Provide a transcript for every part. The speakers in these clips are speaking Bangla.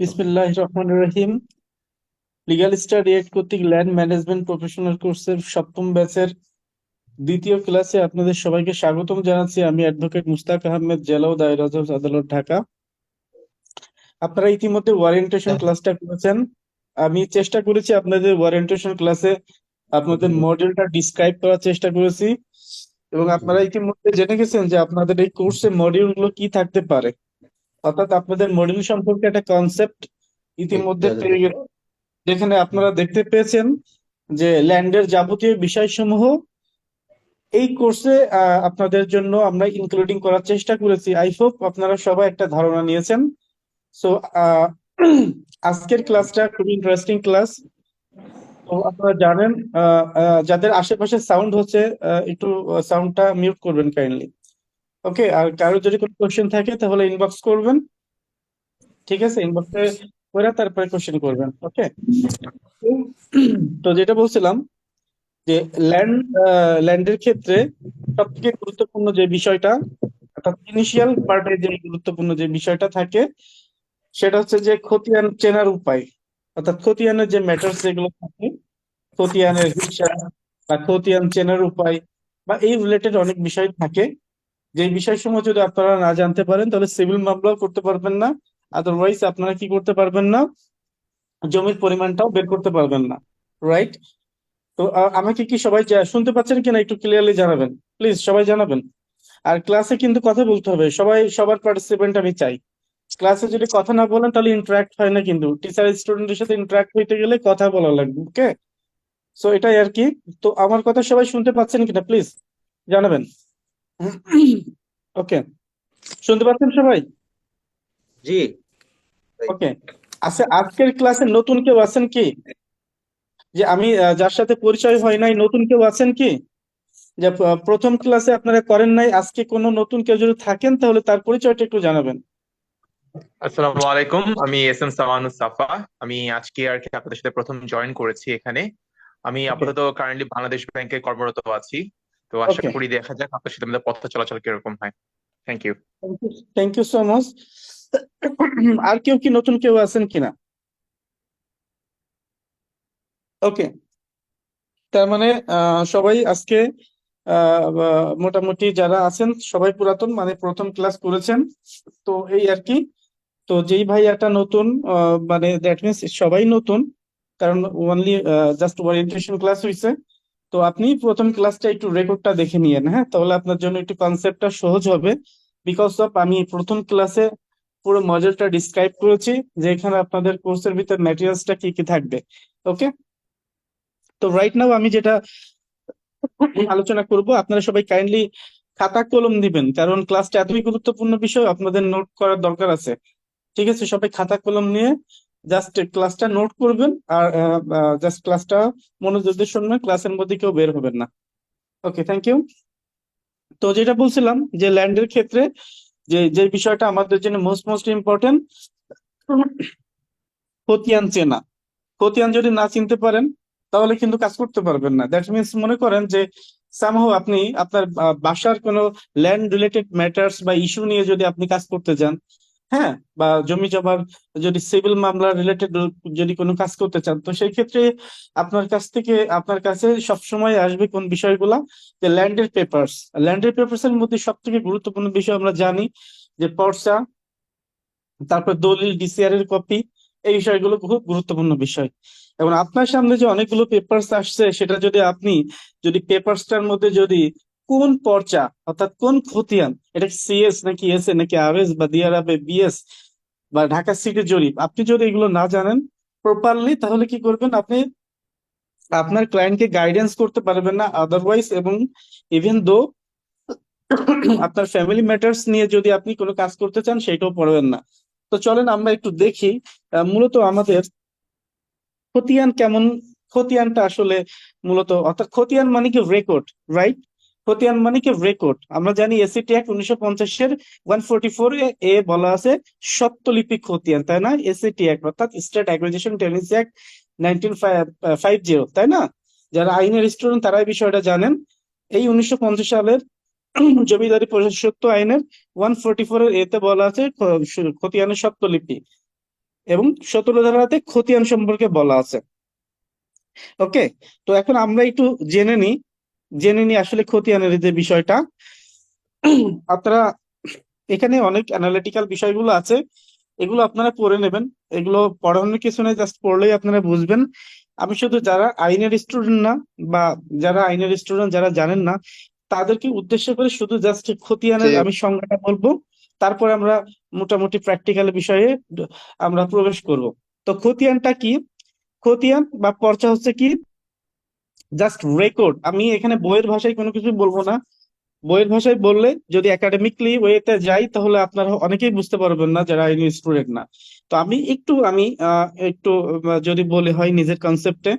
বিসমিল্লাহির রহমানির রহিম। লিগ্যাল স্টাডি এড কর্তৃক ল্যান্ড ম্যানেজমেন্ট প্রফেশনাল কোর্সের সপ্তম ব্যাচের দ্বিতীয় ক্লাসে আপনাদের সবাইকে স্বাগতম জানাচ্ছি। আমি অ্যাডভোকেট মুস্তাক আহমেদ, জেলা ও দায়রা জজ আদালত, ঢাকা। আপনারা ইতিমধ্যে ওয়ারেন্টেশন ক্লাসটা করেছেন। আমি চেষ্টা করেছি আপনাদের ওয়ারেন্টেশন ক্লাসে আপনাদের মডেলটা ডিসক্রাইব করার চেষ্টা করেছি, এবং আপনারা ইতিমধ্যে জেনে গেছেন যে আপনাদের এই কোর্সে মডিউলগুলো কি থাকতে পারে, অর্থাৎ আপনাদের মডিউল সম্পর্কে একটা কনসেপ্ট ইতিমধ্যে পেয়ে গেছে, যেখানে আপনারা দেখতে পেয়েছেন যে ল্যান্ডের যাবতীয় বিষয়সমূহ এই কোর্সে আপনাদের জন্য আমরা ইনক্লুডিং করার চেষ্টা করেছি। আই হোপ আপনারা সবাই একটা ধারণা নিয়েছেন। সো আজকের ক্লাসটা খুবই ইন্টারেস্টিং ক্লাস। তো আপনারা জানেন, যাদের আশেপাশে সাউন্ড হচ্ছে, একটু সাউন্ডটা মিউট করবেন কাইন্ডলি। ওকে, আর কারো যদি কোনো কোশ্চেন থাকে তাহলে ইনবক্স করবেন, ঠিক আছে? ইনবক্সে করে তারপরে কোশ্চেন করবেন। ওকে, তো যেটা বলছিলাম যে ল্যান্ডের ক্ষেত্রে সব থেকে গুরুত্বপূর্ণ যে বিষয়টা, অর্থাৎ ইনিশিয়াল পার্টে যে গুরুত্বপূর্ণ যে বিষয়টা থাকে, সেটা হচ্ছে যে খতিয়ান চেনার উপায়। অর্থাৎ খতিয়ানের যে ম্যাটার্স যেগুলো থাকে, খতিয়ানের হিসাব বা খতিয়ান চেনার উপায় বা এই রিলেটেড অনেক বিষয় থাকে, যে বিষয়সমূহ যদি আপনারা না জানতে পারেন তাহলে সিভিল মামলাও করতে পারবেন না। আদারওয়াইজ আপনারা কি করতে পারবেন না, জমির পরিমাণটাও বের করতে পারবেন না। রাইট? তো আমাকে কি সবাই শুনতে পাচ্ছেন কিনা একটু ক্লিয়ারলি জানাবেন, প্লিজ সবাই জানাবেন। আর ক্লাসে কিন্তু কথা বলতে হবে, সবাই সবার পার্টিসিপেন্ট আমি চাই। ক্লাসে যদি কথা না বলেন তাহলে ইন্টারাক্ট হয় না, কিন্তু টিচার স্টুডেন্টের সাথে ইন্টারাক্ট হইতে গেলে কথা বলা লাগবে। ওকে, সো এটাই আর কি। তো আমার কথা সবাই শুনতে পাচ্ছেন কিনা প্লিজ জানাবেন। ওকে, শুনতে পাচ্ছেন সবাই? জি। ওকে, আচ্ছা, আজকের ক্লাসে নতুন কেউ আছেন কি? যে আমি যার সাথে পরিচয় হয় নাই, নতুন কেউ আছেন কি? যে প্রথম ক্লাসে আপনারা করেন নাই, আজকে কোনো নতুন কেউ যদি থাকেন তাহলে তার পরিচয়টা একটু জানাবেন। আসসালামু আলাইকুম, আমি এস এম সামানুস সাফা। আমি আজকে আর কি আপনাদের সাথে প্রথম জয়েন করেছি এখানে। আমি ওকে, আপাতত কারেন্টলি বাংলাদেশ ব্যাংকে কর্মরত আছি। তো আশা ওকে, করি দেখা যাক আপনার সাথে আমাদের পথ চলাচল কিরকম হয়। Thank you. Thank you so much. আর কেউ কি নতুন কেউ আছেন কিনা? ওকে, তার মানে সবাই আজকে মোটামুটি যারা আছেন সবাই পুরাতন, মানে প্রথম ক্লাস করেছেন। তো এই আর কি। তো যেই ভাইয়াটা নতুন, মানে দ্যাট মিনস সবাই নতুন, কারণ ওনলি জাস্ট ওরিয়েন্টেশন ক্লাস হয়েছে। তো আপনি প্রথম ক্লাসটা একটু রেকর্ডটা দেখে নিয়েন, হ্যাঁ, তাহলে আপনার জন্য একটু কনসেপ্টটা সহজ হবে। বিকজ অফ আমি প্রথম ক্লাসে পুরো মডেলটা ডিসক্রাইব করেছি, যে এখানে আপনাদের কোর্সের ভিতর ম্যাটেরিয়ালসটা কি কি থাকবে। ওকে, তো রাইট নাও আমি যেটা আলোচনা করব, আপনারা সবাই কাইন্ডলি খাতা কলম দিবেন, কারণ ক্লাসটা এতই গুরুত্বপূর্ণ বিষয়, আপনাদের নোট করার দরকার আছে। ঠিক আছে, সবাই খাতা কলম নিয়ে জাস্ট ক্লাসটা নোট করবেন, আর জাস্ট ক্লাসটা মনোযোগ দিয়ে শুনবেন, ক্লাসের মধ্যে কেউ বের হবেন না। ওকে, থ্যাংক ইউ। তো যেটা বলছিলাম যে ল্যান্ডের ক্ষেত্রে যে যে বিষয়টা আমাদের জন্য মোস্ট মোস্ট ইম্পর্টেন্ট, খতিয়ান চেনা। খতিয়ান যদি না চিনতে পারেন তাহলে কিন্তু কাজ করতে পারবেন না। দ্যাট মিনস মনে করেন যে সামহাও আপনি আপনার বাসার কোনো ল্যান্ড রিলেটেড ম্যাটার্স বা ইস্যু নিয়ে যদি আপনি কাজ করতে যান, হ্যাঁ, বা জমি জমার যদি সিভিল মামলা রিলেটেড যদি কোনো কাজ করতে চান, তো সেই ক্ষেত্রে আপনার কাছে সবসময় আসবে কোন বিষয়গুলা, যে ল্যান্ডের পেপারস। ল্যান্ডের পেপারস এর মধ্যে সব থেকে গুরুত্বপূর্ণ বিষয় আমরা জানি যে পর্চা, তারপর দলিল, ডিসিআর এর কপি। এই বিষয়গুলো খুব গুরুত্বপূর্ণ বিষয়। এবং আপনার সামনে যে অনেকগুলো পেপারস আসছে, সেটা যদি আপনি যদি পেপারসটার মধ্যে যদি কোন পর্চা, অর্থাৎ কোন খতিয়ান, এটা সিএস নাকি এসএ নাকি আরএস বা ডিআরএফ বিএস বা ঢাকা সিটি জরিপ, আপনি যদি এগুলো না জানেন প্রপারলি, তাহলে কি করবেন আপনি আপনার ক্লায়েন্টকে গাইডেন্স করতে পারবেন না আদারওয়াইজ। এবং ইভেন দো আপনার ফ্যামিলি ম্যাটার্স নিয়ে যদি আপনি কোনো কাজ করতে চান সেটাও পারবেন না। তো চলেন আমরা একটু দেখি মূলত আমাদের খতিয়ান কেমন। খতিয়ানটা আসলে মূলত, অর্থাৎ খতিয়ান মানে কি রেকর্ড, রাইট? খতিয়ান মানে কি রেকর্ড। আমরা জানি এসিটি অ্যাক্ট 1950-এর 144 এ বলা আছে স্বত্বলিপি খতিয়ান, তাই না? এসিটি অ্যাক্ট অর্থাৎ স্টেট অ্যাকুইজিশন টেন্ডেন্সি অ্যাক্ট 1950, তাই না? যারা আইনের স্টুডেন্ট তারা এই বিষয়টা জানেন। এই 1950 সালের জমিদারি প্রজাস্বত্ব আইনের 144 এর এতে বলা আছে খতিয়ানের স্বত্বলিপি, এবং 17 ধারাতে খতিয়ান সম্পর্কে বলা আছে। ওকে, তো এখন আমরা একটু জেনে নি আসলে খতিয়ানের যে বিষয়টা। আপনারা এখানে অনেক অ্যানালিটিক্যাল বিষয়গুলো আছে, এগুলো আপনারা পড়ে নেবেন। এগুলো পড়ানোর কিছু নেই, জাস্ট পড়লেই আপনারা বুঝবেন। আমি শুধু যারা আইনের স্টুডেন্ট না, বা যারা আইনের স্টুডেন্ট যারা জানেন না, তাদেরকে উদ্দেশ্য করে শুধু জাস্ট খতিয়ানের আমি সংজ্ঞাটা বলবো, তারপরে আমরা মোটামুটি প্র্যাকটিক্যাল বিষয়ে আমরা প্রবেশ করব। তো খতিয়ানটা কি? খতিয়ান বা পর্চা হচ্ছে কি? Just record. আমি এখানে বইয়ের ভাষায় কোনো কিছু বলবো না। বইয়ের ভাষায় বললে যদি একাডেমিকলি ওয়েতে যাই, তাহলে আপনারা অনেকেই বুঝতে পারবেন না যারা আইনি স্টুডেন্ট না। তো আমি একটু যদি বলে হয় নিজের কনসেপ্টে,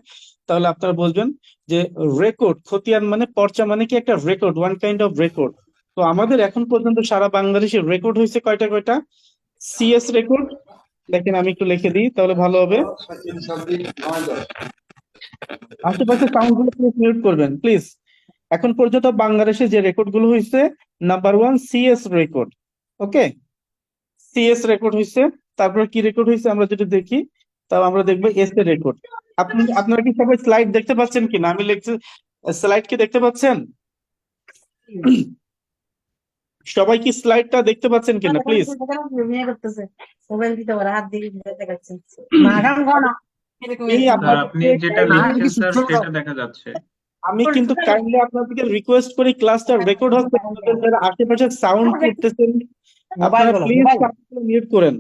তাহলে আপনারা বুঝবেন যে রেকর্ড, খতিয়ান মানে পর্চা মানে কি একটা record, one kind of record. তো আমাদের এখন পর্যন্ত সারা বাংলাদেশে রেকর্ড হয়েছে কয়টা কয়টা? সিএস রেকর্ড, দেখেন আমি একটু লিখে দিই তাহলে ভালো হবে। আশেপাশে সাউন্ড গুলো প্লিজ মিউট করবেন প্লিজ। এখন পর্যন্ত বাংলাদেশে যে রেকর্ড গুলো হয়েছে, নাম্বার ওয়ান সিএস রেকর্ড। ওকে, সিএস রেকর্ড হয়েছে। তারপরে কি রেকর্ড হয়েছে আমরা যদি দেখি, তাও আমরা দেখবো এস এ রেকর্ড। আপনারা কি সবাই স্লাইড দেখতে পাচ্ছেন কিনা? আমি লিখছি, স্লাইড কি দেখতে পাচ্ছেন? সবাই কি স্লাইডটা দেখতে পাচ্ছেন কিনা প্লিজ? মোবাইল দিতে পারে, হাত দিয়ে দেখাচ্ছেন মাগাম গনা এরকম এই এরকম। স্যার আপনি আপনাদেরকে যেটা লিখছেন স্যার সেটা দেখা যাচ্ছে। আমি কিন্তু কাইন্ডলি আপনাদেরকে রিকোয়েস্ট করি, ক্লাসটা রেকর্ড হচ্ছে, আপনাদের যারা আশেপাশে সাউন্ড করতেছেন মোবাইল আপনারা বলো, প্লিজ মোবাইল। মিউট করেন।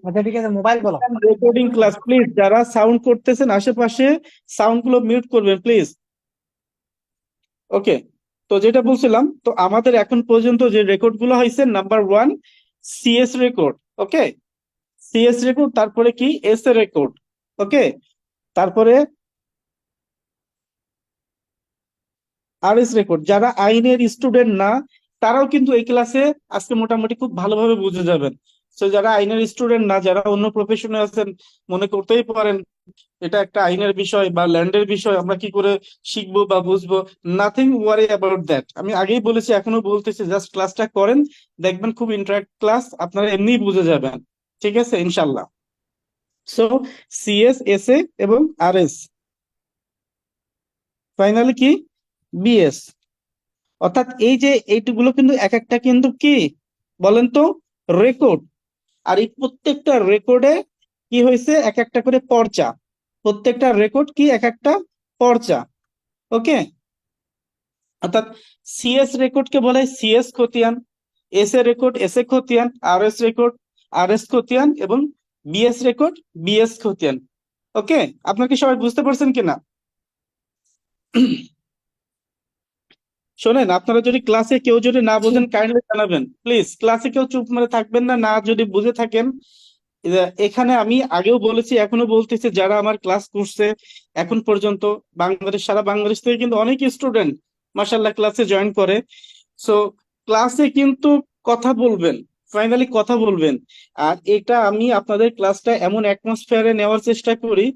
আচ্ছা ঠিক আছে, মোবাইল বলো। রেকর্ডিং ক্লাস, প্লিজ যারা সাউন্ড করতেছেন আশেপাশে সাউন্ড গুলো মিউট করবেন প্লিজ। ওকে, তো যেটা বলছিলাম, তো আমাদের এখন পর্যন্ত যে রেকর্ড গুলো হয়েছে, নাম্বার ওয়ান সিএস রেকর্ড। ওকে, সিএস রেকর্ড, তারপরে কি এস এ রেকর্ড। ওকে, তারপরে আর এস রেকর্ড। যারা আইনের স্টুডেন্ট না, তারাও কিন্তু এই ক্লাসে আজকে মোটামুটি খুব ভালোভাবে বুঝে যাবেন। তো যারা আইনের স্টুডেন্ট না, যারা অন্য প্রফেশনে আছেন, মনে করতেই পারেন এটা একটা আইনের বিষয় বা ল্যান্ডের বিষয়, আমরা কি করে শিখবো বা বুঝবো, নাথিং ওয়ারি অ্যাবাউট দ্যাট। আমি আগেই বলেছি, এখনো বলতেছি, জাস্ট ক্লাসটা করেন, দেখবেন খুব ইন্টারেক্ট ক্লাস, আপনারা এমনিই বুঝে যাবেন। ঠিক আছে ইনশাল্লাহ। সো সিএস, এস এ এবং আর এস, ফাইনালি কি বিএস। অর্থাৎ এই যে এইটুকুলো কিন্তু এক একটা কিন্তু কি বলেন তো, রেকর্ড। আর এই প্রত্যেকটা রেকর্ডে কি হয়েছে, এক একটা করে পর্চা। প্রত্যেকটা রেকর্ড কি এক একটা পর্চা। ওকে, অর্থাৎ সিএস রেকর্ডকে বলে সিএস খতিয়ান, S A record S A খতিয়ান, আর এস রেকর্ড আর এস খতিয়ান, এবং বিএস রেকর্ড বিএস খতিয়ান। ওকে, আপনারা কি সবাই বুঝতে পারছেন কিনা? শোনেন, আপনারা যদি ক্লাসে কেউ যদি না বোঝেন কাইন্ডলি জানাবেন প্লিজ। ক্লাসে কেউ চুপ মেরে থাকবেন না, না যদি বুঝে থাকেন। এখানে আমি আগেও বলেছি, এখনো বলতেছি, যারা আমার ক্লাস করছে এখন পর্যন্ত, সারা বাংলাদেশ থেকে কিন্তু অনেক স্টুডেন্ট মাশাআল্লাহ ক্লাসে জয়েন করে। সো ক্লাসে কিন্তু কথা বলবেন, ফাইনালি কথা বলবেন। আর এটা আমি আপনাদের ক্লাসটা এমন অ্যাটমসফিয়ারে নেওয়ার চেষ্টা করি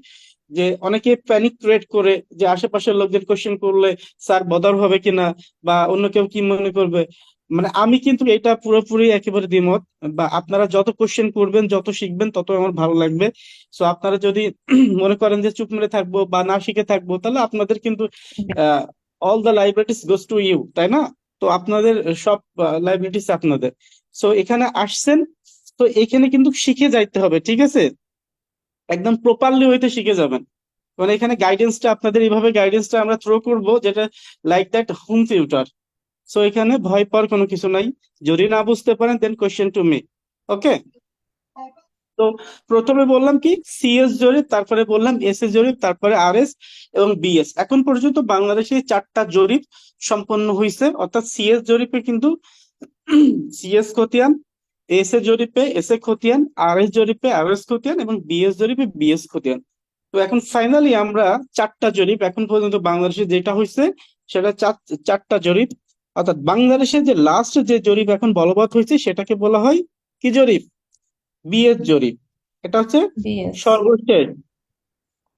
যে অনেকে প্যানিক ক্রিয়েট করে, যে আশেপাশের লোকদের কোশ্চেন করলে স্যার বদার হবে কিনা, বা অন্য কেউ কি মনে করবে। মানে আমি কিন্তু এটা পুরোপুরি একেবারে দ্বিমত। বা আপনারা যত কোশ্চেন করবেন, যত শিখবেন, তত আমার ভালো লাগবে। সো আপনারা যদি মনে করেন যে চুপ মেরে থাকবো বা না শিখে থাকবো, তাহলে আপনাদের কিন্তু all the liabilities goes to you, তাই না? তো আপনাদের সব লাইবিলিটিস আপনাদের। সো এখানে আসছেন, তো এখানে কিন্তু শিখে যাইতে হবে, ঠিক আছে? একদম প্রপারলি হইতে শিখে যাবেন। মানে এখানে গাইডেন্সটা আপনাদের এইভাবে গাইডেন্সটা আমরা থ্রো করব, যেটা like that home tutor. So এখানে ভয় পাওয়ার কোনো কিছু নাই। যদি না বুঝতে পারেন দেন কোয়েশ্চেন টু মি। ওকে, তো প্রথমে বললাম কি সিএস জরিপ, তারপরে বললাম এস এ জরিপ, তারপরে আর এস এবং বিএস। এখন পর্যন্ত বাংলাদেশে 4টা জরিপ সম্পন্ন হয়েছে। অর্থাৎ সিএস জরিপে কিন্তু সিএস খতিয়ান, এস এ জরিপে এস এ খতিয়ান, আর এস জরিপে আর এস খতিয়ান, এবং বিএস জরিপে বিএস খতিয়ান। তো এখন ফাইনালি আমরা 4টা জরিপ এখন পর্যন্ত বাংলাদেশে যেটা হয়েছে, সেটা 4টা জরিপ। অর্থাৎ বাংলাদেশে যে লাস্ট যে জরিপ এখন বলবৎ হয়েছে, সেটাকে বলা হয় কি জরিপ? বিএস জরিপ। এটা হচ্ছে বিএস সর্বশেষ,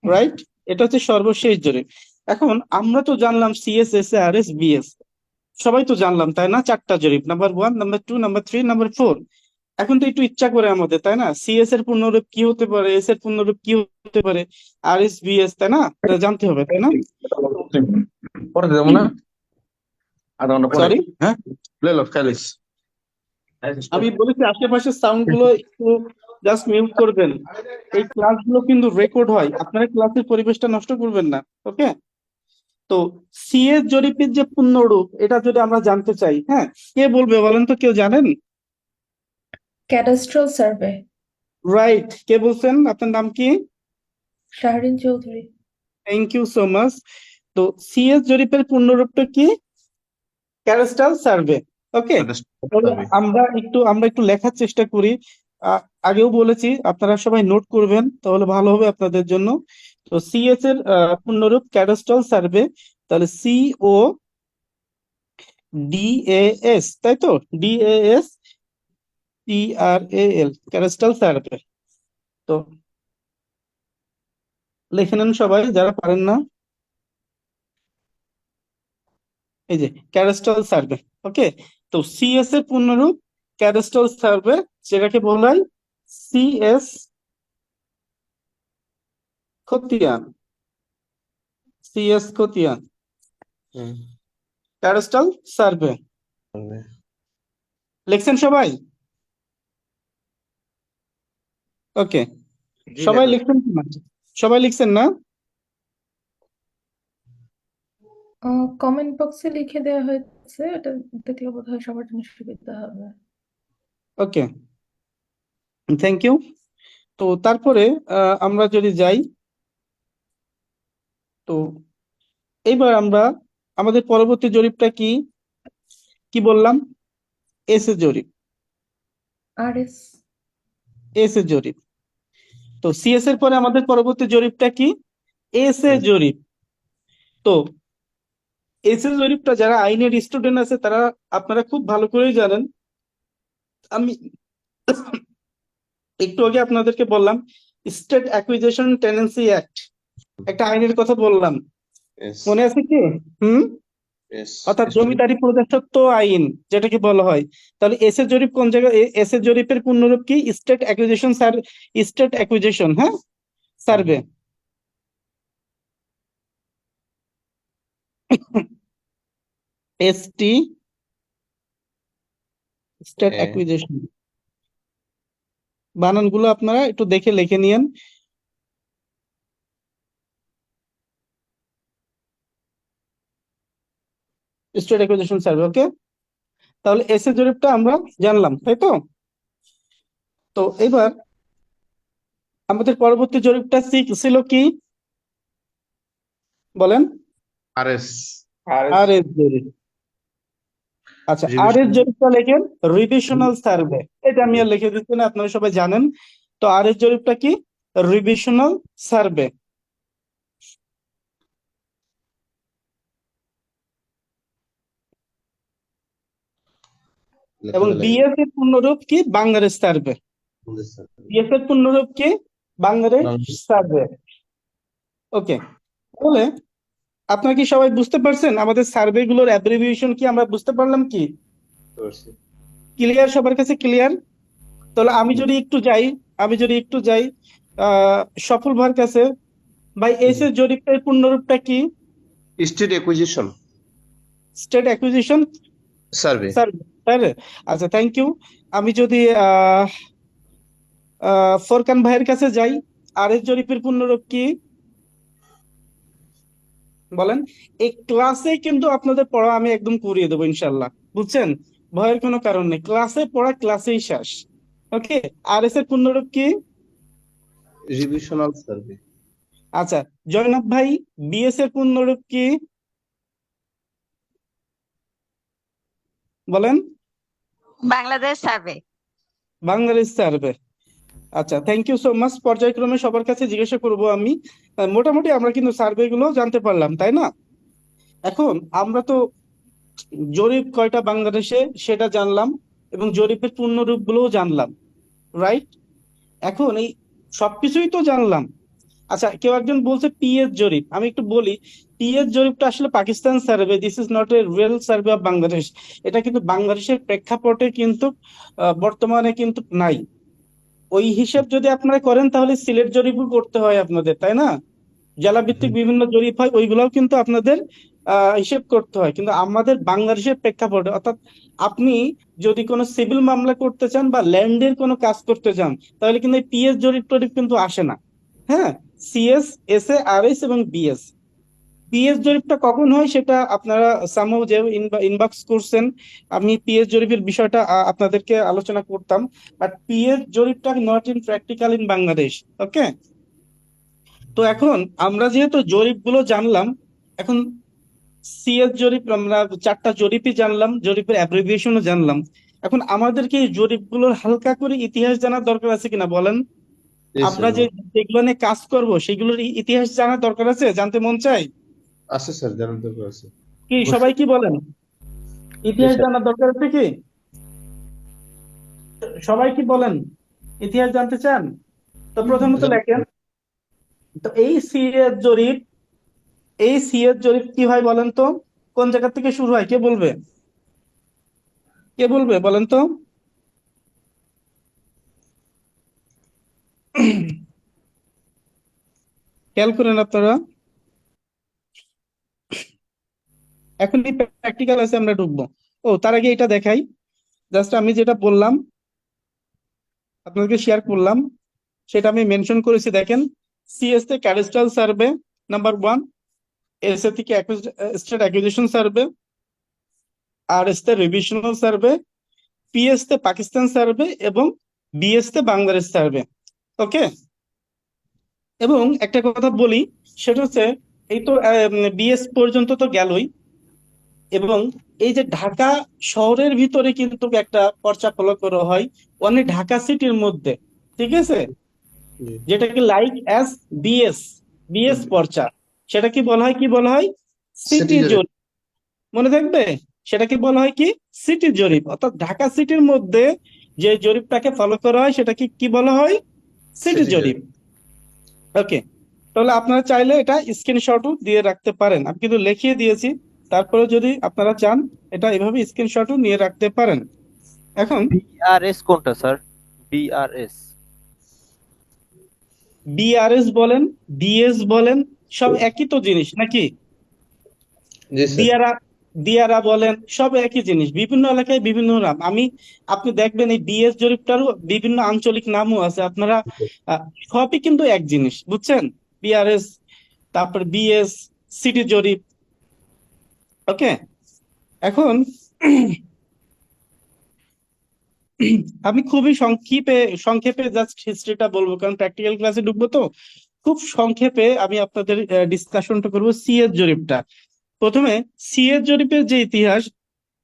রাইট? এটা হচ্ছে সর্বশেষ জরিপ। এখন আমরা তো জানলাম সিএস, এস আর এস, বিএস। সবাই তো জানলাম তাই না? 4টা জরিপ, নাম্বার 1, নাম্বার 2, নাম্বার 3, নাম্বার 4। এখন তো একটু ইচ্ছা করে আমাদের, তাই না? সিএস এর পূর্ণরূপ কি হতে পারে, এস এর পূর্ণরূপ কি হতে পারে, আর এস বিএস, তাই না? এটা জানতে হবে, তাই না? পরে দেবো না, আধা ঘন্টা পরে। সরি, হ্যাঁ, লেলো খালিস। আমি বলেছি আশেপাশের সাউন্ড গুলো একটু জাস্ট মিউট করবেন। এই ক্লাসগুলো কিন্তু রেকর্ড হয়, আপনারা ক্লাসের পরিবেশটা নষ্ট করবেন না, ওকে? তো সিএস জরিপের যে পূর্ণরূপ, এটা যদি আমরা জানতে চাই, হ্যাঁ, কে বলবে বলেন তো? কেউ জানেন? Cadastral survey. রাইট, কে বলছেন? আপনার নাম কি? Shahrin Chowdhury. Thank you so much. তো সিএস জরিপের পূর্ণরূপটা কি? Cadastral survey, okay? তাহলে আমরা একটু লেখার চেষ্টা করি। আগেও বলেছি আপনারা সবাই নোট করবেন, তাহলে ভালো হবে আপনাদের জন্য। তো সিএস এর পূর্ণরূপ ক্যাডাস্ট্রাল সার্ভে, তাহলে সিও ডিএএস, তাই তো? ডিএএস টিআরএএল, ক্যাডাস্ট্রাল সার্ভে। তো লিখে নেন সবাই যারা পারেন না, এই যে ক্যাডাস্ট্রাল সার্ভে, ওকে? তো সিএস এর পূর্ণরূপ ক্যাডাস্ট্রাল সার্ভে, যেটাকে বলা হয় সিএস খতিয়ান, সিএস খতিয়ান, ক্যাডাস্ট্রাল সার্ভে। লিখছেন সবাই? ওকে, সবাই লিখছেন কিনা? সবাই লিখছেন না? কমেন্ট বক্সে লিখে দেওয়া হয়েছে, এটা দেখলে বোধহয় সবার জন্য সুবিধা হবে। ওকে, থ্যাংক ইউ। তো তারপরে আমরা যদি যাই, তো এইবার আমরা আমাদের পরবর্তী জরিপটা কি কি বললাম? এস এর জরিপ, আরএস। এস এর জরিপ। তো সিএস এর পরে আমাদের পরবর্তী জরিপটা কি? এস এর জরিপ। তো এস এর জরিপটা যারা আইনের স্টুডেন্ট আছে তারা আপনারা খুব ভালো করেই জানেন। আমি একটু আগে আপনাদেরকে বললাম স্টেট অ্যাকুইজিশন টেনেন্সি অ্যাক্ট, একটা আইনের কথা বললাম, মনে আছে কি? হুম, অর্থাৎ জমিদারি প্রজাস্বত্ব আইন যেটাকে বলা হয়। তাহলে এস এর জরিপ কোন জায়গায়? এস এর জরিপের পূর্ণরূপ কি? স্টেট অ্যাকুইজিশন স্টেট অ্যাকুইজিশন, হ্যাঁ, সার্ভে। এসটি, স্টেট অ্যাকুইজিশন, বানানগুলো আপনারা একটু দেখে লিখে নিয়েন। State acquisition survey, okay? তাহলে এস এর জরিপটা আমরা জানলাম, তাই তো? তো এবার আমাদের পরবর্তী জরিপটা ছিল কি বলেন? আরএস। আর এস জরিপ। আচ্ছা, আর এস জরিপটা লেখেন রিভিশনাল সার্ভে। এটা আমি আর লিখে দিচ্ছি না, আপনারা সবাই জানেন। তো আর এস জরিপটা কি? Revisional survey. এবং বিএস এর পূর্ণরূপ কি? বাংলাদেশ সার্ভে। বিএস এর পূর্ণরূপ কি? Bangladesh survey, okay? তাহলে আপনারা কি সবাই বুঝতে পারছেন আমাদের সার্ভে গুলোর অ্যাব্রিভিয়েশন কি? আমরা বুঝতে পারলাম কি? ক্লিয়ার? সবার কাছে ক্লিয়ার? তাহলে আমি যদি একটু যাই সফল ভাইয়ের কাছে, ভাই এস এর জরিপের পূর্ণরূপটা কি? State acquisition state acquisition survey. Survey. আচ্ছা, থ্যাংক ইউ। আমি যদি ফরকান ভাইয়ের কাছে যাই, আর এস জরিপের পূর্ণরূপ কি বলেন? এই ক্লাসে কিন্তু আপনাদের পড়া আমি একদম করিয়ে দেবো ইনশাল্লাহ, বুঝছেন? ভয়ের কোনো কারণ নেই, ক্লাসে পড়া ক্লাসেই শেষ, ওকে? আর এস এর পূর্ণরূপ কি? Revisional survey. আচ্ছা, জয়নাব ভাই, বিএস এর পূর্ণরূপ কি বলেন? বাংলাদেশ সার্ভে। বাংলাদেশ সার্ভে। আচ্ছা, থ্যাংক ইউ সো মাচ। পর্যায়ক্রমে সবার কাছে জিজ্ঞাসা করব আমি। মোটামুটি আমরা কিন্তু সার্ভে গুলো জানতে পারলাম, তাই না? এখন আমরা তো জরিপ কয়টা বাংলাদেশে সেটা জানলাম, এবং জরিপের পূর্ণরূপ গুলোও জানলাম, রাইট? এখন এই সবকিছুই তো জানলাম, আচ্ছা, কেউ একজন বলছে পিএস জরিপ, আমি একটু বলি। পিএস জরিপটা আসলে Pakistan survey, this is not a real survey of Bangladesh. এটা কিন্তু বাংলাদেশের প্রেক্ষাপটে কিন্তু বর্তমানে কিন্তু নাই। ওই হিসাব যদি আপনারা করেন তাহলে সিলেট জরিপও করতে হয় আপনাদের, তাই না? জেলা ভিত্তিক বিভিন্ন জরিপ হয়, ওইগুলাও কিন্তু আপনাদের হিসেব করতে হয়। কিন্তু আমাদের বাংলাদেশের প্রেক্ষাপটে, অর্থাৎ আপনি যদি কোনো সিভিল মামলা করতে চান বা ল্যান্ডের কোনো কাজ করতে চান, তাহলে কিন্তু এই পিএস জরিপ টরিপ কিন্তু আসে না। হ্যাঁ, সিএস, এসএ, আরএস এবং বিএস। পিএস জরিপটা কখন হয় সেটা আপনারা সামহাউ যে ইনবক্স করছেন, আমি পিএস জরিপের বিষয়টা আপনাদেরকে আলোচনা করতাম। বাট পিএস জরিপটা not in practical in Bangladesh. Okay, তো এখন আমরা যেহেতু জরিপগুলো জানলাম, এখন সিএস জরিপ আমরা 4টা জরিপই জানলাম, জরিপের অ্যাব্রিভিয়েশনও জানলাম। এখন আমাদেরকে এই জরিপগুলোর হালকা করে ইতিহাস জানার দরকার আছে কিনা বলেন? আমরা যে যেগুলো নিয়ে কাজ করব সেগুলোর ইতিহাস জানার দরকার আছে, জানতে মন চাই আছে স্যার, জানার দরকার আছে। কি? সবাই কি বলেন? ইতিহাস জানার দরকার আছে কি? সবাই কি বলেন? ইতিহাস জানতে চান? তো প্রথমত লেখেন, তো এই সিএস জরিপ কি হয় বলেন তো? কোন জায়গা থেকে শুরু হয়? কে বলবে? কে বলবে বলেন তো? খেয়াল করেন আপনারা, এখনই প্র্যাকটিক্যাল আছে, আমরা ঢুকবো। ও, তার আগে এটা দেখাই। জাস্ট আমি যেটা বললাম আপনাদেরকে শেয়ার করলাম, সেটা আমি মেনশন করেছি। দেখেন, সিএস তে cadastral survey number 1, S A থেকে স্টেট অ্যাকুইজিশন সার্ভে, আর এস তে রিভিশনাল সার্ভে, পিএস তে পাকিস্তান সার্ভে এবং বিএস তে বাংলাদেশ সার্ভে। ওকে, এবং একটা কথা বলি, সেটা হচ্ছে এই তো বিএস পর্যন্ত তো গেলই, এবং এই যে ঢাকা শহরের ভিতরে কিন্তু একটা পর্চা ফলো করা হয়, অনেক ঢাকা সিটির মধ্যে, ঠিক আছে, যেটাকে লাইক অ্যাজ বিএস, বিএস পর্চা। সেটা কি বলা হয়? কি বলা হয়? সিটি জরিপ। মনে থাকবে, সেটাকে বলা হয় কি? সিটি জরিপ। অর্থাৎ ঢাকা সিটির মধ্যে যে জরিপটাকে ফলো করা হয় সেটাকে কি বলা হয়? সিটি জরিপ। ওকে, তাহলে আপনারা চাইলে এটা স্ক্রিনশটও দিয়ে রাখতে পারেন, আমি কিন্তু লিখিয়ে দিয়েছি। তারপরে যদি আপনারা চান, এটা এভাবে স্ক্রিনশটও নিয়ে রাখতে পারেন। এখন বিআরএস কোনটা স্যার? বিআরএস বিআরএস বলেন, বিএস বলেন, সব একই তো জিনিস নাকি? জি স্যার। দিয়ারা, দিয়ারা বলেন, সব একই জিনিস, বিভিন্ন এলাকায় বিভিন্ন নাম। আপনি দেখবেন এই বিএস জরিপটারও বিভিন্ন আঞ্চলিক নামও আছে। আপনারা সবই কিন্তু এক জিনিস, বুঝছেন? বিআরএস, তারপর বিএস, সিটি জরিপ। ওকে, এখন আমি খুবই সংক্ষেপে জাস্ট হিস্ট্রিটা বলবো, কারণ প্র্যাকটিক্যাল ক্লাসে ঢুকবো তো। খুব সংক্ষেপে আমি আপনাদের ডিসকাশনটা করবো সিএস জরিপটা। প্রথমে সিএস জরিপের যে ইতিহাস,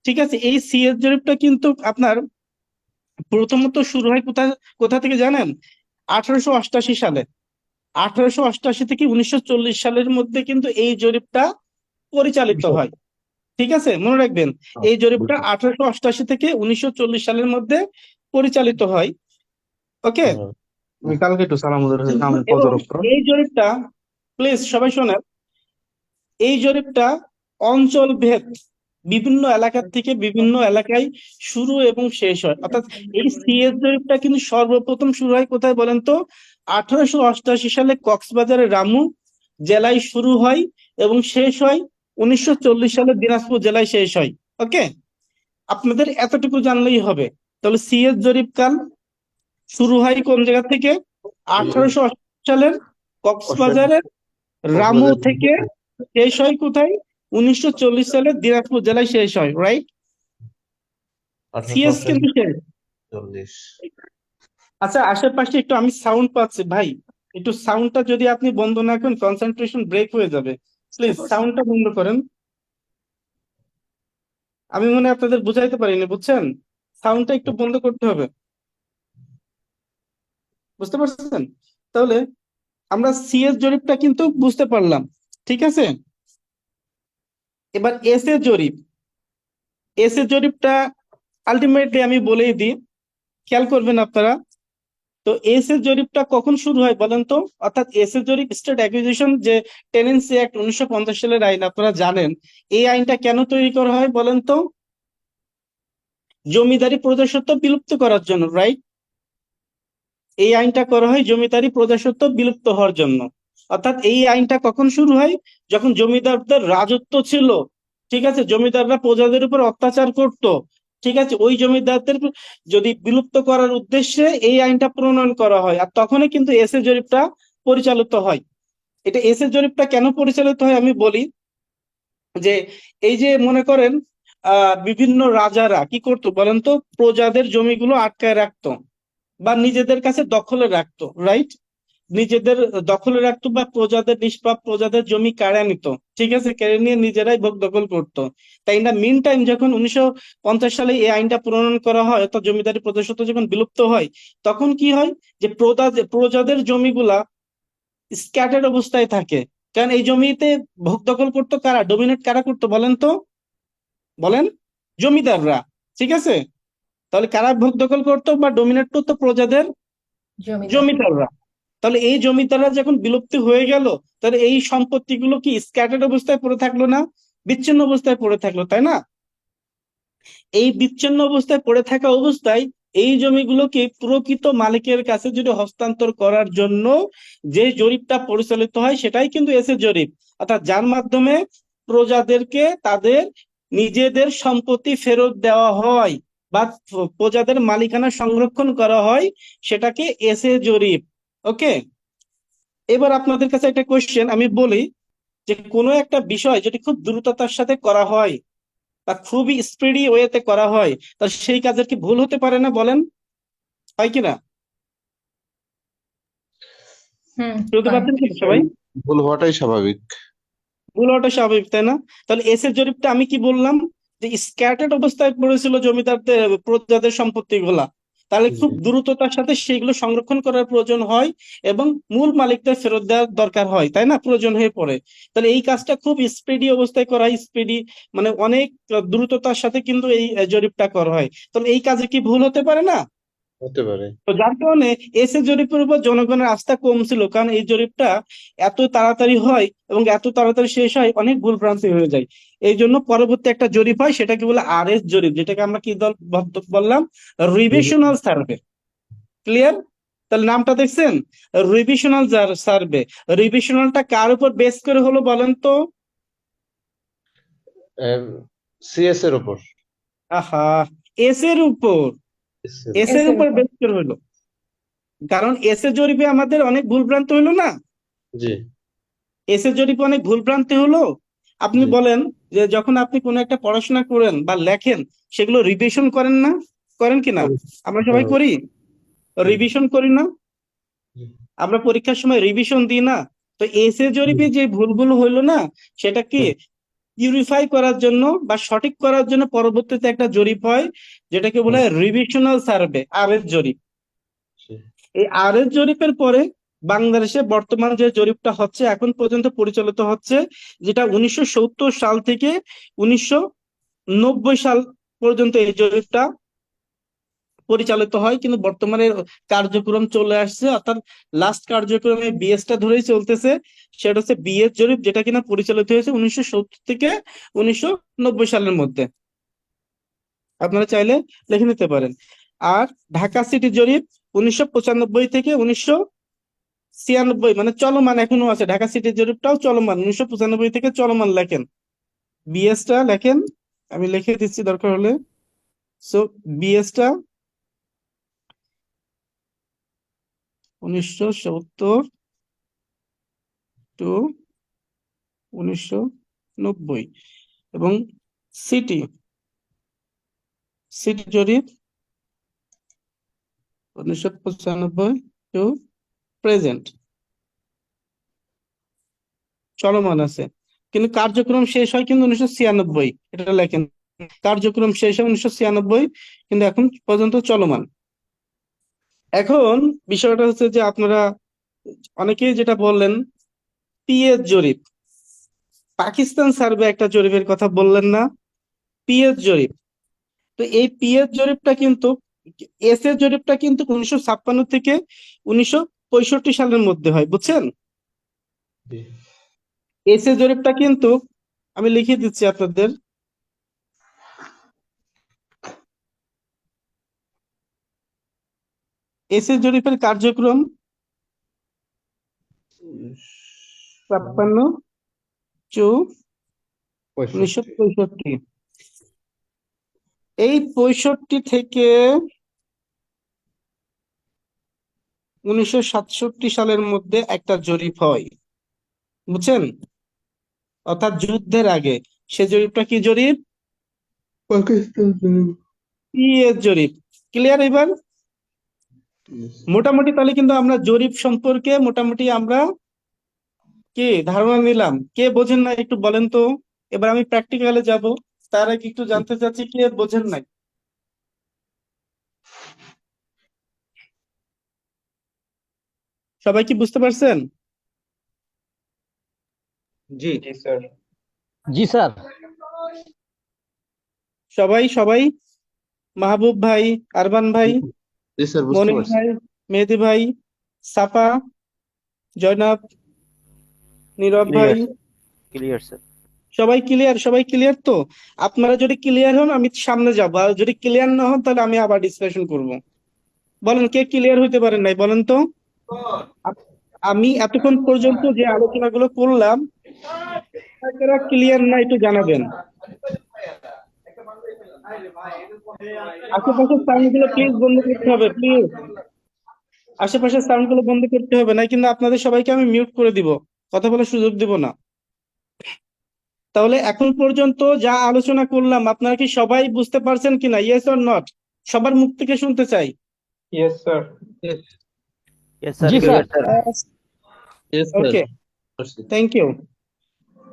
ঠিক আছে, এই সিএস জরিপটা কিন্তু আপনার প্রথমত শুরু হয় কোথা থেকে জানেন? 1888 সালে। 1888 থেকে 1940 সালের মধ্যে কিন্তু এই জরিপটা পরিচালিত হয়। ঠিক আছে, মনে রাখবেন, এই জরিপটা 1888 থেকে 1940 সালের মধ্যে পরিচালিত হয়। ওকে, কালকে একটু সালামুদের নাম এবং পদরক্ত এই জরিপটা, প্লিজ সবাই শোনেন, এই জরিপটা অঞ্চল ভেদ, বিভিন্ন এলাকা থেকে বিভিন্ন এলাকায় শুরু এবং শেষ হয়। অর্থাৎ এই সিএস জরিপটা কিন্তু সর্বপ্রথম শুরু হয় কোথায় বলেন তো? 1888 সালে কক্সবাজারের রামু জেলায় শুরু হয় এবং শেষ হয় 1940 সালে দিনাজপুর জেলায় শেষ হয়। ওকে, আপনাদের এতটুকু জানলেই হবে। তাহলে সিএস জরিপ কাল শুরু হয় কোন জায়গা থেকে? 1888 সালের কক্সবাজারের রামু থেকে, শেষ হয় কোথায়? 1940 সালে দিনাজপুর জেলায় শেষ হয়, রাইট? সিএস কিন্তু শেষ। 40। আচ্ছা, আশেপাশে একটু আমি সাউন্ড পাচ্ছি ভাই, একটু সাউন্ডটা যদি আপনি বন্ধ না করেন কনসেন্ট্রেশন ব্রেক হয়ে যাবে। প্লিজ সাউন্ডটা বন্ধ করেন। আমি মনে হয় আপনাদের বুঝাইতে পারিনি, বুঝছেন? সাউন্ডটা একটু বন্ধ করতে হবে, বুঝতে পারছেন? তাহলে আমরা সিএস জরিপটা কিন্তু বুঝতে পারলাম, ঠিক আছে। এবার এস এ জরিপটা আলটিমেটলি আমি বলেই দিই, খেয়াল করবেন আপনারা। তো এস এর জরিপটা কখন শুরু হয় বলেন তো? অর্থাৎ এস এর জরিপ স্টেট অ্যাকুইজিশন যে টেনেন্সি অ্যাক্ট 1950 সালের আইন, আপনারা জানেন এই আইনটা কেন তৈরি করা হয় বলেন তো? জমিদারি প্রজাস্বত্ব বিলুপ্ত করার জন্য, রাইট? এই আইনটা করা হয় জমিদারি প্রজাস্বত্ব বিলুপ্ত হওয়ার জন্য। অর্থাৎ এই আইনটা কখন শুরু হয়? যখন জমিদারদের রাজত্ব ছিল, ঠিক আছে, জমিদাররা প্রজাদের উপর অত্যাচার করত, ঠিক আছে, ওই জমিদারদের যদি বিলুপ্ত করার উদ্দেশ্যে এই আইনটা প্রণয়ন করা হয়, আর তখনই কিন্তু এসএ জরিপটা পরিচালিত হয়। এটা এসএ জরিপটা কেন পরিচালিত হয় আমি বলি, যে এই যে মনে করেন বিভিন্ন রাজারা কি করতো বলেন তো? প্রজাদের জমিগুলো আটকায় রাখতো বা নিজেদের কাছে দখলে রাখতো, রাইট? নিজেদের দখলে রাখতো বা প্রজাদের নিষ্পাপ প্রজাদের জমি কেড়ে নিত, ঠিক আছে, কেড়ে নিয়ে নিজেরাই ভোগ দখল করতো। তাই না মিন টাইম যখন 1950 সালে এই আইনটা প্রণয়ন করা হয়, অর্থাৎ জমিদারি প্রজাস্বত্ব যখন বিলুপ্ত হয়, তখন কি হয় যে প্রজাদের জমিগুলা স্ক্যাটার্ড অবস্থায় থাকে। কারণ এই জমিতে ভোগ দখল করতো কারা, ডমিনেট কারা করতো বলেন তো? বলেন, জমিদাররা, ঠিক আছে। তাহলে কারা ভোগ দখল করতো বা ডমিনেট করতো? প্রজাদের জমিদার। জমিদাররা। তাহলে এই জমিদাররা যখন বিলুপ্তি হয়ে গেল, তাহলে এই সম্পত্তিগুলো কি স্ক্যাটার্ড অবস্থায় পড়ে থাকলো না, বিচ্ছিন্ন অবস্থায় পড়ে থাকলো, তাই না? এই বিচ্ছিন্ন অবস্থায় পড়ে থাকা অবস্থায় এই জমিগুলোকে প্রকৃত মালিকের কাছে যদি হস্তান্তর করার জন্য যে জরিপটা পরিচালিত হয় সেটাই কিন্তু এসে জরিপ, অর্থাৎ যার মাধ্যমে প্রজাদেরকে তাদের নিজেদের সম্পত্তি ফেরত দেওয়া হয় বা প্রজাদের মালিকানা সংরক্ষণ করা হয়, সেটাকে এসে জরিপ। ওকে, এবার আপনাদের কাছে একটা কোশ্চেন আমি বলি, যে কোনো একটা বিষয় যদি খুব দ্রুততার সাথে করা হয় বা খুবই স্পিডি ওয়েতে করা হয়, তাহলে সেই কাজের কি ভুল হতে পারে না বলেন? হয় কিনা? বুঝতে পারছেন কি সবাই? ভুল হওয়াটাই স্বাভাবিক। ভুল হওয়াটা স্বাভাবিক, তাই না? তাহলে এসের জরিপটা আমি কি বললাম, যে স্ক্যাটার্ড অবস্থায় পড়েছিল জমিদারদের প্রজাদের সম্পত্তি গুলা, তাহলে খুব দ্রুততার সাথে সেগুলো সংরক্ষণ করার প্রয়োজন হয় এবং মূল মালিকদের ফেরত দেওয়ার দরকার হয়, তাই না, প্রয়োজন হয়ে পড়ে। তাহলে এই কাজটা খুব স্পিডি অবস্থায় করা হয়, স্পিডি মানে অনেক দ্রুততার সাথে কিন্তু এই জরিপটা করা হয়। তাহলে এই কাজে কি ভুল হতে পারে না? হতে পারে। তো যার কারণে এসএ জরিপের উপর জনগণের আস্থা কম ছিল, কারণ এই জরিপটা এত তাড়াতাড়ি হয় এবং এত তাড়াতাড়ি শেষ হয়, অনেক ভুল ভ্রান্তি হয়ে যায়। এই জন্য পরবর্তী একটা জরিপ হয়, সেটাকে বলে আরএস জরিপ, যেটাকে আমরা কি বললাম, রিভিশনাল সার্ভে। ক্লিয়ার? তাহলে নামটা দেখছেন, রিভিশনাল সার্ভে। রিভিশনালটা কার উপর বেস করে হলো বলেন তো? সিএস এর উপর। আহা, এস এর উপর, এস এর উপর বেস করে হলো। কারণ এস এর জরিপে আমাদের অনেক ভুল ভ্রান্তি হলো না? জি। এস এর জরিপে অনেক ভুল ভ্রান্তি হলো। আপনি জি। বলেন যে যখন আপনি কোনো একটা পড়াশোনা করেন বা লেখেন, সেগুলো রিভিশন করেন না? করেন কি না? আমরা সবাই করি, রিভিশন করি না? আমরা পরীক্ষার সময় রিভিশন দিই না? তো এস এর জরিপে যে ভুলগুলো হইলো না, সেটা কি পিউরিফাই করার জন্য বা সঠিক করার জন্য পরবর্তীতে একটা জরিপ হয়, যেটাকে বলে রিভিশনাল সার্ভে, আর এস জরিপ। এই আর এস জরিপের পরে বাংলাদেশে বর্তমান যে জরিপটা হচ্ছে এখন পর্যন্ত পরিচালিত হচ্ছে, যেটা 1970 সাল থেকে 1990 সাল পর্যন্ত এই জরিপটা পরিচালিত হয়, কিন্তু বর্তমানে কার্যক্রম চলে আসছে, অর্থাৎ লাস্ট কার্যক্রমে বিএসটা ধরেই চলতেছে। সেটা হচ্ছে বিএস জরিপ, যেটা কিনা পরিচালিত হয়েছে 1970 থেকে 1990 সালের মধ্যে। আপনারা চাইলে লিখে নিতে পারেন। আর ঢাকা সিটি জরিপ 1995 থেকে 1996, মানে চলমান এখনো আছে। ঢাকা সিটি জরিপটাও চলমান, 1995 থেকে চলমান। লেখেন, বিএসটা লেখেন, আমি লিখে দিচ্ছি দরকার হলে। সো বিএসটা 1970 টু 1990, এবং সিটি জরিপ 1995 টু প্রেজেন্ট, চলমান আছে। কিন্তু কার্যক্রম শেষ হয় কিন্তু 1996, এটা লেখেন, কার্যক্রম শেষ হয় 1996, কিন্তু এখন পর্যন্ত চলমান। এখন বিষয়টা হচ্ছে যে আপনারা অনেকেই যেটা বললেন, পিএস জরিপ, পাকিস্তান সার্ভে একটা জরিপের কথা বললেন না, পিএস জরিপ। তো এই পিএস জরিপটা কিন্তু এস এর জরিপটা কিন্তু 1956 থেকে 1965 সালের মধ্যে হয়, বুঝছেন? জি। এস এর জরিপটা কিন্তু আমি লিখে দিচ্ছি আপনাদের। এস এর জরিপের কার্যক্রম 56-1965। এই 65 থেকে 1967 সালের মধ্যে একটা জরিপ হয়, বুঝছেন? অর্থাৎ যুদ্ধের আগে। সে জরিপটা কি জরিপ? পিএস জরিপ। ক্লিয়ার এবার? মোটামুটি তাহলে কিন্তু আমরা জরিপ সম্পর্কে মোটামুটি আমরা কি ধারণা নিলাম। কে বোঝেন না একটু বলেন তো। এবার আমি প্র্যাকটিক্যালে যাব, তার আগে একটু জানতে চাচ্ছি কে বোঝেন নাই। সবাই কি বুঝতে পারছেন? জি স্যার। জি স্যার। সবাই সবাই মাহবুব ভাই, আরমান ভাই, জি স্যার, বুঝতে মনির পারছি। ভাই, মেহেদি ভাই, সাফা, জয়নাব, নীরব ভাই, ক্লিয়ার ক্লিয়ার স্যার। সবাই ক্লিয়ার? সবাই ক্লিয়ার তো? আপনারা যদি ক্লিয়ার হন আমি সামনে যাব, আর যদি ক্লিয়ার না হন তাহলে আমি আবার ডিসকাশন করব। বলেন কে ক্লিয়ার হইতে পারেন নাই, বলেন তো। আপ- আমি এতক্ষণ পর্যন্ত যে আলোচনাগুলো করলাম যারা ক্লিয়ার না একটু জানাবেন। আশেপাশের সাউন্ড গুলো প্লিজ বন্ধ করতে হবে, প্লিজ। আশেপাশের সাউন্ড গুলো বন্ধ করতে হবে, না কিন্তু আপনাদের সবাইকে আমি মিউট করে দিব, কথা বলার সুযোগ দিব না। তাহলে এখন পর্যন্ত যা আলোচনা করলাম আপনারা কি সবাই বুঝতে পারছেন কিনা? Yes or not? সবার মুখ থেকে শুনতে চাই। Yes sir. ইয়েস স্যার, জি sir. Clear sir. Okay, thank you.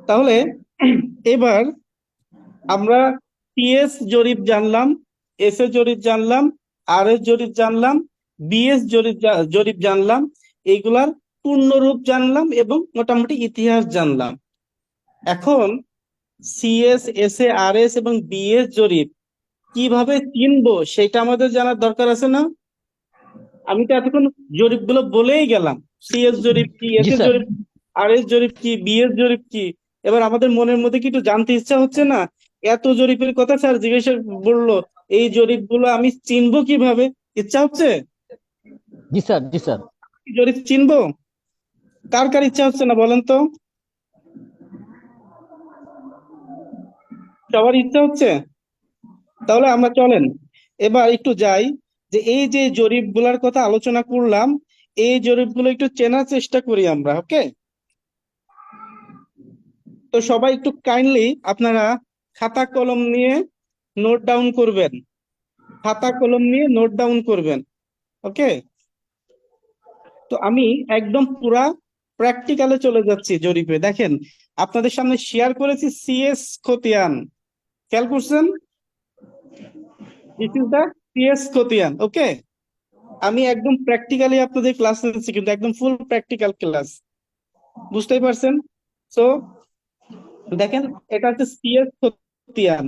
তাহলে এবার আমরা টিএস জরিপ জানলাম, এস এর জরিপ জানলাম, আর এস জরিপ জানলাম, বিএস জরিপ জানলাম, এইগুলার পূর্ণরূপ জানলাম এবং মোটামুটি ইতিহাস জানলাম। এখন CS, S A, R S এবং বিএস জরিপ কিভাবে চিনবো সেটা আমাদের জানার দরকার আছে না? আমি তো এতক্ষণ জরিপগুলো বলেই গেলাম, সিএস জরিপ কি, এস এস জরিপ, আর এস জরিপ কি, বিএস জরিপ কি। এবার আমাদের মনের মধ্যে কি একটু জানতে ইচ্ছা হচ্ছে না? এত জরিপের কথা স্যার জিজ্ঞাসা বললো, এই জরিপগুলো আমি চিনবো কিভাবে? ইচ্ছা হচ্ছে? জি স্যার। জি স্যার। জরিপ চিনবো? কার কার ইচ্ছা হচ্ছে না বলেন তো? সবার ইচ্ছা হচ্ছে? তাহলে আমরা চলেন এবার একটু যাই, যে এই যে জরিপগুলোর কথা আলোচনা করলাম এই জরিপগুলো একটু চেনার চেষ্টা করি আমরা। ওকে, তো সবাই একটু কাইন্ডলি আপনারা খাতা কলম নিয়ে নোট ডাউন করবেন, খাতা কলম নিয়ে নোট ডাউন করবেন। ওকে, তো আমি একদম পুরা প্র্যাকটিক্যালে চলে যাচ্ছি জরিপে। দেখেন আপনাদের সামনে শেয়ার করেছি সিএস খতিয়ান, খেয়াল করছেন? দিস ইজ দা সিএস খতিয়ান। ওকে, আমি একদম প্র্যাকটিক্যালি আপনাদের ক্লাস নিচ্ছি, কিন্তু একদম ফুল প্র্যাকটিক্যাল ক্লাস, বুঝতেই পারছেন? সো দেখেন এটা হচ্ছে সিএস খতিয়ান।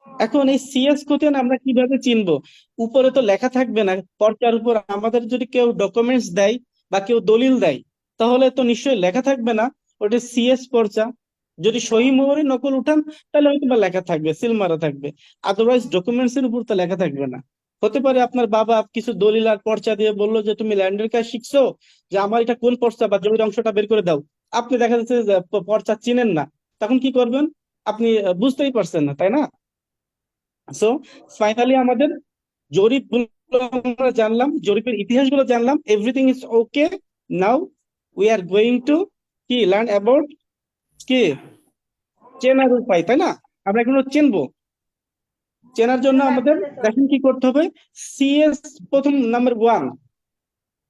এখন এই সিএস খতিয়ান আমরা কিভাবে চিনবো? উপরে তো লেখা থাকবে না, পর্চার উপর আমাদের যদি কেউ ডকুমেন্টস দেয় বা কেউ দলিল দেয় তাহলে তো নিশ্চয়ই লেখা থাকবে না ওটা সিএস পর্চা। যদি সহি মোহরে নকল উঠান তাহলে হয়তো বা লেখা থাকবে, সিল মারা থাকবে, আদারওয়াইজ ডকুমেন্টস এর উপর তো লেখা থাকবে না। হতে পারে আপনার বাবা কিছু দলিল আর পর্চা দিয়ে বললো যে তুমি ল্যান্ডের কাজ শিখছো, যে আমার এটা কোন পর্চা বা জমির অংশটা বের করে দাও। আপনি দেখা যাচ্ছে যে পর্চা চিনেন না, তখন কি করবেন? আপনি বুঝতেই পারছেন না, তাই না? সো ফাইনালি আমাদের জরিপ গুলো আমরা জানলাম, জরিপের ইতিহাস গুলো জানলাম, everything is okay. Now we are going to কি লার্ন অ্যাবাউট কি চেনার উপায়, তাই না? আমরা এগুলো চিনবো। চেনার জন্য আমাদের দেখেন কি করতে হবে। সিএস প্রথম number 1,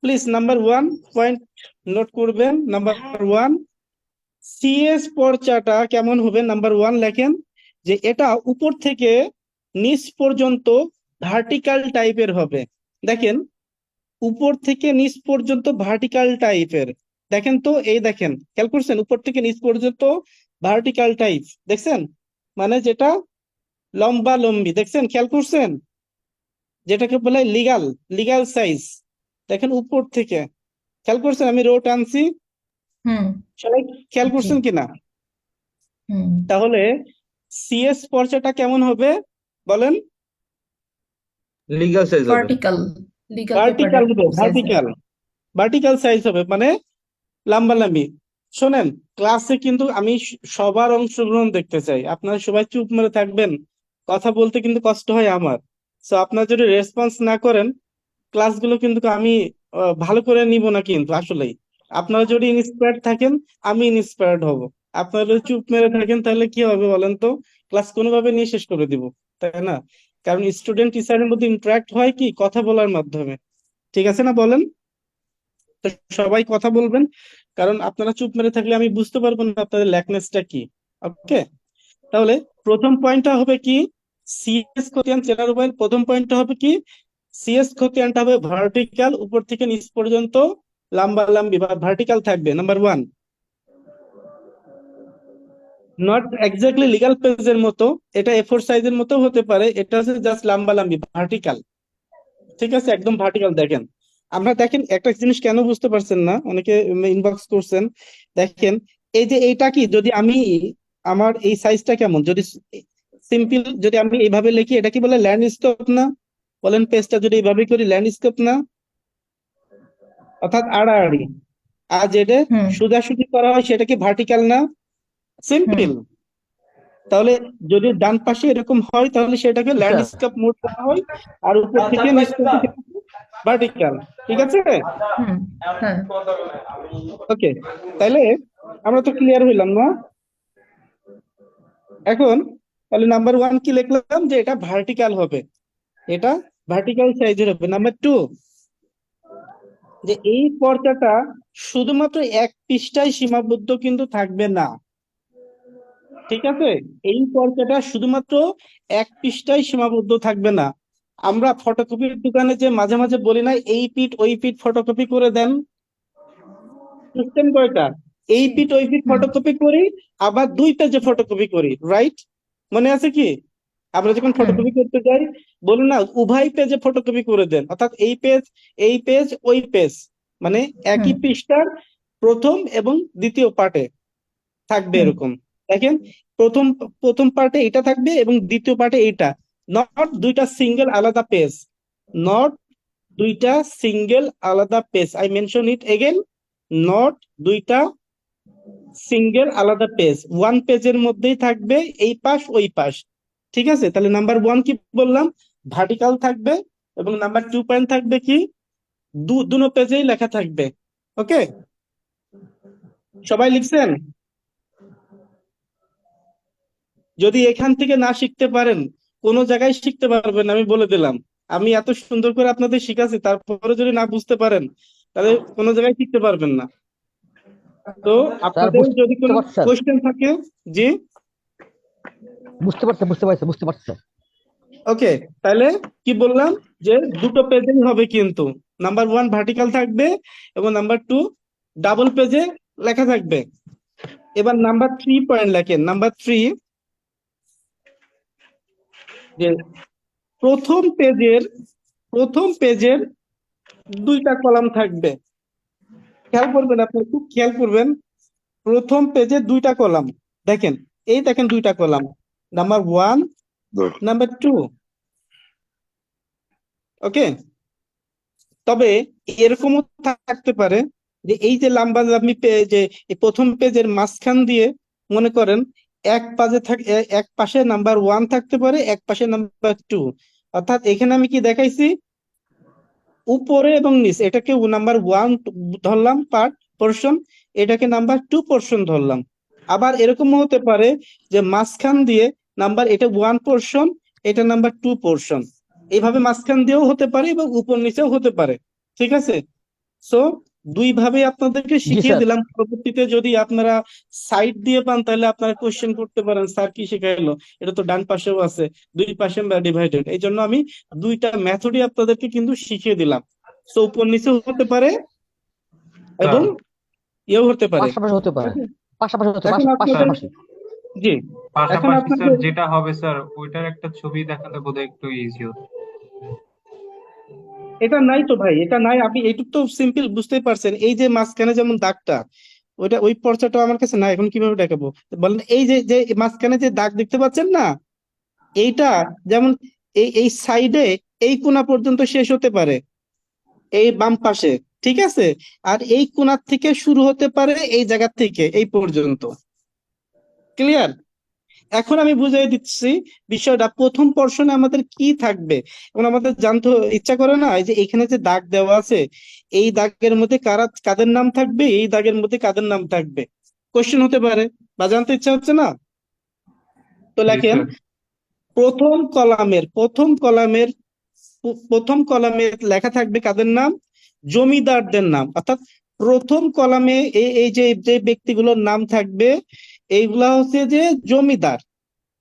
please number 1 point note করবেন। নাম্বার 1, সিএস পর্চাটা কেমন হবে? নাম্বার 1 লেখেন যে এটা উপর থেকে নিচ পর্যন্ত ভার্টিক্যাল টাইপের হবে। দেখেন উপর থেকে নিচ পর্যন্ত ভার্টিক্যাল টাইপের। দেখেন তো, এই দেখেন, খেয়াল করছেন? উপর থেকে নিচ পর্যন্ত ভার্টিক্যাল টাইপ, দেখছেন? মানে যেটা লম্বা লম্বি, দেখছেন? খেয়াল করছেন? যেটাকে বলে লিগ্যাল সাইজ। দেখেন উপর থেকে খেয়াল করছেন আমি রো টানছি, হুম সবাই খেয়াল জি করছেন কিনা? হুম তাহলে সিএস পর্চাটা কেমন হবে বলেন? লিগ্যাল সাইজ হবে। ভার্টিক্যাল লিগ্যাল ভার্টিক্যাল পেপারের হবে, সাইজ হবে। ভার্টিক্যাল সাইজ হবে, মানে লাম্বালাম্বি। শোনেন, ক্লাসে কিন্তু আমি সবার অংশগ্রহণ দেখতে চাই। আপনারা সবাই চুপ মেরে থাকবেন, কথা বলতে কিন্তু কষ্ট হয় আমার। সো আপনারা যদি রেসপন্স না করেন, ক্লাসগুলো কিন্তু আমি ভালো করে নিব না কিন্তু আসলেই। আপনারা যদি ইন্সপায়ার্ড থাকেন, আমি ইন্সপায়ার্ড হব। আপনারা যদি চুপ মেরে থাকেন তাহলে কি হবে বলেন তো? ক্লাস কোনোভাবে নিয়ে শেষ করে দিব, তাই না? কারণ স্টুডেন্ট টিচারের মধ্যে ইন্টারাক্ট হয় কি কথা বলার মাধ্যমে, ঠিক আছে না বলেন? তো সবাই কথা বলবেন, কারণ আপনারা চুপ মেরে থাকলে আমি বুঝতে পারবো না আপনাদের ল্যাকনেসটা কি। ওকে, তাহলে প্রথম পয়েন্টটা হবে কি, সিএস কোটিয়ান চেনার উপায়। প্রথম পয়েন্টটা হবে কি, সিএস কোটিয়ানটা হবে ভার্টিক্যাল, উপর থেকে নিচ পর্যন্ত লাম্বালাম্বি বা ভার্টিক্যাল থাকবে। Number one, not exactly legal পেজের মতো, এটা এ4 সাইজের মতো হতে পারে, এটা হচ্ছে জাস্ট লাম্বালাম্বি ভার্টিক্যাল, ঠিক আছে, একদম ভার্টিক্যাল। দেখেন, আমরা দেখেন একটা জিনিস কেন বুঝতে পারছেন না, অনেকে ইনবক্স করছেন। দেখেন, এই যে এইটা কি, যদি আমি আমার এই সাইজটা কেমন, যদি সিম্পল যদি আমি এইভাবে লিখি, এটা কি বলে ল্যান্ডস্কেপ না? বলেন, পেজটা যদি এইভাবে করি ল্যান্ডস্কেপ না? অর্থাৎ আড়াআড়ি। আর যেটা হুম সোজাসুজি করা হয় সেটা কি ভার্টিক্যাল না? হুম সিম্পল। তাহলে যদি ডান পাশে এরকম হয় তাহলে সেটাকে স্যার ল্যান্ডস্কেপ মোড করা হয়, আর উপর থেকে নিচ পর্যন্ত ভার্টিক্যাল, ঠিক আছে? হুম হ্যাঁ ওকে, তাহলে আমরা তো ক্লিয়ার হইলাম না এখন? তাহলে নাম্বার ওয়ান কি লিখলাম, যে এটা ভার্টিক্যাল হবে, এটা ভার্টিক্যাল সাইজের হবে। নাম্বার টু, যে এই পর্দাটা শুধুমাত্র এক পৃষ্ঠায় সীমাবদ্ধ কিন্তু থাকবে না, ঠিক আছে? এই পর্দাটা শুধুমাত্র এক পৃষ্ঠায় সীমাবদ্ধ থাকবে না। আমরা ফটোকপির দোকানে যে মাঝে মাঝে বলি না, এই পিঠ ওই পিঠ ফটোকপি করে দেন, সিস্টেম কয়টা? এই পিঠ ওই পিঠ হুম ফটোকপি করি, আবার দুই পেজে ফটোকপি করি, রাইট? মনে আছে কি? আমরা যখন হুম ফটোকপি করতে যাই বলি না উভয় পেজে ফটোকপি করে দেন, অর্থাৎ এই পেজ ওই পেজ, মানে একই হুম পৃষ্ঠার প্রথম এবং দ্বিতীয় পার্টে থাকবে হুম এরকম। দেখেন, প্রথম প্রথম পার্টে এটা থাকবে এবং দ্বিতীয় পার্টে এইটা। নট দুইটা সিঙ্গেল আলাদা পেজ, নট দুইটা সিঙ্গেল আলাদা page, I mention it again, not দুইটা সিঙ্গেল আলাদা পেজ, ওয়ান পেজের মধ্যেই থাকবে এই পাশ ওই পাশ, ঠিক আছে? তাহলে নাম্বার ওয়ান কি বললাম, ভার্টিক্যাল থাকবে, এবং নাম্বার টু পয়েন্ট থাকবে কি, দুনো পেজেই লেখা থাকবে। ওকে, সবাই লিখছেন? যদি এখান থেকে না শিখতে পারেন, কোনো জায়গায় শিখতে পারবেন না, আমি বলে দিলাম। আমি এত সুন্দর করে আপনাদের শিখাচ্ছি, তারপরে যদি না বুঝতে পারেন তাহলে কোনো জায়গায় শিখতে পারবেন না। তো স্যার আপনাদের যদি বুঝতে কোনো পারছি স্যার, কোয়েশ্চেন থাকে, জি, বুঝতে পারছি স্যার। ওকে, তাহলে কি বললাম, যে দুটো পেজেই হবে কিন্তু, নাম্বার ওয়ান ভার্টিক্যাল থাকবে এবং নাম্বার টু ডাবল পেজে লেখা থাকবে। এবার নাম্বার থ্রি পয়েন্ট লেখেন। নাম্বার থ্রি, যে প্রথম পেজের দুইটা কলাম থাকবে। খেয়াল করবেন, আপনি খুব খেয়াল করবেন, প্রথম পেজে দুইটা কলাম। দেখেন, এই দেখেন দুইটা column, number one, number two. Okay, তবে এরকমও থাকতে পারে যে এই যে লাম্বালাম্বি যে এই প্রথম পেজের মাঝখান দিয়ে মনে করেন এক পাশে নাম্বার ওয়ান থাকতে পারে, এক পাশে নাম্বার টু। অর্থাৎ এখানে আমি কি দেখাইছি, উপরে এবং নিচ, এটাকে নাম্বার ওয়ান ধরলাম পার্ট পোর্শন, এটাকে নাম্বার টু পোর্শন ধরলাম। আবার এরকমও হতে পারে যে মাঝখান দিয়ে নাম্বার এটা ওয়ান পোর্শন, এটা নাম্বার টু পোর্শন, এইভাবে মাঝখান দিয়েও হতে পারে এবং উপর নিচেও হতে পারে, ঠিক আছে? সো দুই ভাবে আপনাদেরকে জি শিখিয়ে স্যার। দিলাম। পরবর্তীতে যদি আপনারা সাইড দিয়ে পান তাহলে আপনারা কোশ্চেন করতে পারেন, স্যার কি শিখাইলো, এটা তো ডান পাশেও আছে, দুই পাশে ডিভাইডেড। এই জন্য আমি দুইটা মেথডই আপনাদেরকে কিন্তু শিখিয়ে দিলাম। সো উপর নিচেও হতে পারে এবং ইয়েও হতে পারে। পাশাপাশি হতে পারে, পাশাপাশি হতে এখন আপনাদের, পাশাপাশি। জি, এখন পাশাপাশি স্যার আপনাদের, যেটা হবে স্যার ওইটার একটা ছবি দেখালে বোধহয় একটু ইজি হতো। এটা নাই তো ভাই, এটা নাই। আপনি এইটুক তো সিম্পল বুঝতেই পারছেন। এই যে মাঝখানে যেমন দাগটা, ওইটা ওই পর্চাটা আমার কাছে নাই, এখন কিভাবে দেখাবো বলেন? এই যে যে মাঝখানে যে দাগ দেখতে পাচ্ছেন না, এইটা যেমন এই সাইডে এই কোণা পর্যন্ত শেষ হতে পারে, এই বাম পাশে, ঠিক আছে? আর এই কোণার থেকে শুরু হতে পারে এই জায়গা থেকে এই পর্যন্ত। ক্লিয়ার? এখন আমি বুঝিয়ে দিচ্ছি বিষয়টা। প্রথম পোর্শনে আমাদের কি থাকবে, এবং আমাদের জানতে ইচ্ছা করে না, এই যে এখানে যে দাগ দেওয়া আছে, এই দাগের মধ্যে কাদের নাম থাকবে, এই দাগের মধ্যে কাদের নাম থাকবে, কোশ্চেন হতে পারে বা জানতে ইচ্ছা হচ্ছে না? তো জি লেখেন স্যার। প্রথম কলামের লেখা থাকবে কাদের নাম? জমিদারদের নাম। অর্থাৎ প্রথম কলামে এই যে যে ব্যক্তিগুলোর নাম থাকবে, এইগুলা হচ্ছে যে জমিদার।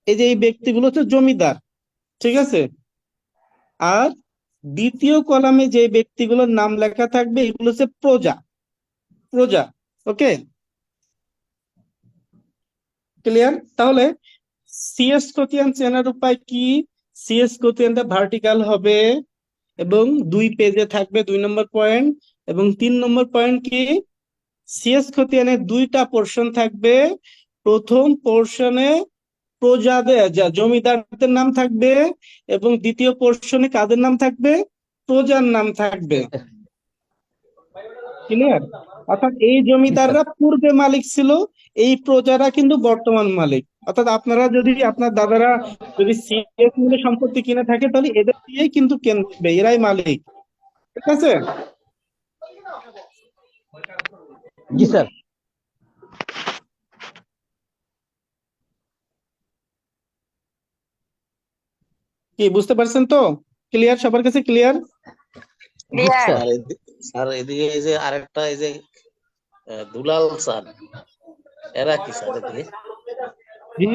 এই যে এই ব্যক্তিগুলো হচ্ছে জমিদার, ঠিক আছে? আর দ্বিতীয় কলামে যে ব্যক্তিগুলোর নাম লেখা থাকবে, এগুলো হচ্ছে প্রজা। প্রজা, ওকে, ক্লিয়ার? তাহলে সিএস কোতিয়ান চেনার উপায় কি? সিএস কোতিয়ানটা ভার্টিক্যাল হবে এবং 2 পেজে থাকবে, 2 নম্বর পয়েন্ট। এবং 3 নম্বর পয়েন্ট কি? সিএস খতিয়ানের 2টা পোর্শন থাকবে। প্রথম পোর্শনে জমিদারদের নাম থাকবে, এবং দ্বিতীয় পোর্শনে কাদের নাম থাকবে? প্রজার নাম থাকবে। ক্লিয়ার? অর্থাৎ এই জি স্যার। জমিদাররা পূর্বে মালিক ছিল, এই প্রজারা কিন্তু বর্তমান মালিক। অর্থাৎ আপনারা যদি, আপনার দাদারা যদি সিএস মূল্যে সম্পত্তি কিনে থাকে, তাহলে এদের দিয়েই কিন্তু কিনবে, এরাই মালিক, ঠিক আছে? জি স্যার। কি বুঝতে পারছেন তো? ক্লিয়ার? সবার কাছে ক্লিয়ার? জি ক্লিয়ার। স্যার। স্যার এদিকে এই যে আরেকটা এই যে দুলাল স্যার, এরা কি স্যার এদিকে? জি,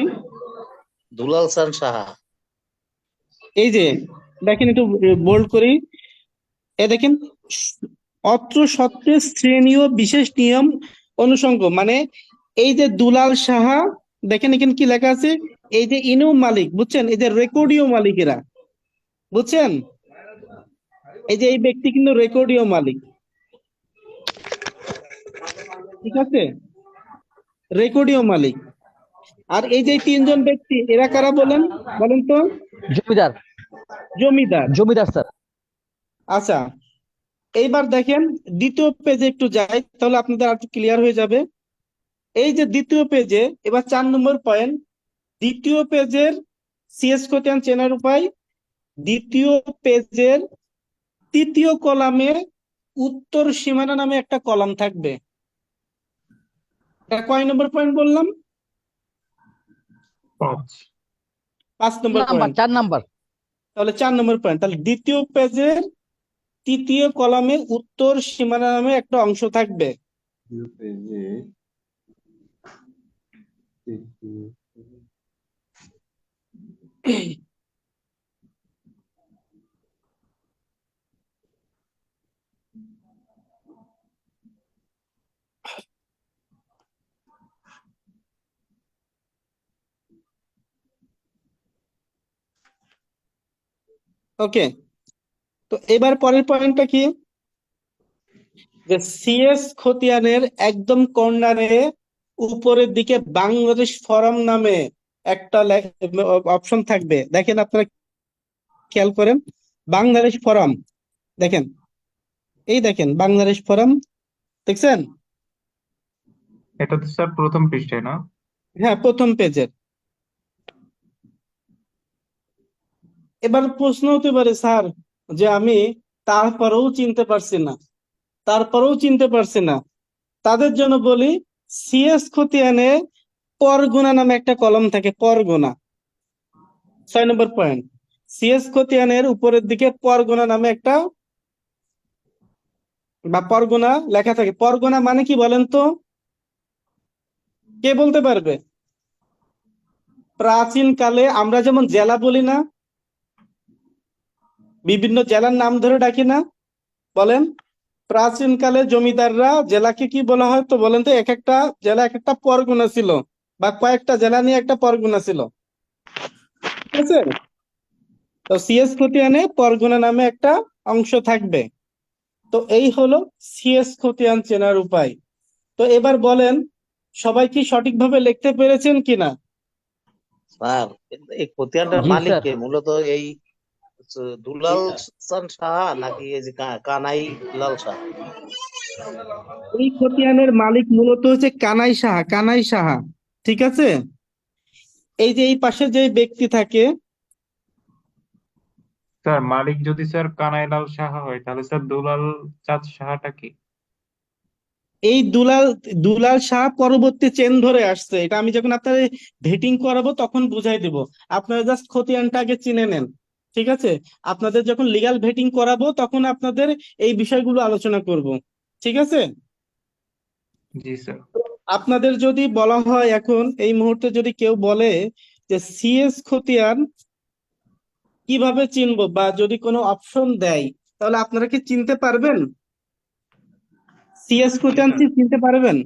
দুলাল স্যার সাহা। এই যে দেখেন, একটু বোল্ড করি। এ দেখেন, অত্র সত্ত্বে শ্রেণীয় বিশেষ নিয়ম অনুষঙ্গ, মানে এই যে দুলাল সাহা, দেখেন এখানে কি লেখা আছে? এই যে ইনু মালিক, বুঝছেন? এই যে রেকর্ডীয় মালিকেরা, বুঝছেন? এই যে এই ব্যক্তি কিন্তু রেকর্ডীয় মালিক, ঠিক আছে? রেকর্ডীয় মালিক। আর এই যে 3জন ব্যক্তি, এরা কারা বলেন? বলেন তো? জমিদার। জমিদার। জমিদার স্যার। আচ্ছা, এইবার দেখেন দ্বিতীয় পেজে একটু যাই, তাহলে আপনাদের আর একটু ক্লিয়ার হয়ে যাবে। এই যে দ্বিতীয় পেজে, এবার 4 নম্বর পয়েন্ট, দ্বিতীয় পেজের সিএস কোতিয়ান চেনার উপায়। দ্বিতীয় পেজের 3য় কলামে উত্তর সীমানা নামে একটা কলাম থাকবে। এটা কয় নম্বর পয়েন্ট বললাম? 5 নম্বর নাম্বার পয়েন্ট। 4 নাম্বার। তাহলে 4 নম্বর পয়েন্ট, তাহলে দ্বিতীয় পেজের 3য় কলামে উত্তর সীমানা নামে একটা অংশ থাকবে। ওকে, তো এবার পরের পয়েন্টটা কি? যে সিএস খতিয়ানের একদম কর্নারে উপরের দিকে বাংলাদেশ ফোরাম নামে একটা অপশন থাকবে। দেখেন, আপনারা খেয়াল করেন, বাংলাদেশ ফোরাম, দেখেন, এই দেখেন বাংলাদেশ ফোরাম, দেখছেন? এটা তো স্যার প্রথম পৃষ্ঠায় না? হ্যাঁ, প্রথম পেজের। এবার প্রশ্ন হতে পারে, স্যার, যে আমি তারপরেও চিনতে পারছি না, তারপরেও চিনতে পারছি না, তাদের জন্য বলি, সিএস খতিয়ানে পরগনা নামে একটা কলম থাকে, পরগনা। 6 নম্বর পয়েন্ট, সিএস খতিয়ানের উপরের দিকে পরগনা নামে একটা বা পরগনা লেখা থাকে। পরগনা মানে কি বলেন তো? কে বলতে পারবে? প্রাচীন কালে আমরা যেমন জেলা বলি না, বিভিন্ন জেলার নাম ধরে ডাকি না, বলেন? প্রাচীন কালে জমিদাররা জেলাকে কি বলা হয় তো বলেন তো? এক একটা জেলা এক একটা পরগনা ছিল, বা কয়েকটা জেলা নিয়ে একটা পরগনা ছিল, ঠিক আছে? তো সিএস খতিয়ানে পরগনা নামে একটা অংশ থাকবে। তো এই হলো সিএস খতিয়ান চেনার উপায়। তো এবার বলেন, সবাই কি সঠিকভাবে লিখতে পেরেছেন কিনা? স্যার এই খতিয়ানটার জি মালিক স্যার। কে? মূলত এই দুলাল হাসান সাহা নাকি এই যে কানাই লাল সাহা? এই খতিয়ানের মালিক মূলত হচ্ছে কানাই সাহা, কানাই সাহা। ঠিক আছে, এই যে এই পাশে যে ব্যক্তি থাকে, স্যার মালিক যদি স্যার কানাইলাল সাহা হয় তাহলে স্যার দুলাল চাঁদ সাহাটা কি? এই দুলাল দুলাল শাহ পরবর্তী চেন ধরে আসছে। এটা আমি যখন আপনাদের ভেটিং করাবো তখন বুঝাই দিব। আপনারা জাস্ট খতিয়ানটা আগে চিনে নেন। ঠিক আছে, আপনাদের যখন লিগ্যাল ভেটিং করাবো তখন আপনাদের এই বিষয়গুলো আলোচনা করব। ঠিক আছে, জি স্যার। আপনাদের যদি বলা হয় এখন এই মুহূর্তে যদি কেউ বলে যে সিএস খতিয়ান কিভাবে চিনবো, বা যদি কোনো অপশন দেয়, তাহলে আপনারা কি চিনতে পারবেন? সিএস জি খতিয়ান স্যার। চিনতে পারবেন?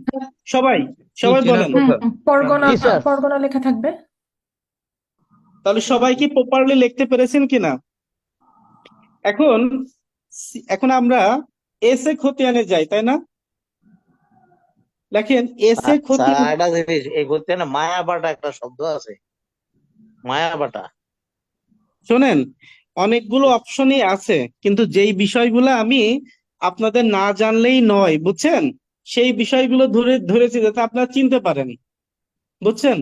সবাই কি সবাই চেনার বলেন। কথা? পরগনা জি স্যার। পরগনা লেখা থাকবে। তাহলে সবাই কি প্রপারলি লিখতে পেরেছেন কিনা? এখন এখন আমরা এসে খতিয়ানে যাই, তাই না? লেখেন এসে আচ্ছা, খতিয়ান। একটা জিনিস, এই খতিয়ানে মায়াবাটা একটা শব্দ আছে, মায়াবাটা। শোনেন, অনেকগুলো অপশনই আছে, কিন্তু যেই বিষয়গুলো আমি আপনাদের না জানলেই নয়, বুঝছেন, সেই বিষয়গুলো ধরেছি যাতে আপনারা চিনতে পারেন। বুঝছেন,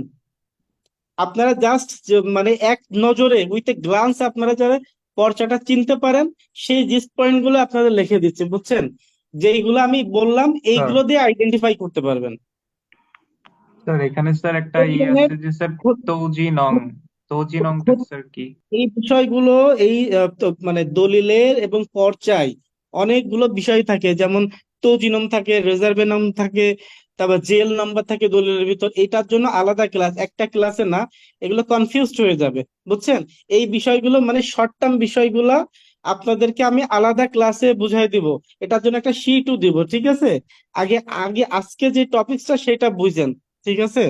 আপনারা জাস্ট মানে এক নজরে উইথ এ গ্লান্স আপনারা যারা পর্চাটা চিনতে পারেন, সেই জিস্ট পয়েন্ট গুলো আপনাদের লিখে দিচ্ছি। বুঝছেন, যেইগুলো আমি বললাম স্যার এইগুলো দিয়ে আইডেন্টিফাই করতে পারবেন। স্যার এখানে স্যার একটা খতিয়ানের আছে যে স্যার খ- তৌজি নং, তৌজি নংটা খ- স্যার কি? এই বিষয়গুলো এই মানে দলিলের এবং পর্চায় অনেকগুলো বিষয় থাকে, যেমন তৌজিনম থাকে, রেজার্ভেনম থাকে, তারপর জেল নাম্বার থাকে দলিলের ভিতর। এটার জন্য আলাদা ক্লাস, একটা ক্লাসে না, এগুলো কনফিউজড হয়ে যাবে। বুঝছেন, এই বিষয়গুলো মানে শর্ট টার্ম বিষয়গুলো আপনাদেরকে আমি আলাদা ক্লাসে বুঝাই দিব। এটার জন্য একটা শিটও দিব। ঠিক আছে, আগে আগে আজকে যে টপিকসটা সেটা বুঝেন। ঠিক আছে,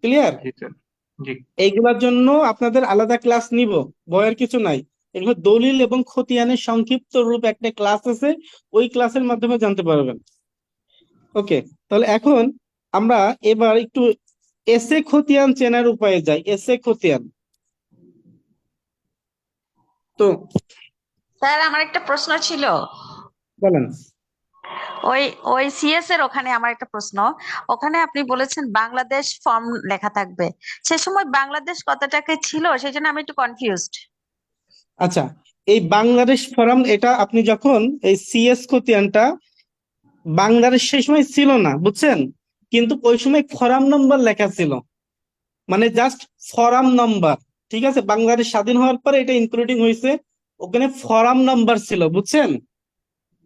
ক্লিয়ার? জি স্যার। জি এইগুলোর জন্য আপনাদের আলাদা ক্লাস নিব, ভয়ের কিছু নাই। এগুলো দলিল এবং খতিয়ানের সংক্ষিপ্ত রূপ একটা ক্লাস আছে, ওই ক্লাসের মাধ্যমে জানতে পারবেন। ওকে, তাহলে এখন আমরা এবার একটু এসে খতিয়ান চেনার উপায়ে যাই। এসে খতিয়ান, তো স্যার আমার একটা প্রশ্ন ছিল। বলেন। ওই ওই সিএস এর ওখানে আমার একটা প্রশ্ন। ওখানে আপনি বলেছেন বাংলাদেশ ফর্ম লেখা থাকবে, সে সময় বাংলাদেশ কথাটাকে ছিল, সেই জন্য আমি একটু কনফিউজড। আচ্ছা, এই বাংলাদেশ ফোরাম, এটা আপনি যখন এই সিএস খতিয়ানটা, বাংলাদেশ সেই সময় ছিল না, বুঝছেন, কিন্তু ওই সময় ফরাম নম্বর লেখা ছিল, মানে জাস্ট ফরাম নাম্বার। ঠিক আছে, বাংলাদেশ স্বাধীন হওয়ার পরে এটা ইনক্লুডিং হয়েছে, ওখানে ফরাম নাম্বার ছিল, বুঝছেন।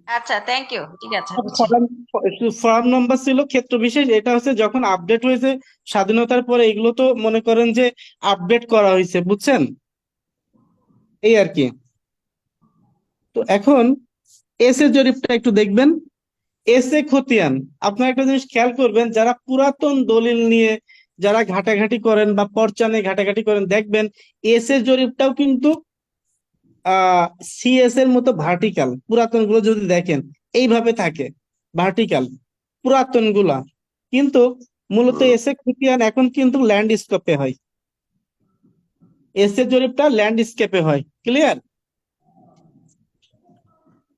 আচ্ছা, থ্যাংক ইউ, ঠিক আছে, বুঝছি। ফরাম ফরাম নাম্বার ছিল ক্ষেত্র বিশেষ। এটা হচ্ছে যখন আপডেট হয়েছে স্বাধীনতার পরে, এগুলো তো মনে করেন যে আপডেট করা হয়েছে, বুঝছেন, এই আর কি। তো এখন এসে জরিপটা একটু দেখবেন। এসে খতিয়ান, আপনারা একটা জিনিস খেয়াল করবেন, যারা পুরাতন দলিল নিয়ে যারা ঘাটাঘাটি করেন বা পর্চা নিয়ে ঘাটাঘাটি করেন, দেখবেন এসে জরিপটাও কিন্তু সিএস এর মতো ভার্টিক্যাল। পুরাতন গুলো যদি দেখেন এইভাবে থাকে, ভার্টিক্যাল পুরাতন গুলা। কিন্তু মূলত এসে খতিয়ান এখন কিন্তু ল্যান্ডস্কেপে হয়, এসে জরিপটা ল্যান্ডস্কেপে হয়। ক্লিয়ার?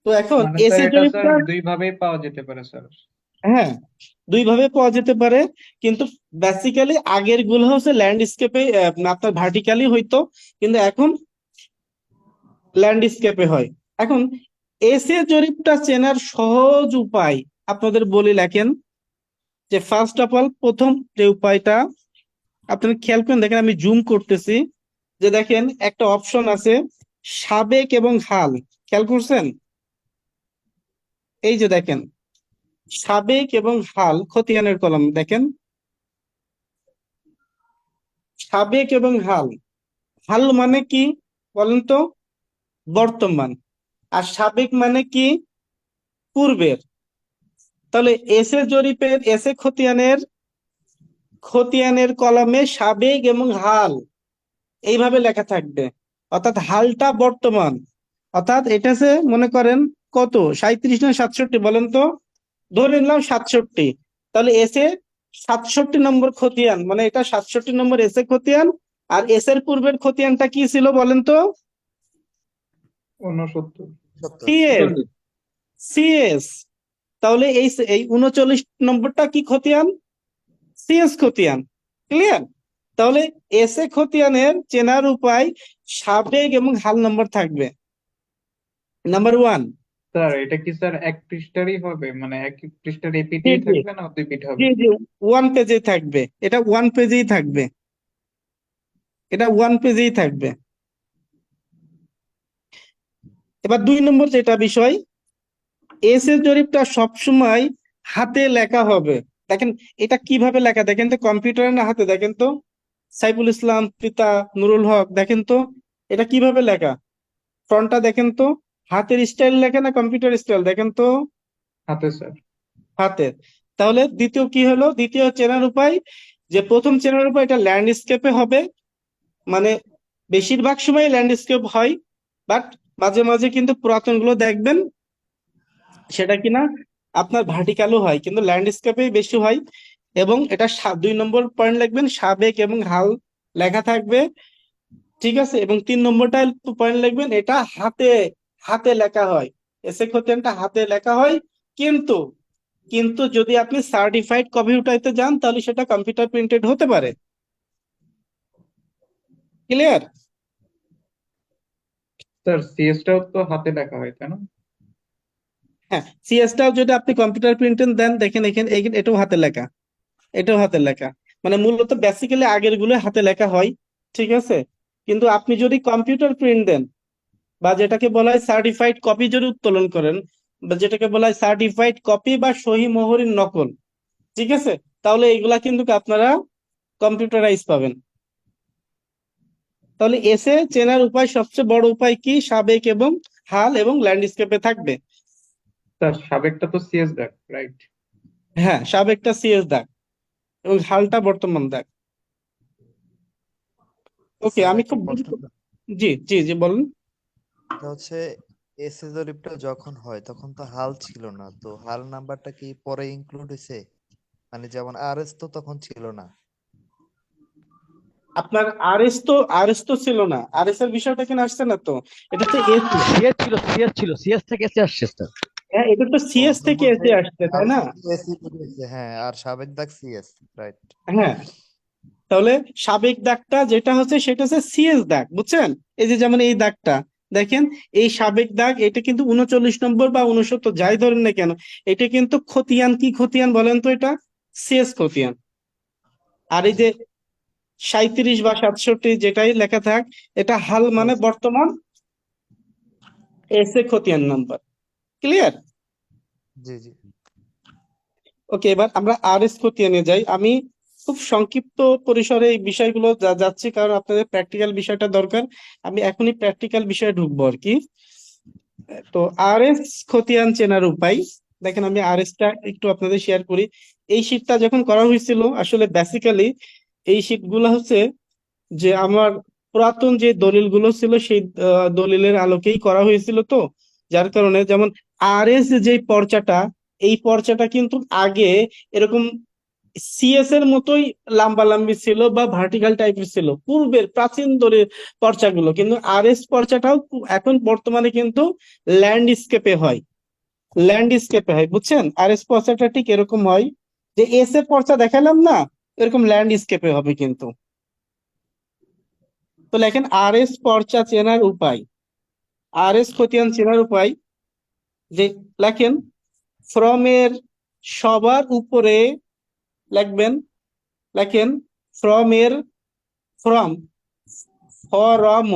তো এখন মানে স্যার এসে এটা স্যার জরিপটা, দুই ভাবেই পাওয়া যেতে পারে স্যার। হ্যাঁ, দুই ভাবে পাওয়া যেতে পারে, কিন্তু বেসিক্যালি আগের গুলো হচ্ছে ল্যান্ডস্কেপে, আপনার ভার্টিক্যালি হইতো, কিন্তু এখন ল্যান্ডস্কেপে হয়। এখন এসে জরিপটা চেনার সহজ উপায় আপনাদের বলি, লেখেন যে ফার্স্ট অফ অল, প্রথম যে উপায়টা আপনারা খেয়াল করেন, দেখেন আমি জুম করতেছি, যে দেখেন একটা অপশন আছে সাবেক এবং হাল। খেয়াল করছেন? এই যে দেখেন সাবেক এবং হাল খতিয়ানের কলম, দেখেন সাবেক এবং হাল। হাল মানে কি বলেন তো? বর্তমান। আর সাবেক মানে কি? পূর্বের। তাহলে এসে জরিপের, এসে খতিয়ানের খতিয়ানের কলমে সাবেক এবং হাল এইভাবে লেখা থাকবে, অর্থাৎ হালটা বর্তমান, অর্থাৎ এটা আছে মনে করেন কত 37 না 67 বলেন তো, ধরে নিলাম 67, তাহলে এসে 67 নম্বর খতিয়ান, মানে এটা 67 নম্বর এসে খতিয়ান, আর এস এর পূর্বের খতিয়ানটা কি ছিল বলেন তো? 69 সিএস, সিএস। তাহলে এই 39 নম্বরটা কি খতিয়ান? সিএস খতিয়ান। ক্লিয়ার? তাহলে এস এ খতিয়ানের চেনার উপায় সাবেক এবং হাল নম্বর থাকবে। নাম্বার 1। স্যার এটা কি স্যার এক পৃষ্ঠারই হবে, মানে এক পৃষ্ঠার জি এপিটেই জি থাকবে না 2 পিট হবে? জি জি 1 পেজেই থাকবে, এটা 1 পেজেই থাকবে, এটা 1 পেজেই থাকবে। এবার 2 নম্বর যেটা বিষয়, এস এর জরিপটা সবসময় হাতে লেখা হবে। দেখেন এটা কিভাবে লেখা, দেখেন তো কম্পিউটারে না হাতে, দেখেন তো সাইফুল ইসলাম পিতা নুরুল হক, দেখেন তো এটা কিভাবে লেখা, ফ্রন্টটা দেখেন তো, হাতের স্টাইল লেখা না কম্পিউটার স্টাইল, দেখেন তো হাতে স্যার। হাতের। তাহলে দ্বিতীয় কি হলো, দ্বিতীয় চেনার উপায়, যে প্রথম চেনার উপায় এটা ল্যান্ডস্কেপে হবে, মানে বেশিরভাগ সময় ল্যান্ডস্কেপ হয়, বাট মাঝে মাঝে কিন্তু পুরাতন গুলো দেখবেন সেটা কিনা আপনার ভার্টিক্যালও হয়, কিন্তু ল্যান্ডস্কেপেই বেশি হয়। এবং এটা 2 নম্বর পয়েন্ট লিখবেন সাবেক এবং হাল লেখা থাকবে, ঠিক আছে। এবং 3 নম্বরটা পয়েন্ট লিখবেন এটা হাতে হাতে লেখা হয়, এসে খতিয়ানটা হাতে লেখা হয়। কিন্তু কিন্তু যদি আপনি সার্টিফাইড কপি উঠাইতে যান তাহলে সেটা কম্পিউটার প্রিন্টেড হতে পারে। ক্লিয়ার? স্যার সিএসটাও তো হাতে লেখা হয় তাই না? হ্যাঁ, সিএসটাও যদি আপনি কম্পিউটার প্রিন্টেড দেন, দেখেন এখানে এটাও হাতে লেখা, এটাও হাতে লেখা, মানে মূলত বেসিক্যালি আগের গুলো হাতে লেখা হয়, ঠিক আছে। কিন্তু আপনি যদি কম্পিউটার প্রিন্ট দেন বা যেটাকে বলা হয় সার্টিফাইড কপি যদি উত্তোলন করেন, বা যেটাকে বলা হয় সার্টিফাইড কপি বা সহি মোহরের নকল, ঠিক আছে, তাহলে এগুলা কিন্তু আপনারা কম্পিউটারাইজ পাবেন। তাহলে এসে চেনার উপায় সবচেয়ে বড় উপায় কি, সাবেক এবং হাল এবং ল্যান্ডস্কেপে থাকবে। স্যার সাবেকটা তো সিএস দাগ, রাইট? হ্যাঁ, সাবেকটা সিএস দাগ এবং হালটা বর্তমান দাগ। ওকে, স্যার আমি একটা খুব প্রশ্ন জি জি জি বলুন। এটা হচ্ছে এসএ জরিপটা যখন হয় তখন তো হাল ছিল না, তো হাল নাম্বারটা কি পরে ইনক্লুড হয়েছে? মানে যেমন আরএস তো তখন ছিল না। আপনার আরএস তো ছিল না, আরএস এর বিষয়টা কেন আসছে না তো, এটা তো এসি। সিএস ছিল সিএস থেকে এসে আসছে স্যার। হ্যাঁ, এটা তো ও সিএস তো থেকে বলতে এসে আসছে, তাই হাল না? থেকে এসি হয়েছে, হ্যাঁ, আর সাবেক দাগ সিএস, রাইট? হ্যাঁ, তাহলে সাবেক দাগটা যেটা হচ্ছে সেটা হচ্ছে সিএস দাগ, বুঝছেন? এই যে যেমন এই দাগটা দেখেন, এই সাবেক দাগ এটা কিন্তু 39 নম্বর বা 69 যাই ধরেন না কেন, এটা কিন্তু খতিয়ান, কি খতিয়ান বলেন তো, এটা সিএস খতিয়ান। আর এই যে 37 বা 67 যেটাই লেখা থাক, এটা হাল মানে বর্তমান এসে খতিয়ান নাম্বার। ক্লিয়ার? জি জি। ওকে, এবার আমরা আরএস খতিয়ানে যাই। আমি খুব সংক্ষিপ্ত পরিসরে এই বিষয়গুলো যাচ্ছি কারণ আপনাদের প্র্যাকটিক্যাল বিষয়টা দরকার, আমি এখনই প্র্যাকটিক্যাল বিষয়ে ঢুকবো আর কি। তো আরএস খতিয়ান চেনার উপায়, দেখেন আমি আরএসটা একটু আপনাদের শেয়ার করি। এই শীটটা যখন করা হয়েছিল আসলে বেসিক্যালি এই শীটগুলো হচ্ছে যে আমার পুরাতন যে দলিলগুলো ছিল সেই দলিলের আলোকেই করা হয়েছিল, তো যার কারণে যেমন আরএস যে পর্চাটা, এই পর্চাটা কিন্তু আগে এরকম সিএস এর মতোই লাম্বালাম্বি ছিল বা ভার্টিক্যাল টাইপের ছিল পূর্বের প্রাচীন দলিল পর্চাগুলো, কিন্তু আরএস পর্চাটাও এখন বর্তমানে কিন্তু ল্যান্ডস্কেপে হয়, ল্যান্ডস্কেপে হয়, বুঝছেন? আরএস পর্চাটা ঠিক এরকম হয় যে এস এর পর্চা দেখালাম না, এরকম ল্যান্ডস্কেপে হবে কিন্তু। তো লেখেন আরএস পর্চা চেনার উপায়, আরএস খতিয়ান চেনার উপায়, যে লেখেন ফ্রমের সবার উপরে লিখবেন, লেখেন ফ্রমের, ফ্রম, ফরম,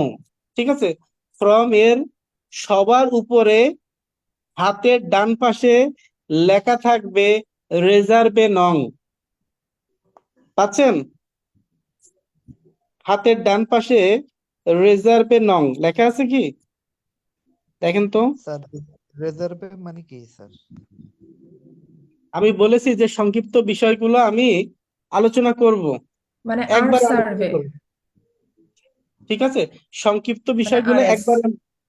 ঠিক আছে, ফ্রম এর সবার উপরে হাতের ডান পাশে লেখা থাকবে রেজার্ভে নং, পাচ্ছেন? হাতের ডান পাশে রেজার্ভে নং লেখা আছে কি, দেখেন তো। স্যার রিজার্ভে মানে কি স্যার? আমি বলেছি যে সংক্ষিপ্ত বিষয়গুলো আমি আলোচনা করব, মানে একবার আলোচনা সার্ভে, করব, ঠিক আছে, সংক্ষিপ্ত মানে বিষয়গুলো আরএস। একবার।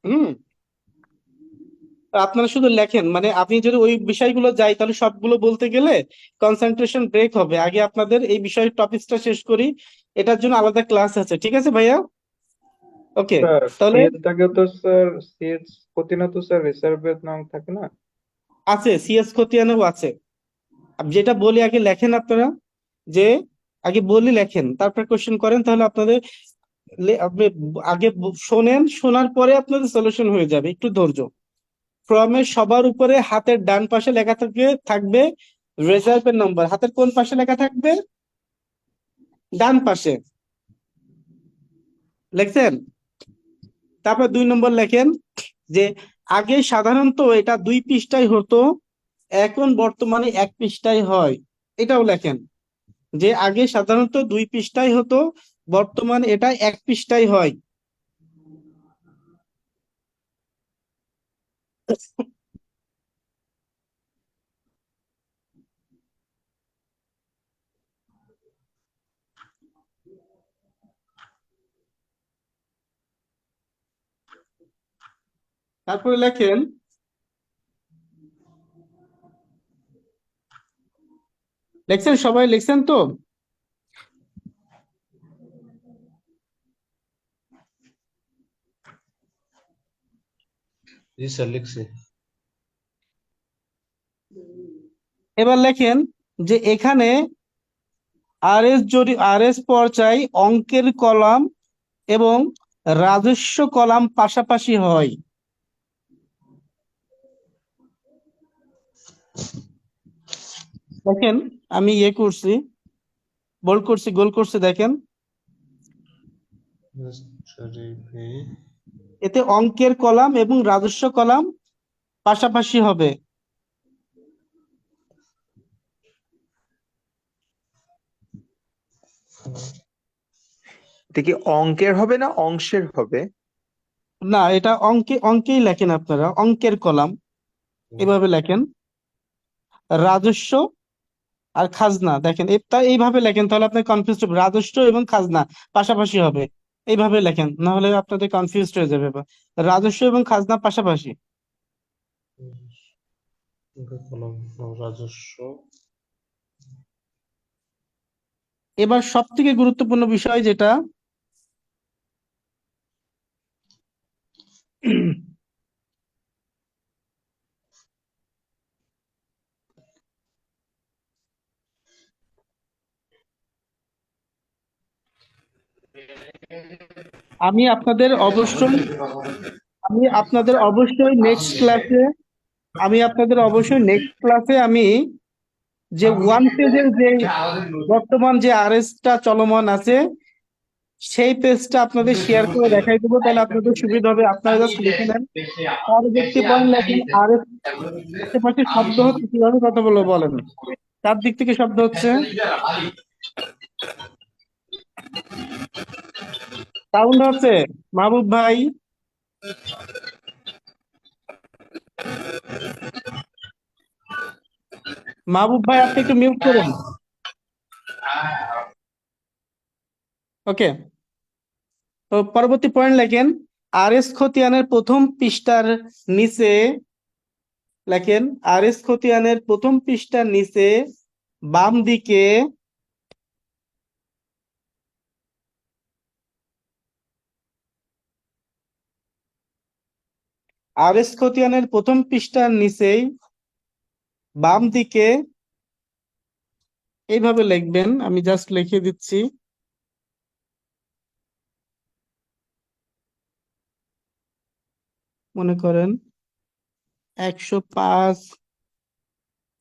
হুম, আপনারা শুধু লেখেন, মানে আপনি যদি ওই বিষয়গুলো যাই তাহলে সবগুলো বলতে গেলে কনসেন্ট্রেশন ব্রেক হবে। আগে আপনাদের এই বিষয়ের টপিকসটা শেষ করি, এটার জন্য আলাদা ক্লাস আছে, ঠিক আছে ভাইয়া? ওকে, স্যার তাহলে সিএসটাকে তো স্যার সিএস প্রতিনা তো স্যার রিসার্ভের নাম থাকে না? আছে সিএস খতিয়ানেও আছে। আমি যেটা বলি আগে লেখেন আপনারা, যে আগে বলি লেখেন, তারপর কোশ্চেন করেন, তাহলে আপনাদের আপনি আগে শোনেন, শোনার পরে আপনাদের সলিউশন হয়ে যাবে। একটু ধৈর্য। ফর্মের সবার উপরে হাতের ডান পাশে লেখা থাকবে রেজাল্টের নম্বর। হাতের কোন পাশে লেখা থাকবে? ডান পাশে। লিখছেন? তারপর 2 নম্বর লেখেন যে আগে সাধারণত এটা 2 পৃষ্ঠায় হতো, এখন বর্তমানে 1 পৃষ্ঠায় হয়। এটাও লেখেন যে আগে সাধারণত 2 পৃষ্ঠায় হতো, বর্তমানে এটা 1 পৃষ্ঠায় হয়। তারপরে লেখেন লিখছেন, সবাই লিখছেন তো? জি স্যার, লিখছি। এবার লেখেন যে এখানে আরএস পর্যায় অঙ্কের কলাম এবং রাজস্ব কলাম পাশাপাশি হয়। দেখেন আমি করছি, বোল্ড করছি, গোল করছি, দেখেন এতে অঙ্কের কলাম এবং রাজস্ব কলাম পাশাপাশি হবে। এটা কি অঙ্কের হবে না অংশের হবে? না, এটা অঙ্কেই লেখেন আপনারা, অঙ্কের কলাম এভাবে লেখেন, রাজস্ব আর খাজনা দেখেন এটা এইভাবে লেখেন, তাহলে আপনার কনফিউজ হবে। রাজস্ব এবং খাজনা পাশাপাশি হবে, এইভাবে লেখেন, না হলে আপনাদের কনফিউজ হয়ে যাবে। রাজস্ব এবং খাজনা পাশাপাশি। রাজস্ব। এবার সব থেকে গুরুত্বপূর্ণ বিষয় যেটা, আমি আপনাদের অবশ্যই আমি আপনাদের অবশ্যই নেক্সট ক্লাসে আমি যে 1 পেজের যে বর্তমান যে আরএসটা চলমান আছে সেই পেজটা আপনাদের শেয়ার করে দেখাই দেবো, তাহলে আপনাদের সুবিধা হবে। আপনারা জাস্ট লিখে নেন, পরবর্তী পয়েন্ট লেখেন আরএস আশেপাশে শব্দ হচ্ছে কিভাবে কথা বলে বলেন। তার দিক থেকে শব্দ হচ্ছে সাউন্ড হচ্ছে মাহবুব ভাই, আপনি একটু মিউট করুন। ওকে, তো পরবর্তী পয়েন্ট লেখেন আরএস খতিয়ানের প্রথম পৃষ্ঠার নিচে লেখেন আরএস খতিয়ানের প্রথম পৃষ্ঠার নিচে বাম দিকে আরএস খতিয়ানের প্রথম পৃষ্ঠার নিচেই বাম দিকে এইভাবে লিখবেন, আমি জাস্ট লিখে দিচ্ছি। মনে করেন 105,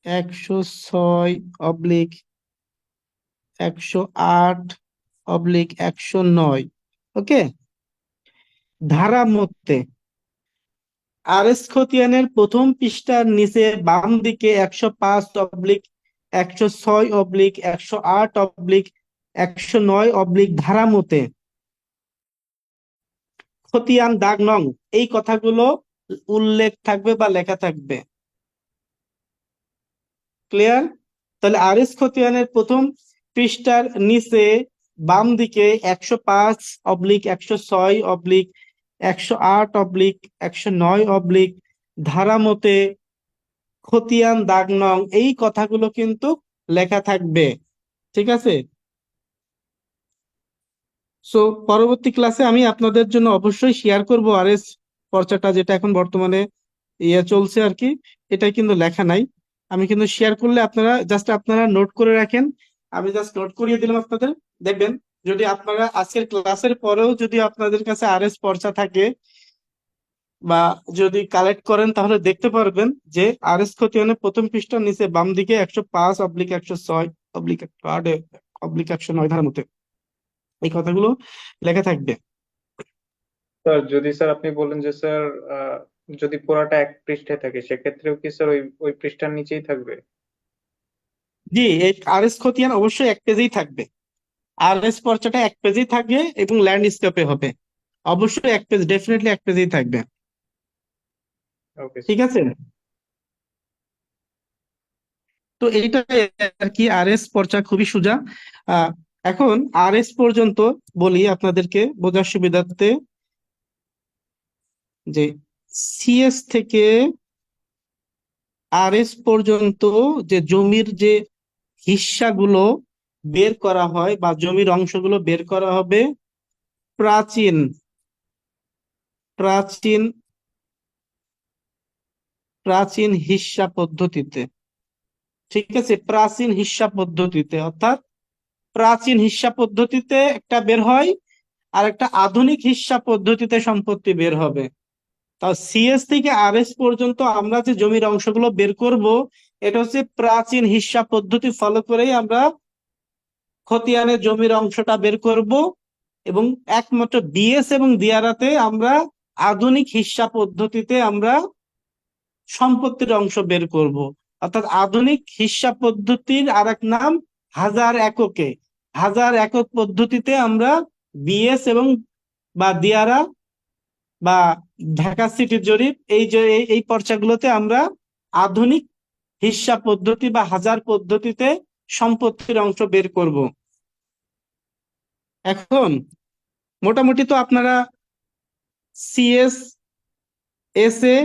106/108/109। ওকে, ধারা মতে আরএস খতিয়ানের প্রথম পৃষ্ঠার নিচে বাম দিকে 105/106/108/109 ধারা মতে খতিয়ান দাগ নং, এই কথাগুলো উল্লেখ থাকবে বা লেখা থাকবে। ক্লিয়ার? তাহলে আরএস খতিয়ানের প্রথম পৃষ্ঠার নিচে বাম দিকে 105/106/108/109 ধারা মতে, খতিয়ান, দাগ নং, এই কথাগুলো কিন্তু লেখা থাকবে। ঠিক আছে? সো পরবর্তী ক্লাসে আমি আপনাদের জন্য অবশ্যই শেয়ার করব আরএস পর্চাটা, যেটা এখন বর্তমানে চলছে আর কি। এটা কিন্তু লেখা নাই, আমি কিন্তু শেয়ার করলে আপনারা নোট করে রাখেন। আমি জাস্ট নোট করিয়ে দিলাম আপনাদের। দেখবেন যদি আপনারা আজকের ক্লাসের পরেও যদি আপনাদের কাছে আরএস পর্চা থাকে বা যদি কালেক্ট করেন, তাহলে দেখতে পারবেন যে আরএস খতিয়ানের প্রথম পৃষ্ঠার নিচে বাম দিকে 105/106/8/109 ধারার মধ্যে এই কথাগুলো লেখা থাকবে। স্যার যদি স্যার আপনি বলেন যে স্যার যদি পুরাটা এক পৃষ্ঠায় থাকে সেক্ষেত্রেও কি স্যার ওই পৃষ্ঠার নিচেই থাকবে? জি, এই আরএস খতিয়ান অবশ্যই এক পেজেই থাকবে। আরএস পর্চাটা এক পেজেই থাকবে এবং ল্যান্ডস্কেপে হবে। অবশ্যই এক পেজ, ডেফিনেটলি এক পেজেই থাকবে। ওকে ঠিক আছে? তো এইটা আর কি, আরএস পর্চা খুবই সোজা। এখন আরএস পর্যন্ত বলি আপনাদেরকে বোঝার সুবিধার্থে, যে সিএস থেকে আরএস পর্যন্ত যে জমির যে হিস্সাগুলো বের করা হয় বা জমির অংশগুলো বের করা হবে প্রাচীন প্রাচীন প্রাচীন হিস্সা পদ্ধতিতে। ঠিক আছে? প্রাচীন হিস্সা পদ্ধতিতে, অর্থাৎ প্রাচীন হিস্সা পদ্ধতিতে একটা বের হয়, আর একটা আধুনিক হিস্সা পদ্ধতিতে সম্পত্তি বের হবে। তাও সিএস থেকে আরএস পর্যন্ত আমরা যে জমির অংশগুলো বের করব, এটা হচ্ছে প্রাচীন হিস্সা পদ্ধতি ফলো করেই আমরা খতিয়ানের জমির অংশটা বের করব। এবং একমাত্র বিএস এবং দিয়ারাতে আমরা আধুনিক হিস্সা পদ্ধতিতে আমরা সম্পত্তির অংশ বের করব। অর্থাৎ আধুনিক হিস্সা পদ্ধতির আরেক নাম হাজার এককে। হাজার একক পদ্ধতিতে আমরা বিএস এবং বা দিয়ারা বা ঢাকা সিটির জরিপ, এই পর্চাগুলোতে আমরা আধুনিক হিস্সা পদ্ধতি বা হাজার পদ্ধতিতে সম্পত্তির অংশ বের করব। এখন মোটামুটি তো আপনারা সিএস, এসএ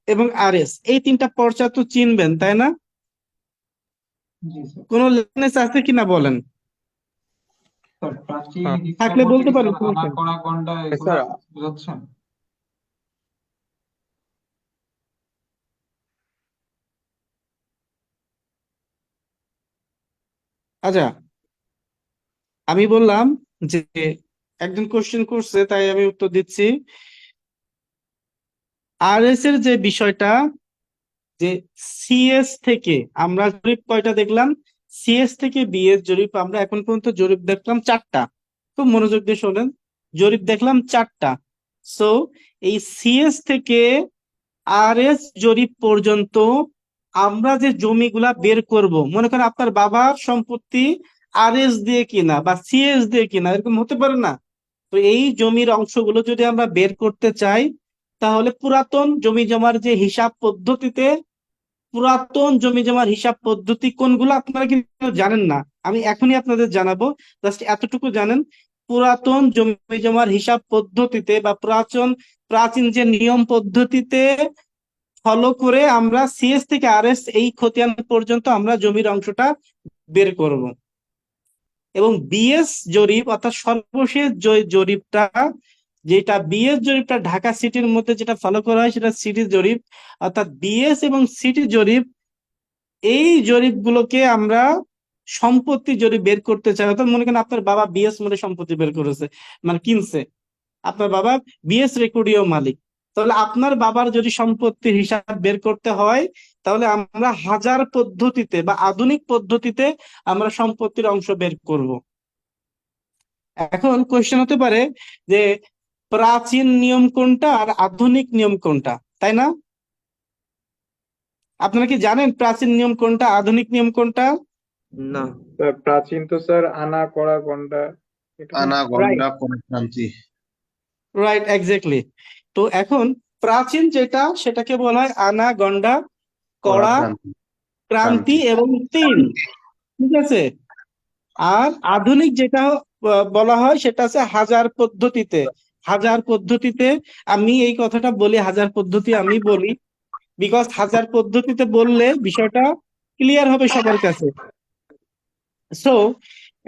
এবং আরএস এই তিনটা পর্চা তো চিনবেন, তাই না? জি স্যার। কোনো লেকনেস আছে কিনা বলেন, স্যার প্রাচীন হ্যাঁ। হিস্সা থাকলে বলতে বলতে কি পারেন, স্যার সমস্যা নেই। আনাগোনা গন্ডা এগুলো স্যার বোঝাচ্ছেন? আচ্ছা, আমি বললাম যে একজন কোশ্চেন করছে তাই আমি উত্তর দিচ্ছি। আরএস এর যে বিষয়টা, যে সিএস থেকে আমরা জরিপ কয়টা দেখলাম? সিএস থেকে বিএস জরিপ আমরা এখন পর্যন্ত জরিপ দেখলাম 4টা। খুব মনোযোগ দিয়ে শোনেন, জরিপ দেখলাম 4টা। সো এই সিএস থেকে আরএস জরিপ পর্যন্ত আমরা যে জমিগুলা বের করব, মনে করেন আপনার বাবার সম্পত্তি আরএস দিয়ে কিনা বা সিএস দিয়ে কিনা, এরকম হতে পারে না? তো এই জমির অংশগুলো যদি আমরা বের করতে চাই, তাহলে পুরাতন জমি জমার যে হিসাব পদ্ধতিতে, পুরাতন জমি জমার হিসাব পদ্ধতি কোনগুলো আপনারা কিন্তু জানেন না, আমি এখনই আপনাদের জানাবো। জাস্ট এতটুকু জানেন, পুরাতন জমি জমার হিসাব পদ্ধতিতে বা প্রাচীন যে নিয়ম পদ্ধতিতে ফলো করে আমরা সিএস থেকে আরএস এই খতিয়ান পর্যন্ত আমরা জমির অংশটা বের করব। এবং বিএস জরিপ অর্থাৎ সর্বশেষ জরিপটা, যেটা বিএস জরিপটা ঢাকা সিটির মধ্যে যেটা ফলো করা হয় সেটা সিটি জরিপ। অর্থাৎ বিএস এবং সিটি জরিপ, এই জরিপগুলোকে আমরা সম্পত্তি জরিপ বের করতে চাই। অর্থাৎ মনে করেন আপনার বাবা বিএস মনে সম্পত্তি বের করেছে, মানে কিনছে, আপনার বাবা বিএস রেকর্ডীয় মালিক। তাহলে আপনার বাবার যদি সম্পত্তির হিসাব বের করতে হয়, তাহলে আমরা হাজার পদ্ধতিতে বা আধুনিক পদ্ধতিতে আমরা সম্পত্তির অংশ বের করব। এখন কোয়েশ্চেন হতে পারে যে প্রাচীন নিয়ম কোনটা আর আধুনিক নিয়ম কোনটা, তাই না? আপনারা কি জানেন প্রাচীন নিয়ম কোনটা, আধুনিক নিয়ম কোনটা? না, স্যার প্রাচীন তো স্যার আনা করা গন্ডা এটা না? আনাগোন্ডা কোনক্রান্তি। Right, exactly. তো এখন প্রাচীন যেটা, সেটাকে বলা হয় আনা, গন্ডা, কড়া, কোনক্রান্তি। ক্রান্তি এবং তিন। ঠিক আছে? আর আধুনিক যেটা বলা হয় সেটা আছে হাজার পদ্ধতিতে। হাজার পদ্ধতিতে, আমি এই কথাটা বলি, হাজার পদ্ধতি আমি বলি বিকজ হাজার পদ্ধতিতে বললে বিষয়টা ক্লিয়ার হবে সবার কাছে। সো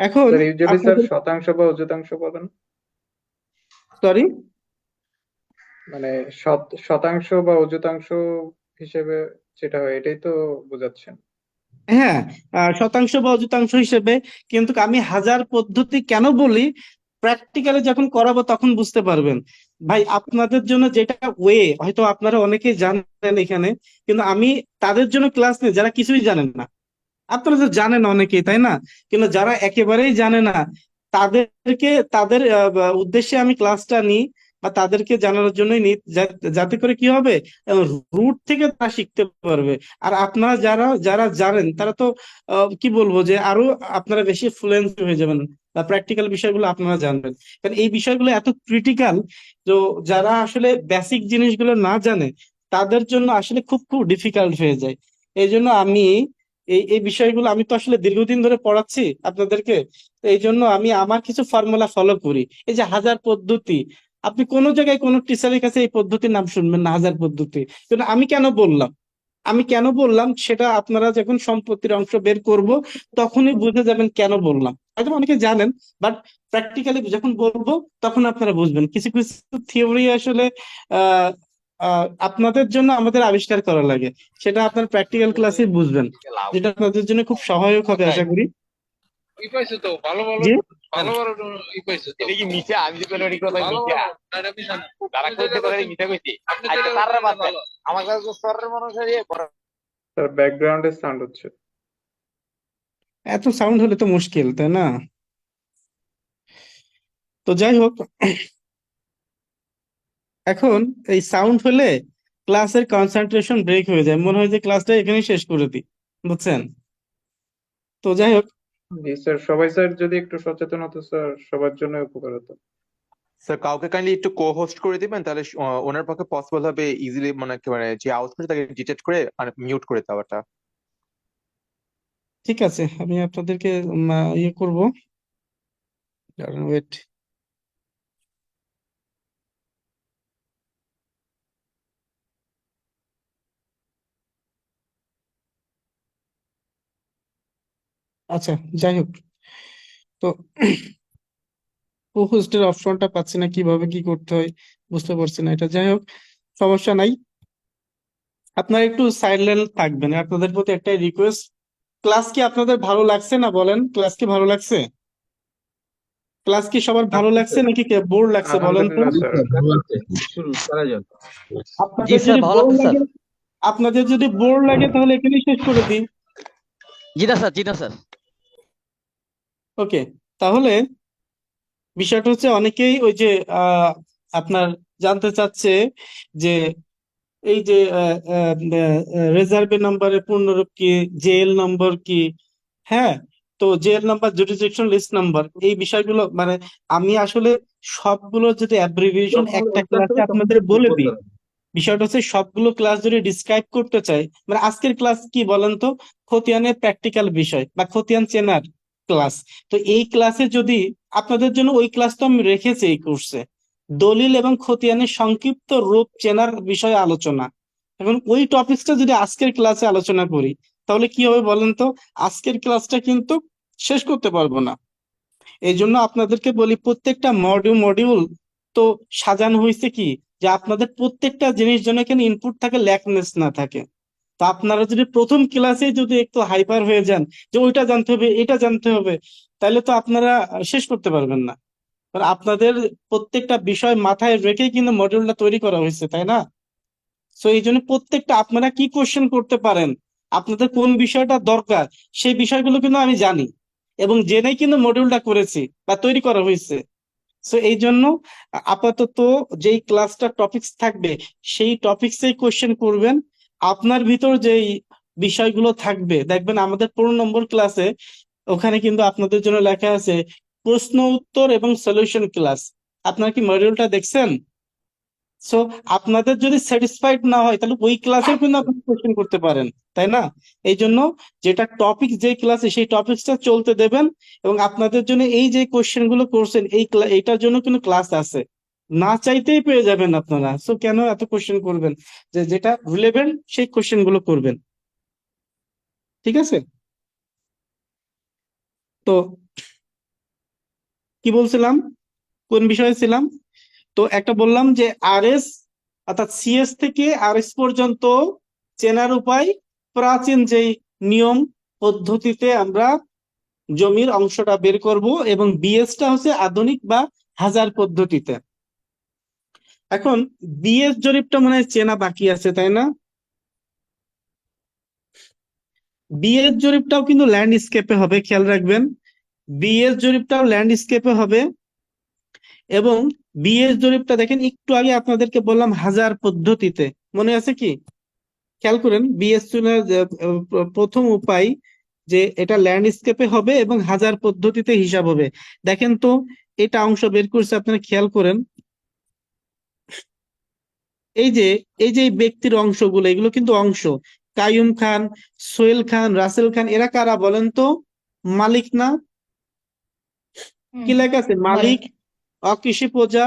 এখন স্যার ইউজুয়ালি স্যার আপনাদের, শতাংশ বা অযুতাংশ বলেন, সরি, মানে শতাংশ বা অযুতাংশ হিসেবে যেটা হয় এটাই তো বোঝাচ্ছেন। হ্যাঁ, শতাংশ বা অযুতাংশ হিসেবে, কিন্তু আমি হাজার পদ্ধতি কেন বলি, প্র্যাকটিক্যালি যখন করাবো তখন বুঝতে পারবেন। ভাই আপনাদের জন্য যেটা ওয়ে, হয়তো আপনারা অনেকেই জানেন এখানে, কিন্তু আমি তাদের জন্য ক্লাস নিই যারা কিছুই জানেন না। আপনারা তো জানেন অনেকেই, তাই না? কিন্তু যারা একেবারেই জানে না, তাদেরকে তাদের উদ্দেশ্যে আমি ক্লাসটা নিই, বা তাদেরকে জানানোর জন্যই নিই, যাতে করে কি হবে, রুট থেকে তারা শিখতে পারবে। আর আপনারা যারা যারা জানেন তারা তো কি বলবো, যে আরো আপনারা বেশি ফ্লুয়েন্ট হয়ে যাবেন, বা প্র্যাকটিক্যাল বিষয়গুলো আপনারা জানবেন। কারণ এই বিষয়গুলো এত ক্রিটিক্যাল, তো যারা আসলে বেসিক জিনিসগুলো না জানে তাদের জন্য আসলে খুব খুব ডিফিকাল্ট হয়ে যায়। এই জন্য আমি এই এই বিষয়গুলো, আমি তো আসলে দীর্ঘদিন ধরে পড়াচ্ছি আপনাদেরকে, তো এই জন্য আমি আমার কিছু ফর্মুলা ফলো করি। এই যে হাজার পদ্ধতি, আপনি কোনো জায়গায় কোনো টিচারের কাছে এই পদ্ধতির নাম শুনবেন না, হাজার পদ্ধতি। কিন্তু আমি কেন বললাম সেটা আপনারা যখন সম্পত্তির অংশ বের করব তখনই বুঝে যাবেন কেন বললাম। হয়তো অনেকে জানেন, বাট প্র্যাকটিক্যালি যখন বলবো তখন আপনারা বুঝবেন। কিছু কিছু থিওরি আসলে আহ আপনাদের জন্য আমাদের আবিষ্কার করা লাগে, সেটা আপনার প্র্যাকটিক্যাল ক্লাসে বুঝবেন, যেটা আপনাদের জন্য খুব সহায়ক হবে আশা করি। জি, এটা কি মিথ্যা? আমি যে কোনো কথা মিথ্যা, তারা কইতে পারে মিথ্যা কইছি। আচ্ছা তারা বাদ দেন, আমার কাছে তো সরের মানুষ দিয়ে স্যার ব্যাকগ্রাউন্ডে সাউন্ড হচ্ছে। এত সাউন্ড হলে তো মুশকিল, তাই না? তো যাই হোক, এখন এই সাউন্ড হলে ক্লাসের কনসেন্ট্রেশন ব্রেক হয়ে যায়, মনে হয় যে ক্লাসটা এখানেই শেষ করে দিই, বুঝছেন? তো যাই হোক, জি স্যার, সবাই স্যার যদি একটু সচেতন হতো স্যার সবার জন্য উপকার হতো। স্যার কাউকে কাইন্ডলি একটু কো হোস্ট করে দিবেন, তাহলে ওনার পক্ষে পসিবল হবে ইজিলি, মানে একেবারে যে আউট করছে তাকে ডিটেক্ট করে মিউট করে দেওয়াটা। ঠিক আছে, আমি আপনাদেরকে ইয়ে করবো, ওয়েট। আচ্ছা, যাই হোক, তো হোস্টের অপশনটা পাচ্ছি না, কিভাবে কি করতে হয় বুঝতে পারছি না এটা। যাই হোক, সমস্যা নাই, আপনারা একটু সাইলেন্ট থাকবেন, আপনাদের প্রতি একটাই রিকোয়েস্ট। ক্লাস কি আপনাদের ভালো লাগছে না বলেন? ক্লাস কি ভালো লাগছে? ক্লাস কি সবার ভালো লাগছে নাকি বোর লাগছে বলেন তো? আলহামদুলিল্লাহ স্যার। শুরু করা যাক। জি আপনাদের স্যার, যদি ভালো বোর লাগছে স্যার। লাগে, আপনাদের যদি বোর লাগে তাহলে এখানেই শেষ করে দিই। জি না স্যার, জি না স্যার। ওকে, তাহলে বিষয়টা হচ্ছে অনেকেই ওই যে আপনার জানতে চাচ্ছে যে এই যে রেজার্ভে নাম্বারের পূর্ণরূপ কি, জেএল নম্বর কি। হ্যাঁ, তো জেএল নাম্বার, জুডিসডিকশন লিস্ট নাম্বার, এই বিষয়গুলো মানে আমি আসলে সবগুলো যদি অ্যাব্রিভিয়েশন যখন একটা স্টার্ট ক্লাসে হবে তখন আপনাদের বলে বলতে দিই, হবে। বিষয়টা হচ্ছে সবগুলো ক্লাস যদি ডিসক্রাইব করতে চাই, মানে আজকের ক্লাস কি বলেন তো, খতিয়ানের প্র্যাকটিক্যাল বিষয় বা খতিয়ান চেনার ক্লাস। তো এই ক্লাসে যদি আপনাদের জন্য, ওই ক্লাস তো আমি রেখেছি এই কোর্সে, দলিল এবং খতিয়ানের সংক্ষিপ্ত রূপ চেনার বিষয়ে আলোচনা। এখন ওই টপিকসটা যদি আজকের ক্লাসে আলোচনা করি তাহলে কি হবে বলেন তো, আজকের ক্লাসটা কিন্তু শেষ করতে পারবো না। এই জন্য আপনাদেরকে বলি, প্রত্যেকটা মডিউল তো সাজানো হয়েছে কি, যে আপনাদের প্রত্যেকটা জিনিস যেন এখানে ইনপুট থাকে, ল্যাকনেস না থাকে। তো আপনারা যদি প্রথম ক্লাসে যদি একটু হাইপার হয়ে যান, যে ওইটা জানতে হবে এটা জানতে হবে, তাহলে তো আপনারা শেষ করতে পারবেন না। কারণ আপনাদের প্রত্যেকটা বিষয় মাথায় রেখেই কিন্তু মডিউলটা তৈরি করা হয়েছে, তাই না? সো এই জন্য প্রত্যেকটা আপনারা কি কোশ্চেন করতে পারেন, আপনাদের কোন বিষয়টা দরকার, সেই বিষয়গুলো কিন্তু আমি জানি, এবং জেনেই কিন্তু মডিউলটা করেছি বা তৈরি করা হয়েছে। সো এই জন্য আপাতত যেই ক্লাসটা টপিকস থাকবে সেই টপিকসেই কোশ্চেন করবেন। আপনার ভিতর যেই বিষয়গুলো থাকবে, দেখবেন আমাদের 15 নম্বর ক্লাসে ওখানে কিন্তু আপনাদের জন্য লেখা আছে প্রশ্ন উত্তর এবং সলিউশন ক্লাস। আপনারা কি মডিউলটা দেখছেন? সো আপনাদের যদি স্যাটিসফাইড না হয় তাহলে ওই ক্লাসেও কিন্তু আপনি কোশ্চেন করতে পারেন, তাই না? এই জন্য যেটা টপিক, যে ক্লাসে সেই টপিকসটা চলতে দেবেন, এবং আপনাদের জন্য এই যে কোশ্চেন গুলো করছেন এইটার জন্য কিন্তু ক্লাস আছে। না চাইতেই পেয়ে যাবেন আপনারা। সো কেন এত কোশ্চেন করবেন? যেটা রিলেভেন্ট সেই কোশ্চেন গুলো করবেন, ঠিক আছে? তো কি বলছিলাম, কোন বিষয়ে ছিলাম? তো একটা বললাম যে আরএস অর্থাৎ সিএস থেকে আরএস পর্যন্ত চেনার উপায় প্রাচীন যেই নিয়ম পদ্ধতিতে আমরা জমির অংশটা বের করব, এবং বিএসটা হচ্ছে আধুনিক বা হাজার পদ্ধতিতে। এখন বিএস জরিপটা মনে হয় চেনা বাকি আছে, তাই না? বিএস জরিপটাও কিন্তু ল্যান্ডস্কেপে হবে, খেয়াল রাখবেন। বিএস জরিপটাও ল্যান্ডস্কেপে হবে, এবং বিএস জরিপটা দেখেন একটু আগে আপনাদেরকে বললাম হাজার পদ্ধতিতে, মনে আছে কি? খেয়াল করেন, বিএস চুনার প্রথম উপায় যে এটা ল্যান্ডস্কেপে হবে এবং হাজার পদ্ধতিতে হিসাব হবে। দেখেন তো এটা অংশ বের করছে, আপনারা খেয়াল করেন। এই যে এই ব্যক্তির অংশগুলো, এগুলো কিন্তু অংশ। কাইয়ুম খান, সোহেল খান, রাসেল খান, এরা কারা বলেন তো? মালিক না? কি লেখা আছে? মালিক, অকৃষি প্রজা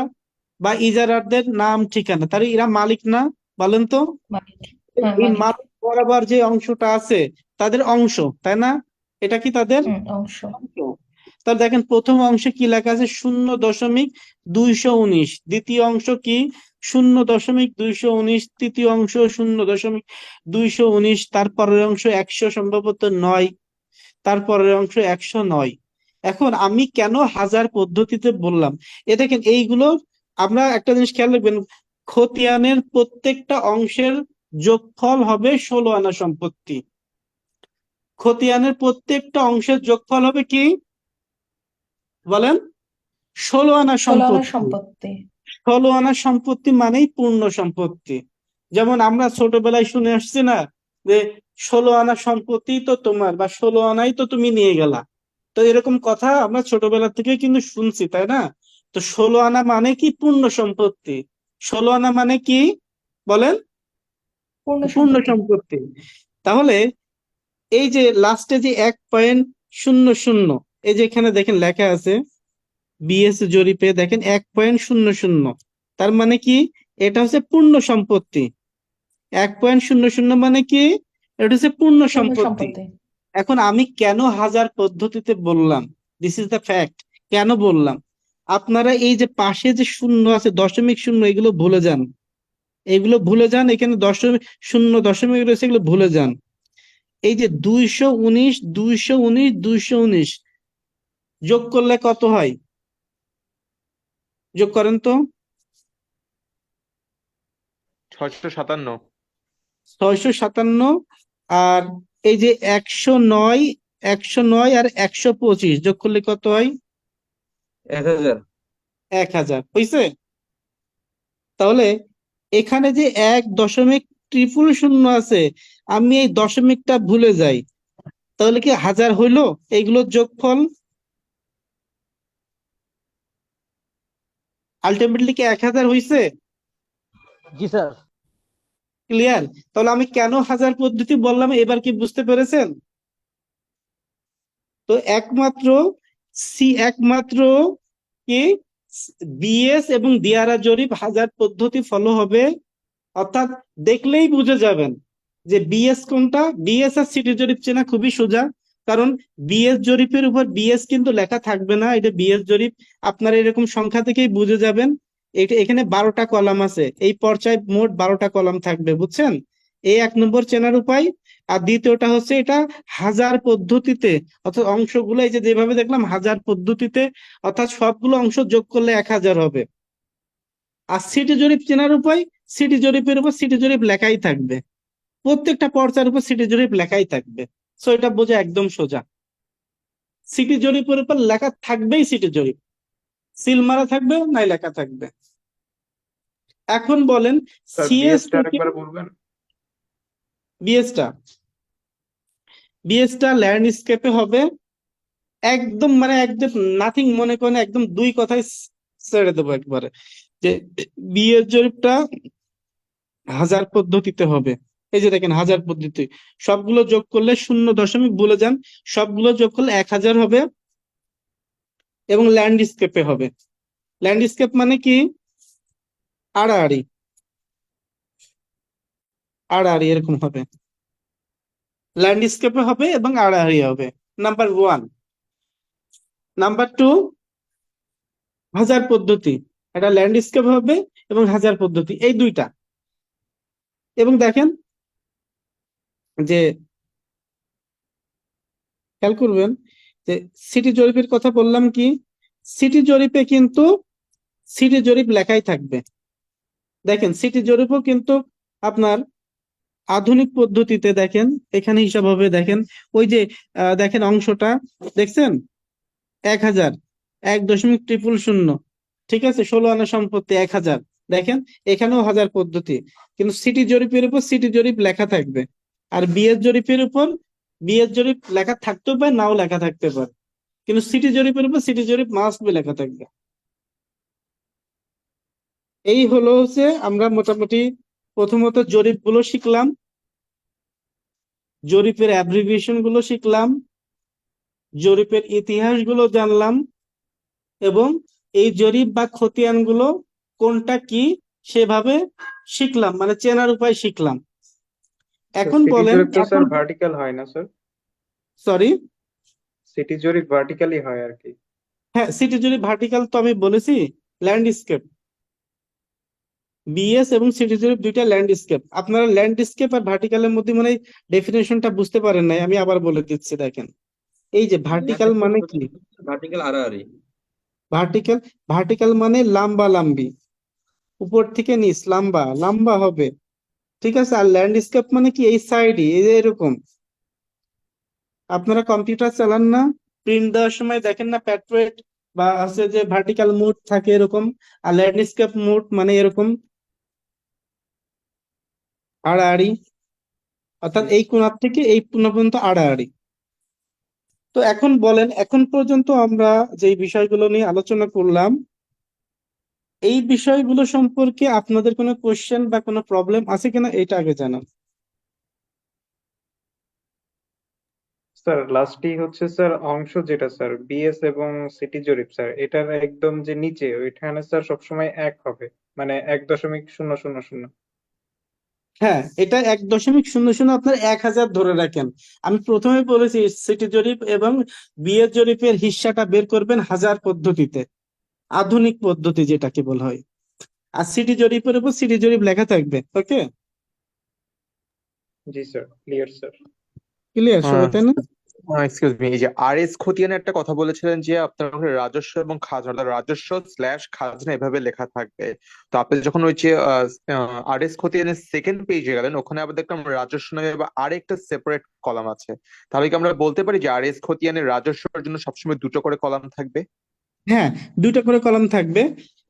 বা ইজারারদের নাম ঠিকানা, তাহলে এরা মালিক না? বলেন তো। এই মালিক বরাবর যে অংশটা আছে তাদের অংশ, তাই না? এটা কি তাদের অংশ। অংশ? তাহলে দেখেন প্রথম অংশে কি লেখা আছে? 0.219। দ্বিতীয় অংশ কি? 0.219। তৃতীয় অংশ 0.219। তারপরের অংশ 100, সম্ভবত 9। তারপরের অংশ 109। এখন আমি কেন হাজার পদ্ধতিতে বললাম? এ দেখেন এইগুলো, আমরা একটা জিনিস খেয়াল রাখবেন, খতিয়ানের প্রত্যেকটা অংশের যোগফল হবে 16 আনা সম্পত্তি। খতিয়ানের প্রত্যেকটা অংশের যোগফল হবে কি বলেন? 16 আনা সম্পত্তি। 16 আনা সম্পত্তি মানেই পূর্ণ সম্পত্তি। যেমন আমরা ছোটবেলায় শুনে আসছি না যে 16 আনা সম্পত্তি তো তোমার, বা 16 আনাই তো তুমি নিয়ে গেলা। তো এরকম কথা আমরা ছোটবেলা থেকে কিন্তু শুনছি, তাই না? তো 16 আনা মানে কি? পূর্ণ সম্পত্তি। 16 আনা মানে কি বলেন? পূর্ণ সম্পত্তি। তাহলে এই যে লাস্টে যে 1.00, এই যে এখানে দেখেন লেখা আছে বিএস জরিপে, দেখেন 1.00, তার মানে কি? এটা হচ্ছে পূর্ণ সম্পত্তি। 1.00 মানে কি? এটা হচ্ছে পূর্ণ সম্পত্তি। এখন আমি কেন হাজার পদ্ধতিতে বললাম? This is the fact. কেন বললাম? আপনারা এই যে পাশে যে শূন্য আছে, দশমিক শূন্য, এগুলো ভুলে যান। এগুলো ভুলে যান, এখানে দশমিক শূন্য দশমিক রয়েছে, এগুলো ভুলে যান। এই যে 219, 219, 219 যোগ করলে কত হয়? যোগ করেন তো। 657। 657। আর এই যে 109, 109 আর 125 যোগ করলে কত হয়? 1000। 1000 হয়েছে? তাহলে এখানে যে 1.000 আছে, আমি এই দশমিকটা ভুলে যাই, তাহলে কি হাজার হইলো এইগুলোর যোগফল? আলটিমেটলি কি 1000 হইছে? জি স্যার। ক্লিয়ার? তাহলে আমি কেন হাজার পদ্ধতি বললাম, এবার কি বুঝতে পেরেছেন? তো একমাত্র কি বিএস এবং দিয়ারা জরিপ হাজার পদ্ধতি ফলো হবে, অর্থাৎ দেখলেই বুঝে যাবেন যে বিএস কোনটা। বিএস আর সিটি জরিপ চেনা খুবই সোজা, কারণ বিএস জরিপের উপর বিএস কিন্তু লেখা থাকবে না, এটা বিএস জরিপ। আপনারা এরকম সংখ্যা থেকেই বুঝে যাবেন। এটা এখানে 12টা কলাম আছে, এই পর্যায়ে মোট 12টা কলাম থাকবে, বুঝছেন? এই 1 নম্বর চেনার উপায়। আর দ্বিতীয়টা হচ্ছে এটা হাজার পদ্ধতিতে, অর্থাৎ অংশগুলো এই যে যেভাবে দেখলাম হাজার পদ্ধতিতে, অর্থাৎ সবগুলো অংশ যোগ করলে 1000 হবে। আর সিটি জরিপ চেনার উপায়, সিটি জরিপের উপর সিটি জরিপ লেখাই থাকবে, প্রত্যেকটা পর্চার উপর সিটি জরিপ লেখাই থাকবে। সো এটা বোঝা একদম সোজা। সিটি জরিপের উপর লেখা থাকবেই সিটি জরিপ, সিল মারা থাকবে নাই লেখা থাকবে। এখন বলেন স্যার সিএস বিএসটা আরেকবার বলবেন? বিএসটা ল্যান্ডস্কেপে হবে, একদম মানে একদম নাথিং মনে করেন, একদম দুই কথায় ছেড়ে দেবো একবারে, যে বিএস জরিপটা হাজার পদ্ধতিতে হবে। এই যে দেখেন হাজার পদ্ধতি, সবগুলো যোগ করলে 0 ভুলে যান, সবগুলো যোগ করলে 1000 হবে, এবং ল্যান্ডস্কেপে হবে। ল্যান্ডস্কেপ মানে কি? আড়াআড়ি আড়াআড়ি এরকম হবে, ল্যান্ডস্কেপে হবে এবং আড়াআড়ি হবে। নাম্বার 1। নাম্বার 2, হাজার পদ্ধতি। এটা ল্যান্ডস্কেপ হবে এবং হাজার পদ্ধতি, এই দুইটা। এবং দেখেন যে খেয়াল করবেন যে সিটি জরিপের কথা বললাম কি, সিটি জরিপে কিন্তু সিটি জরিপ লেখাই থাকবে। দেখেন সিটি জরিপও কিন্তু আপনার আধুনিক পদ্ধতিতে দেখেন এখানে হিসাব হবে। দেখেন ওই যে দেখেন অংশটা দেখছেন, 1000, 1.000, ঠিক আছে, 16 আনা সম্পত্তি 1000। দেখেন এখানেও হাজার পদ্ধতি, কিন্তু সিটি জরিপের উপর সিটি জরিপ লেখা থাকবে। আর বিএস জরিপের উপর বিএস জরিপ লেখা থাকতেও পারে, নাও লেখা থাকতে পারে, কিন্তু সিটি জরিপের উপর সিটি জরিপ মাস্ট বি লেখা থাকবে। এই হলো হচ্ছে আমরা মোটামুটি প্রথমত জরিপ গুলো শিখলাম, জরিপের অ্যাব্রিভিয়েশন গুলো শিখলাম, জরিপের ইতিহাস গুলো জানলাম, এবং এই জরিপ বা খতিয়ান গুলো কোনটা কি সেভাবে শিখলাম, মানে চেনার উপায় শিখলাম। এখন সিটি বলেন, জরিপ তো স্যার এখন ভার্টিক্যাল হয় না স্যার? সরি, সিটি জরিপ ভার্টিক্যালি হয় আর কি। হ্যাঁ সিটি জরিপ ভার্টিক্যাল তো আমি বলেছি, ল্যান্ডস্কেপ। বিএস এবং সিটি জরিপ দুইটা ল্যান্ডস্কেপ। আপনারা ল্যান্ডস্কেপ আর ভার্টিক্যালের মধ্যে মানে ডেফিনেশনটা বুঝতে পারেন নাই, আমি আবার বলে দিচ্ছি। দেখেন এই যে ভার্টিক্যাল মানে কি, ভার্টিক্যাল আড়াআড়ি। ভার্টিক্যাল ভার্টিক্যাল মানে লাম্বা লাম্বি, উপর থেকে নিচ লম্বা লম্বা হবে, ঠিক আছে। আর ল্যান্ডস্কেপ মানে কি, এই সাইডে এই যে এরকম। আপনারা কম্পিউটার চালান না, প্রিন্ট দেওয়ার সময় দেখেন না প্যাট্রেট বা আছে যে ভার্টিক্যাল মোড থাকে এরকম, আর ল্যান্ডস্কেপ মোড মানে এরকম আড়াআড়ি, অর্থাৎ এই কোণার থেকে এই কোণা পর্যন্ত আড়াআড়ি। তো এখন বলেন, এখন পর্যন্ত আমরা যে বিষয়গুলো নিয়ে আলোচনা করলাম, এই বিষয়গুলো সম্পর্কে আপনাদের কোনো কোশ্চেন বা কোনো প্রবলেম আছে কিনা এটা আগে জানান। স্যার লাস্টই হচ্ছে স্যার অংশ যেটা স্যার বিএস এবং সিটি জরিপ স্যার, এটার একদম যে নিচে ওইখানে স্যার সবসময় 1 হবে, মানে 1.000। হ্যাঁ, এটা 1.000 আপনার 1000 ধরে রাখেন। আমি প্রথমে বলেছি সিটি জরিপ এবং বিএস জরিপের হিস্সাটা বের করবেন হাজার পদ্ধতিতে, আধুনিক পদ্ধতি যেটাকে বলা হয়। আর সিটি জরিপের উপর সিটি জরিপ লেখা থাকবে। ওকে, জি স্যার, ক্লিয়ার স্যার। ক্লিয়ার সবাই, তাই না? এক্সকিউজ মি, এই যে আরএস খতিয়ানের একটা কথা বলেছিলেন যে আপনার ওখানে রাজস্ব এবং খাজনা, রাজস্ব স্ল্যাশ খাজনা এভাবে লেখা থাকবে। তো আপনি যখন ওই যে আরএস খতিয়ানের সেকেন্ড পেজে গেলেন, ওখানে আবার দেখলাম রাজস্ব নামে আবার আরেকটা সেপারেট কলাম আছে। তাহলে কি আমরা বলতে পারি যে আরএস খতিয়ানের রাজস্বের জন্য সবসময় দুটো করে কলাম থাকবে? হ্যাঁ, দুইটা করে কলাম থাকবে।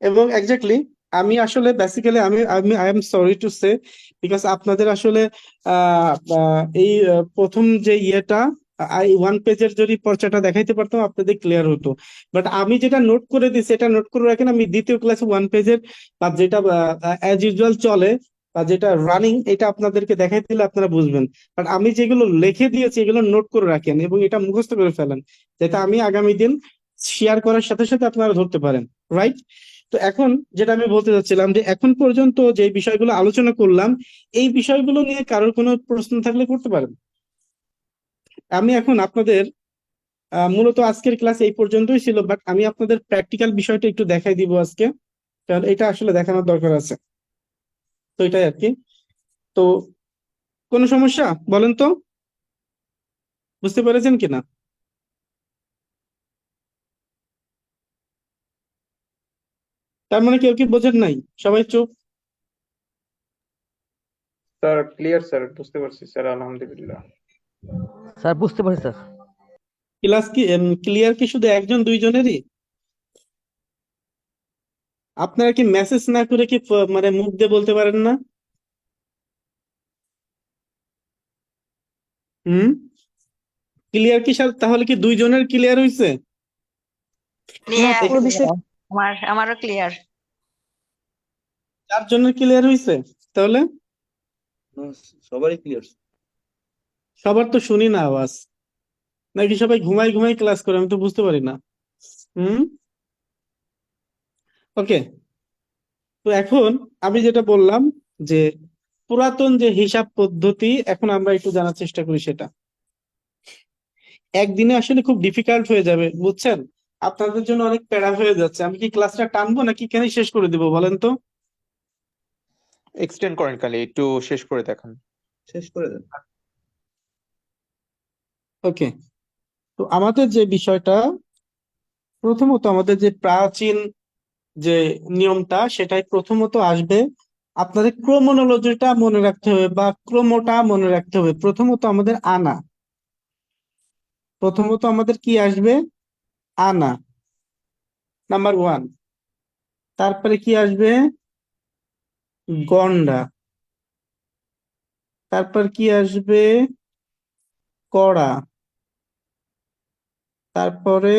এবং এক্স্যাক্টলি আমি আসলে বেসিক্যালি আমি আমি I am sorry to say, because আপনাদের আসলে এই প্রথম যে ইয়েটা ওয়ান পেজের যদি পর্চাটা দেখাইতে পারতাম আপনাদের ক্লিয়ার হতো। বাট আমি যেটা নোট করে দিচ্ছি এটা নোট করে রাখেন, আমি দ্বিতীয় ক্লাসে ওয়ান পেজের বা যেটা অ্যাজ ইউজুয়াল চলে বা যেটা রানিং এটা আপনাদেরকে দেখাই দিলে আপনারা বুঝবেন। বাট আমি যেগুলো লিখে দিয়েছি এগুলো নোট করে রাখেন এবং এটা মুখস্থ করে ফেলেন, যাতে আমি আগামী দিন শেয়ার করার সাথে সাথে আপনারা ধরতে পারেন, রাইট? তো এখন যেটা আমি বলতে চাচ্ছিলাম যে এখন পর্যন্ত যে বিষয়গুলো আলোচনা করলাম, এই বিষয়গুলো নিয়ে কারোর কোনো প্রশ্ন থাকলে করতে পারেন। আমি এখন আপনাদের মূলত আজকের ক্লাস এই পর্যন্তই ছিল, বাট আমি আপনাদের প্র্যাকটিক্যাল বিষয়টা একটু দেখাই দিব আজকে, কারণ এটা আসলে দেখানোর দরকার আছে। তো এটাই আর কি। তো কোনো সমস্যা বলেন তো, বুঝতে পেরেছেন কিনা? তার মানে কেউ কি বোঝেন নাই? সবাই চুপ। স্যার ক্লিয়ার স্যার, বুঝতে পারছি স্যার, আলহামদুলিল্লাহ। স্যার বুঝতে পারছি স্যার। ক্লাস কি ক্লিয়ার কি শুধু একজন দুইজনেরই? আপনারা কি মেসেজ না করে কি মানে মুখ দিয়ে বলতে পারেন না? হুম, ক্লিয়ার কি তাহলে কি দুইজনের ক্লিয়ার হয়েছে? ক্লিয়ার, এখানে আমারও ক্লিয়ার। চারজনের ক্লিয়ার হয়েছে তাহলে? সবারই ক্লিয়ার। সবার তো শুনি না আওয়াজ, নাকি সবাই ঘুমাই ঘুমাই ক্লাস করে, আমি তো বুঝতে পারি না। হুম, ওকে। তো তো এখন আমি যেটা বললাম যে পুরাতন যে হিসাব পদ্ধতি এখন আমরা একটু জানার চেষ্টা করি সেটা একদিনে আসলে খুব ডিফিকাল্ট হয়ে যাবে বুঝছেন আপনাদের জন্য অনেক প্যারা হয়ে যাচ্ছে আমি কি ক্লাসটা টানবো নাকি কেন শেষ করে দিব বলেন তো এক্সটেন্ড করেন কালি, একটু শেষ করে দেখান। শেষ করে দেন। ওকে তো আমাদের যে বিষয়টা প্রথমত আমাদের যে প্রাচীন যে নিয়মটা সেটাই প্রথমত আসবে আপনাদের ক্রমোনোলজিটা মনে রাখতে হবে বা ক্রমটা মনে রাখতে হবে প্রথমত আমাদের আনা প্রথমত আমাদের কি আসবে আনা নাম্বার 1 তারপরে কি আসবে গন্ডা তারপর কি আসবে কড়া তারপরে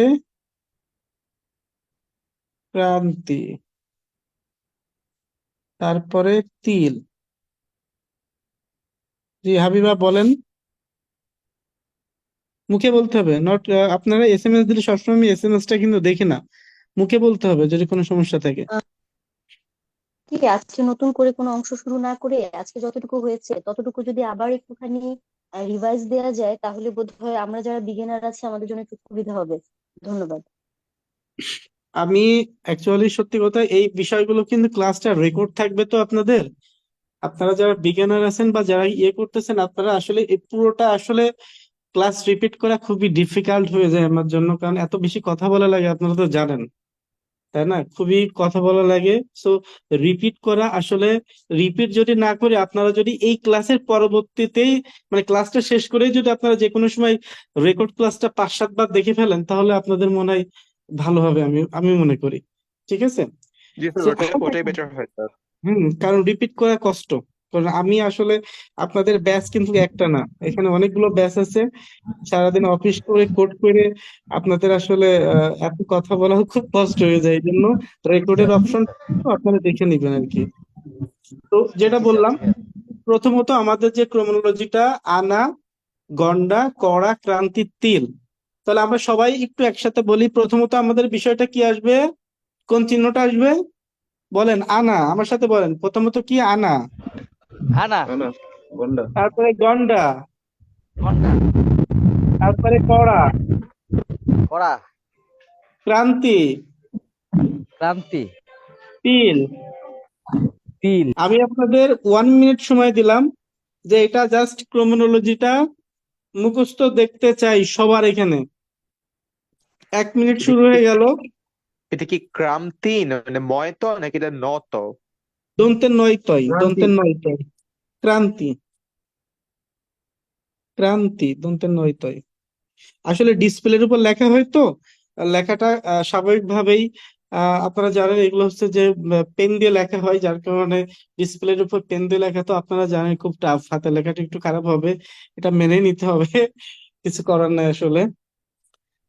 ক্রান্তি তারপরে তিল জি হাবিবা বলেন মুখে বলতে হবে নট আপনারা এসএমএস দিলে সবসময় আমি এসএমএসটা কিন্তু দেখি না মুখে বলতে হবে যদি কোনো সমস্যা থাকে কি আজকে নতুন করে কোনো অংশ শুরু না করে আজকে যতটুকু হয়েছে ততটুকু যদি আবার একটুখানি রিভাইজ দেওয়া যায় তাহলে বোধহয় আমরা যারা বিগিনার আছি আমাদের জন্য একটু সুবিধা হবে। ধন্যবাদ। আমি অ্যাকচুয়ালি সত্যি কথা এই বিষয়গুলো কিন্তু ক্লাসটা রেকর্ড থাকবে তো আপনাদের আপনারা যারা বিগিনার আছেন বা যারা ইয়ে করতেছেন আপনারা আসলে এই পুরোটা আসলে ক্লাস রিপিট করা খুবই ডিফিকাল্ট হয়ে যায় আমার জন্য কারণ এত বেশি কথা বলা লাগে আপনারা তো জানেন তাই না খুবই কথা বলা লাগে সো রিপিট করা আসলে রিপিট যদি না করে আপনারা যদি এই ক্লাসের পরবর্তীতেই মানে ক্লাসটা শেষ করেই যদি আপনারা যে কোনো সময় রেকর্ড ক্লাসটা 5-7 বার দেখে ফেলেন তাহলে আপনাদের মনে হয় ভালো হবে আমি আমি মনে করি ঠিক আছে জি স্যার, So, ওটাই বেটার হয় স্যার। কারণ রিপিট করা কষ্ট কারণ আমি আসলে আপনাদের ব্যাচ কিন্তু একটা না এখানে অনেকগুলো ব্যাচ আছে সারাদিন অফিস করে কোড করে আপনাদের আসলে এত কথা বলা খুব কষ্ট হয়ে যায় এই জন্য রেকর্ডের অপশন আপনারা দেখে নিবেন আর কি তো যেটা জি স্যার বললাম ঠিক আছে। প্রথমত আমাদের যে ক্রোমোলজিটা আনা গন্ডা কড়া ক্রান্তি তিল তাহলে আমরা সবাই একটু একসাথে বলি প্রথমত আমাদের বিষয়টা কি আসবে কোন চিহ্নটা আসবে বলেন আনা আমার সাথে বলেন প্রথমত কি আনা আনা না গন্ডা তারপরে গন্ডা ঘন্টা তারপরে কড়া কড়া ক্রান্তি ক্রান্তি তিল তিল আমি আপনাদের 1 মিনিট সময় দিলাম যে এটা জাস্ট ক্রোমোনোলজিটা মুখস্থ দেখতে চাই সবার এখানে 1 মিনিট এটা শুরু কি হয়ে গেল এটা কি ক্রান্তি মানে ময়ত নাকি এটা নত? দন্তের নয়তয় ক্রান্তি দন্তের নয়তয় ক্রান্তি ক্রান্তি দন্তের নয়তয় আসলে ডিসপ্লের উপর লেখা হয় তো লেখাটা স্বাভাবিকভাবেই আপনারা জানেন এগুলো হচ্ছে যে পেন দিয়ে লেখা হয় যার কারণে ডিসপ্লের উপর পেন দিয়ে লেখা তো আপনারা জানেন খুব টাফ হাতে লেখাটা একটু খারাপ হবে এটা মেনে নিতে হবে কিছু করার নাই আসলে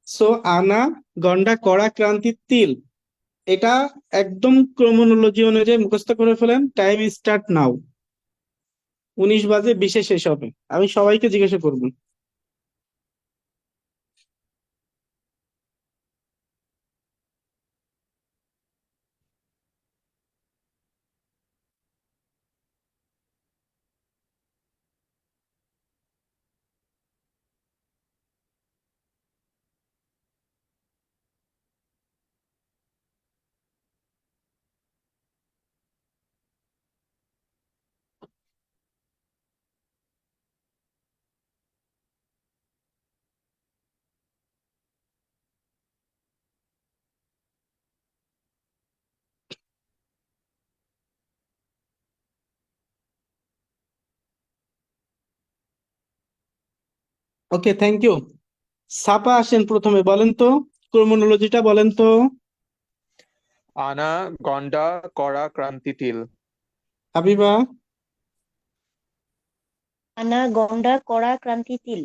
সো আনা গন্ডা কড়া ক্রান্তি তিল এটা একদম ক্রমোনোলজি অনুযায়ী মুখস্থ করে ফেলেন টাইম স্টার্ট নাও 19:20 শেষ হবে আমি সবাইকে জিজ্ঞাসা করবো ওকে থ্যাংক ইউ ছাপা আসেন প্রথমে বলেন তো ক্রমোনোলজিটা বলেন তো আনা গন্ডা কড়া ক্রান্তি তিল। হাবিবা আনা গন্ডা কড়া ক্রান্তি তিল।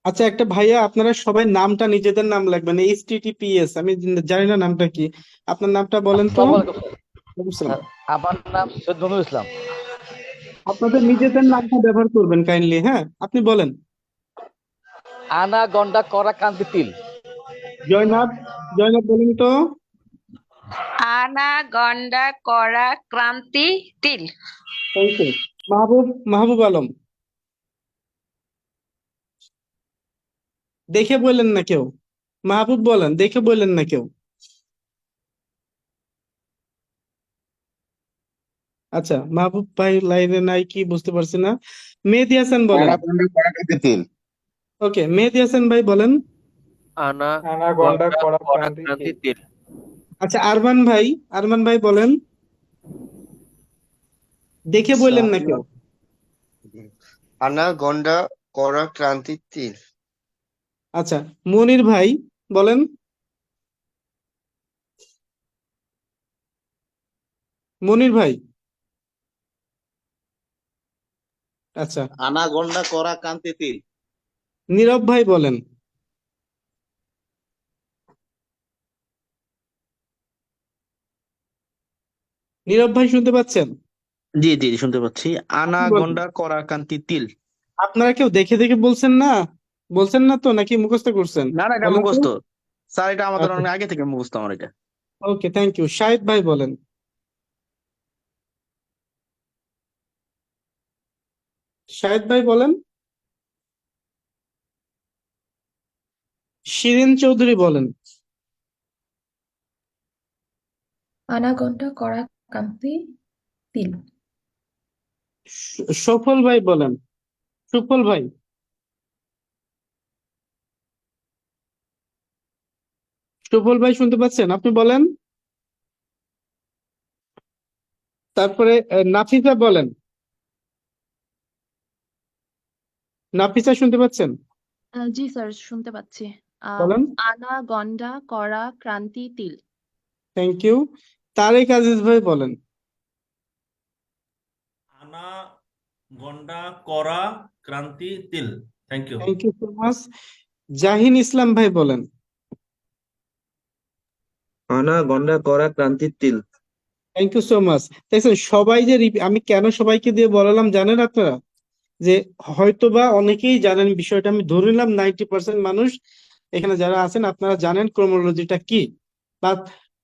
আচ্ছা একটা ভাইয়া আপনারা সবাই নামটা নিজেদের নাম লিখবেন HTTPS আমি জানি না নামটা কি আপনার নামটা বলেন তো আসসালামু আলাইকুম ওয়ালাইকুম স্যার। আসসালাম। আমার নাম সৈয়দ নজরুল ইসলাম। আপনাদের নিজেদের নামটা ব্যবহার করবেন কাইন্ডলি হ্যাঁ আপনি বলেন আনা গন্ডা কড়া ক্রান্তি তিল। জয়নাব জয়নাব বলেন তো আনা গন্ডা করা ক্রান্তি তিল। Thank you. মাহবুব আলম, দেখে বললেন না কেউ? মাহবুব বলেন, দেখে বললেন না কেউ? আচ্ছা, মাহবুব ভাই লাইনে নাই কি বুঝতে পারছি না। মেহেদী হাসান বলেন। আনাকন্ডা করাকান্তি তিল। ওকে, মেহেদী হাসান ভাই বলেন। আনা আনাগন্ডা গন্ডা করা করা ক্রান্তি ক্রান্তি তিল। তিল। আচ্ছা, আরমান ভাই বলেন। দেখে আচ্ছা, বললেন না কেউ? আনাগন্ডা করা ক্রান্তি তিল। আচ্ছা, মনির ভাই বলেন। মনির ভাই, আচ্ছা, আনাগন্ডা করা কান্তি তিল। নীরব ভাই বলেন। নীরব ভাই শুনতে পাচ্ছেন? জি জি শুনতে পাচ্ছি। আপনি বলেন। আনাগন্ডা করাকান্তি তিল। আপনারা কেউ দেখে দেখে বলছেন না? বলছেন না তো, নাকি মুখস্থ করছেন? না না, এটা বলেন তো। মুখস্থ স্যার, এটা আমাদের আচ্ছা, অনেক আগে থেকে মুখস্থ আমার এটা। ওকে, থ্যাংক ইউ। শাহিদ ভাই বলেন। শাহিদ ভাই বলেন। শিরিন চৌধুরী বলেন। আনাগন্ডা করা কান্তি তিল। সফল ভাই বলেন। সুফল ভাই। সুফল ভাই শুনতে পাচ্ছেন? আপনি বলেন। তারপরে নাফিসা বলেন। নাফিসা শুনতে পাচ্ছেন? জি স্যার, শুনতে পাচ্ছি। বলেন। আনাগন্ডা করা ক্রান্তি তিল। Thank you. তারেক আজিজ ভাই বলেন। আনা গন্ডা করা ক্রান্তি তিল। Thank you. Thank you so much. Jahin Islam ভাই বলেন। আনাগন্ডা করা ক্রান্তি তিল। Thank you so much. দেখছেন সবাই যে আমি কেন সবাইকে দিয়ে বলালাম জানেন আপনারা? যে হয়তোবা অনেকেই জানেন বিষয়টা, আমি ধরে নিলাম 90% মানুষ এখানে যারা আছেন আপনারা জানেন ক্রোমোলজিটা কি, বা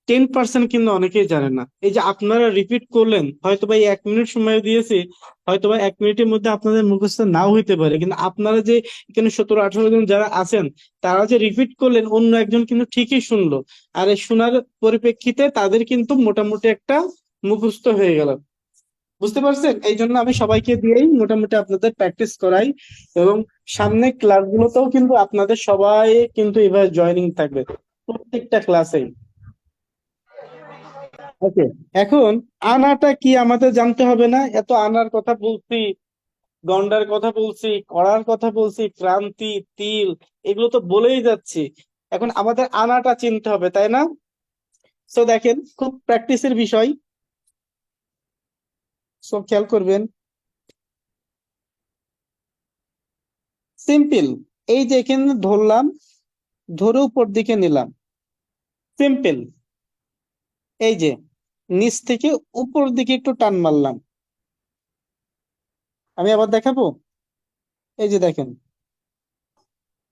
10% কিন্তু অনেকেই জানেন না। এই যে আপনারা রিপিট করলেন, হয়তোবা এই 1 মিনিট সময় দিয়েছি, হয়তোবা 1 মিনিটের মধ্যে আপনাদের মুখস্থ নাও হইতে পারে, কিন্তু আপনারা যে এখানে 17-18 জন যারা আছেন তারা যে রিপিট করলেন, অন্য একজন কিন্তু ঠিকই শুনলো, আর এই শোনার পরিপ্রেক্ষিতে তাদের কিন্তু মোটামুটি একটা মুখস্থ হয়ে গেল। বুঝতে পারছেন? এই জন্য আমি সবাইকে দিয়েই মোটামুটি আপনাদের প্র্যাকটিস করাই, এবং সামনে ক্লাসগুলোতেও কিন্তু আপনাদের সবাই কিন্তু এভাবে জয়েনিং থাকবে প্রত্যেকটা ক্লাসেই। ওকে, এখন আনাটা কি আমাদের জানতে হবে না? এত আনার কথা বলছি, গন্ডার কথা বলছি, করার কথা বলছি, ক্রান্তি, তিল, এগুলো তো বলেই যাচ্ছি। এখন আমাদের আনাটা চিনতে হবে, তাই না? সো দেখেন, খুব প্র্যাকটিসের বিষয়, সো খেয়াল করবেন। সিম্পল, এই যে এখানে ধরলাম, ধরে উপর দিকে নিলাম, সিম্পল। এই যে নিচ থেকে উপর দিকে একটু টান মারলাম। আমি আবার দেখাবো। এই যে দেখেন,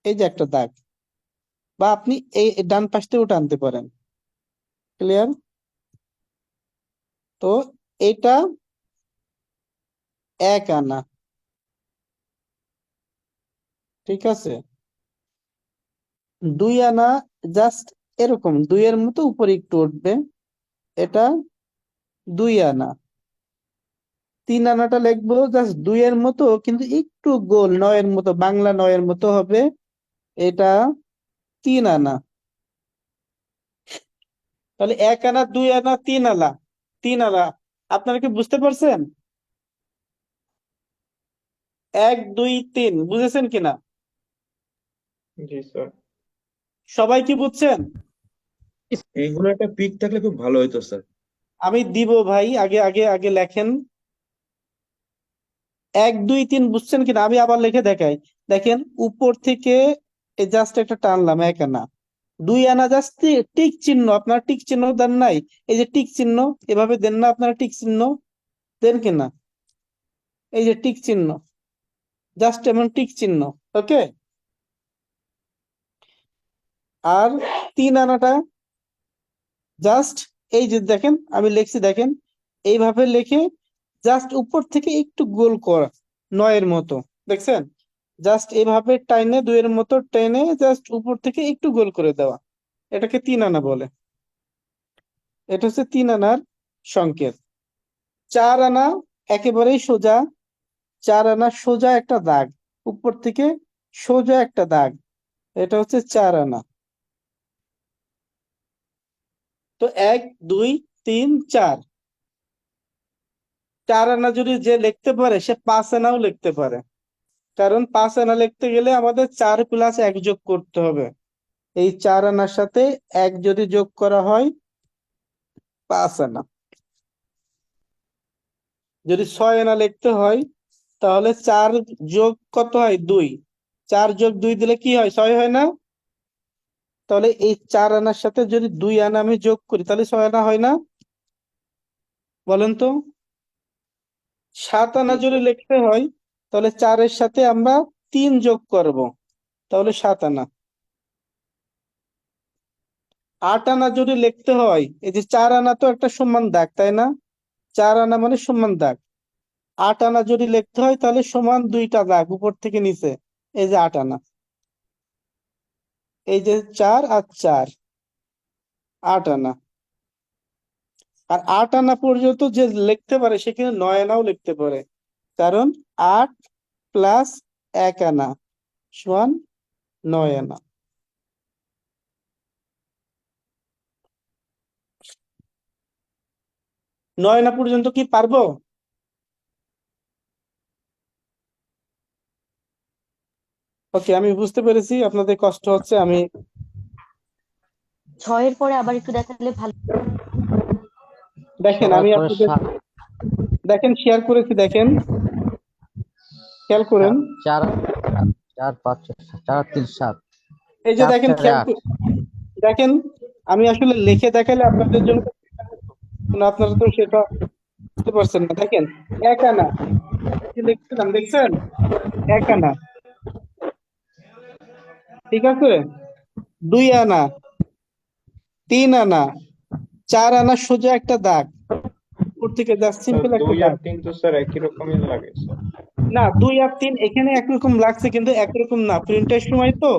এই যে একটা দাগ, বা আপনি এই ডান পাশ থেকেও টানতে পারেন। ক্লিয়ার? তো এটা 1 আনা, ঠিক আছে? 2 আনা জাস্ট এরকম 2-এর মতো উপরে একটু উঠবে, এটা 2 আনা। 3 আনাটা লিখবো জাস্ট 2-এর মতো, কিন্তু একটু গোল, 9-এর মতো, বাংলা 9-এর মতো হবে, এটা 3 আনা। তাহলে 1 আনা, 2 আনা, 3 আনা, 3 আনা। আপনারা কি বুঝতে পারছেন? 1, 2, 3 বুঝেছেন কিনা? জি স্যার। সবাই কি বুঝছেন? এইগুলো একটা পিক থাকলে খুব ভালো হতো স্যার। আমি দিব ভাই, আগে আগে আগে লেখেন। 1, 2, 3 বুঝছেন কিনা? আমি আবার লিখে দেখাই। দেখেন, উপর থেকে জাস্ট একটা টানলাম 1 আনা। 2 আনা জাস্ট টিক চিহ্ন, আপনার টিক চিহ্ন দেন নাই? এই যে টিক চিহ্ন, এভাবে দেন না আপনারা? টিক চিহ্ন দেন কিনা? এই যে টিক চিহ্ন, জাস্ট এমন টিক চিহ্ন। ওকে, আর 3 আনাটা জাস্ট এই যে দেখেন আমি লিখছি, দেখেন এইভাবে লিখে জাস্ট উপর থেকে একটু গোল করা 9-এর মতো, দেখছেন? জাস্ট এইভাবে টাইনে 2-এর মতো টেনে জাস্ট উপর থেকে একটু গোল করে দেওয়া, এটাকে 3 আনা বলে। এটা হচ্ছে 3 আনার সংকেত। 4 আনা একেবারেই সোজা, 4 আনা সোজা একটা দাগ, উপর থেকে সোজা একটা দাগ, এটা হচ্ছে 4 আনা। তো 1 2 3 4, 4 আনা যদি যে লিখতে পারে সে 5 আনাও লিখতে পারে, কারণ 5 আনা লিখতে গেলে আমাদের 4 + 1 যোগ করতে হবে। এই 4 আনার সাথে 1 যদি যোগ করা হয় 5 আনা। যদি 6 আনা লিখতে হয় তাহলে 4 যোগ কত হয় 2, 4 যোগ 2 দিলে কি হয় 6 হয় না? তাহলে এই 4 আনার সাথে যদি 2 আনা আমি যোগ করি তাহলে 6 আনা হয় না? বলেন তো। 7 আনা যদি লিখতে হয় তাহলে 4-এর সাথে আমরা 3 যোগ করব, তাহলে 7 আনা। 8 আনা যদি লিখতে হয়, এই যে 4 আনা তো একটা সমান দাগ, তাই না? 4 আনা মানে সমান দাগ। 8 আনা যদি লিখতে হয় তাহলে সমান 2টা দাগ উপর থেকে নিচে, এই যে 8 আনা। এই যে 4 আর 4, 8 আনা। আর 8 আনা পর্যন্ত যে লিখতে পারে সে কিন্তু 9 আনাও লিখতে পারে, কারণ 8 + 1 আনা সমান 9 আনা। নয় আনা পর্যন্ত কি পারবো? ওকে, আমি বুঝতে পেরেছি আপনাদের কষ্ট হচ্ছে। আমি 6-এর পরে আবার একটু দেখালে ভালো। দেখেন, আমি আপনাদের দেখেন শেয়ার করেছি, দেখেন খেয়াল করেন। 4 4 5 4 3 7, এই যে দেখেন দেখেন, আমি আসলে লিখে দেখালে আপনাদের জন্য আপনারা তো সেটা বুঝতে পারছেন না। দেখেন 1 আনা লিখছিলাম, দেখছেন? 1 আনা, ঠিক আছে? 2 আনা, 3 আনা, 4 আনা সোজা একটা দাগ, উপর থেকে জাস্ট সিম্পল একটা 2 আর দাগ। 3 তো স্যার একই রকমই লাগে স্যার। না, 2 আর 3 এখানে একরকম লাগছে কিন্তু একরকম না, প্রিন্টের সময় তো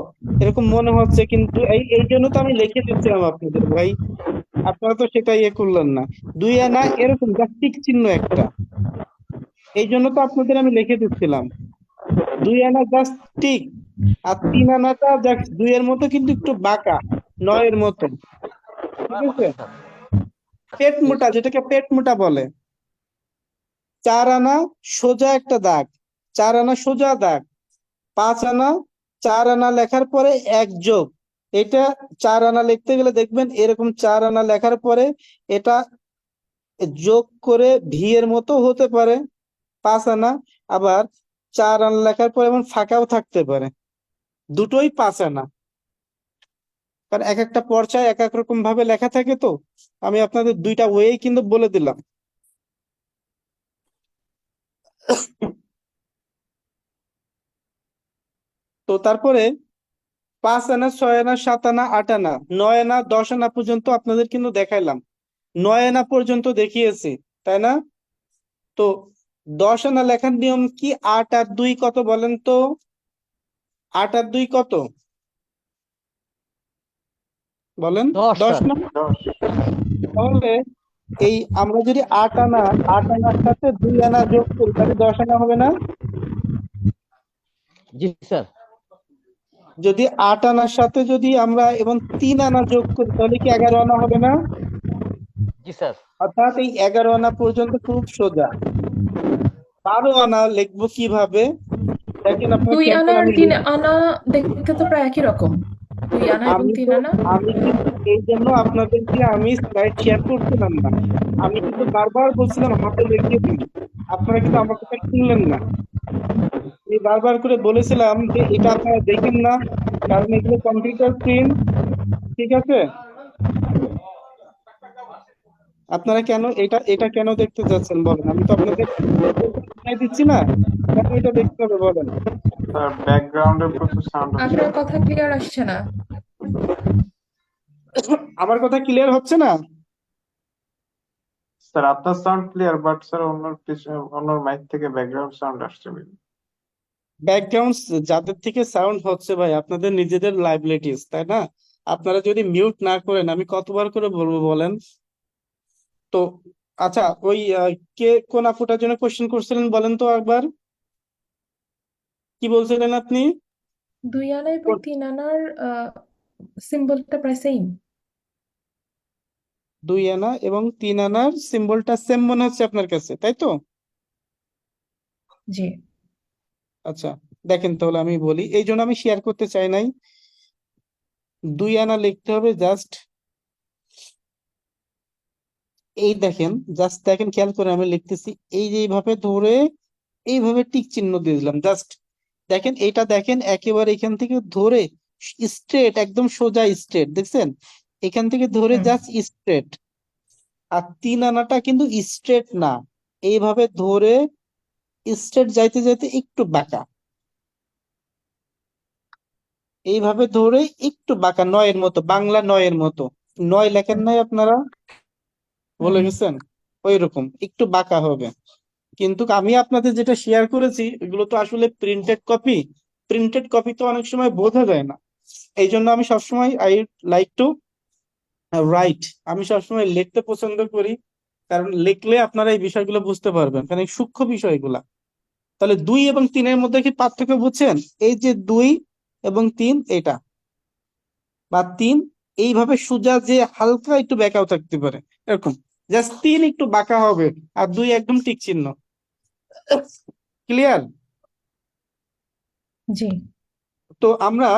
এরকম মনে হচ্ছে, কিন্তু এই জন্য তো আমি লিখে দিচ্ছিলাম আপনাদের ভাই, আপনারা তো সেটা ইয়ে করলেন না। 2 আনা এরকম জাস্ট টিক চিহ্ন একটা, এই জন্য তো আপনাদের আমি লিখে দিচ্ছিলাম। 2 আনা জাস্ট টিক, আর 3 আনাটা জাস্ট 2 এর মতো কিন্তু একটু বাঁকা, 9 এর মতো, ঠিক আছে? পেট মোটা, যেটাকে পেট মোটা বলে। 4 আনা সোজা একটা দাগ, 4 আনা সোজা দাগ। 5 আনা, 4 আনা লেখার পরে 1 যোগ, এটা 4 আনা লিখতে গেলে দেখবেন এরকম 4 আনা লেখার পরে এটা যোগ করে ভি এর মতো হতে পারে 5 আনা, আবার 4 আনা লেখার পরে এমন ফাঁকাও থাকতে পারে, দুটোই 5 আনা। কারণ এক একটা পর্যায়ে এক এক রকম ভাবে লেখা থাকে, তো আমি আপনাদের 2টা ওয়েই কিন্তু বলে দিলাম। তো তারপরে 5 আনা, 6 আনা, 7 আনা, 8 আনা, 9 আনা, 10 আনা পর্যন্ত আপনাদের কিন্তু দেখাইলাম, 9 আনা পর্যন্ত দেখিয়েছি, তাই না? তো 10 আনা লেখার নিয়ম কি? 8 আর 2 কত বলেন তো? 8 আর 2 কত বলেন? 10 না? তাহলে এই আমরা যদি 8 আনার সাথে 2 আনা যোগ করি তাহলে 10 আনা হবে না? জি স্যার। যদি 8 আনার সাথে যদি আমরা এবং 3 আনা যোগ করি তাহলে কি 11 আনা হবে না? জি স্যার। অর্থাৎ এই 11 আনা পর্যন্ত খুব সোজা। 12 আনা লিখবো কিভাবে? দেখেন আপনারা 2 খেয়াল আনা করে আর আমি 3 আনা দেখতে তো প্রায় একই রকম। 2 আনা এবং 3 আনা। আমি কিন্তু এই জন্য আপনাদেরকে আমি স্লাইড শেয়ার করছিলাম না, আমি কিন্তু বারবার বলছিলাম হাতে লিখে দিন, আপনারা কিন্তু আমার কথা শুনলেন না। আমি বারবার করে বলেছিলাম যে এটা আপনারা দেখেন না, কারণ এগুলো কম্পিউটার স্ক্রিন, ঠিক আছে? আপনারা কেন এটা কেন দেখতে যাচ্ছেন বলেন? আমি তো আপনাদের শুনাই দিচ্ছি না, কেন এটা দেখতে হবে বলেন? স্যার ব্যাকগ্রাউন্ডে প্রচুর সাউন্ড হচ্ছে। আপনার কথা ক্লিয়ার আসছে না। আমার কথা ক্লিয়ার হচ্ছে না? স্যার আপনার সাউন্ড ক্লিয়ার, বাট স্যার অন্য মাইক থেকে ব্যাকগ্রাউন্ড সাউন্ড আসছে। ব্যাকগ্রাউন্ড যাদের থেকে সাউন্ড হচ্ছে ভাই আপনাদের নিজেদের লাইবিলিটিস, তাই না? আপনারা যদি মিউট না করেন আমি কতবার করে বলবো বলেন তো। আচ্ছা, ওই কে কোন আপুটার জন্য কোশ্চেন করছিলেন বলেন তো একবার, কি বলছিলেন আপনি? 2 আনা এবং 3 আনার সিম্বলটা প্রায় সেম। 2 আনা এবং 3 আনার সিম্বলটা সেম মনে হচ্ছে আপনার কাছে, তাই তো? জি। আচ্ছা দেখেন, তাহলে আমি বলি, এই জন্য আমি শেয়ার করতে চাই নাই। 2 আনা লিখতে হবে জাস্ট এই দেখেন, জাস্ট দেখেন, খেয়াল করে আমি লিখতেছি, এই যে এইভাবে ধরে এইভাবে টিক চিহ্ন দিয়ে দিলাম জাস্ট। দেখেন এটা দেখেন, একেবারে এখান থেকে ধরে স্ট্রেট, একদম সোজা স্ট্রেট, দেখছেন? এখান থেকে ধরে জাস্ট স্ট্রেট। আর 3 আনাটা কিন্তু স্ট্রেট না, এইভাবে ধরে স্ট্রেট যাইতে যাইতে একটু বাঁকা, এইভাবে ধরে একটু বাঁকা, 9-এর মতো, বাংলা 9-এর মতো। 9 লেখেন নাই আপনারা, বলে গেছেন? ওই রকম একটু বাঁকা হবে। কিন্তু আমি আপনাদের যেটা শেয়ার করেছি এগুলো তো আসলে প্রিন্টেড কপি। প্রিন্টেড কপি তো অনেক সময় বোঝা যায় না, এই জন্য আমি সবসময় আই লাইক টু রাইট, আমি সবসময় লিখতে পছন্দ করি, কারণ লিখলে আপনারা এই বিষয়গুলো বুঝতে পারবেন, কারণ এই সূক্ষ্ম বিষয়গুলা। তাহলে 2 এবং 3-এর মধ্যে কি পার্থক্য বুঝছেন? এই যে 2 এবং 3, এটা বা 3 এইভাবে সোজা, যে হালকা একটু বেঁকাও থাকতে পারে এরকম, জাস্ট 3 একটু বাঁকা হবে আর 2 একদম টিক চিহ্ন। ক্লিয়ার? জি। তো আমরা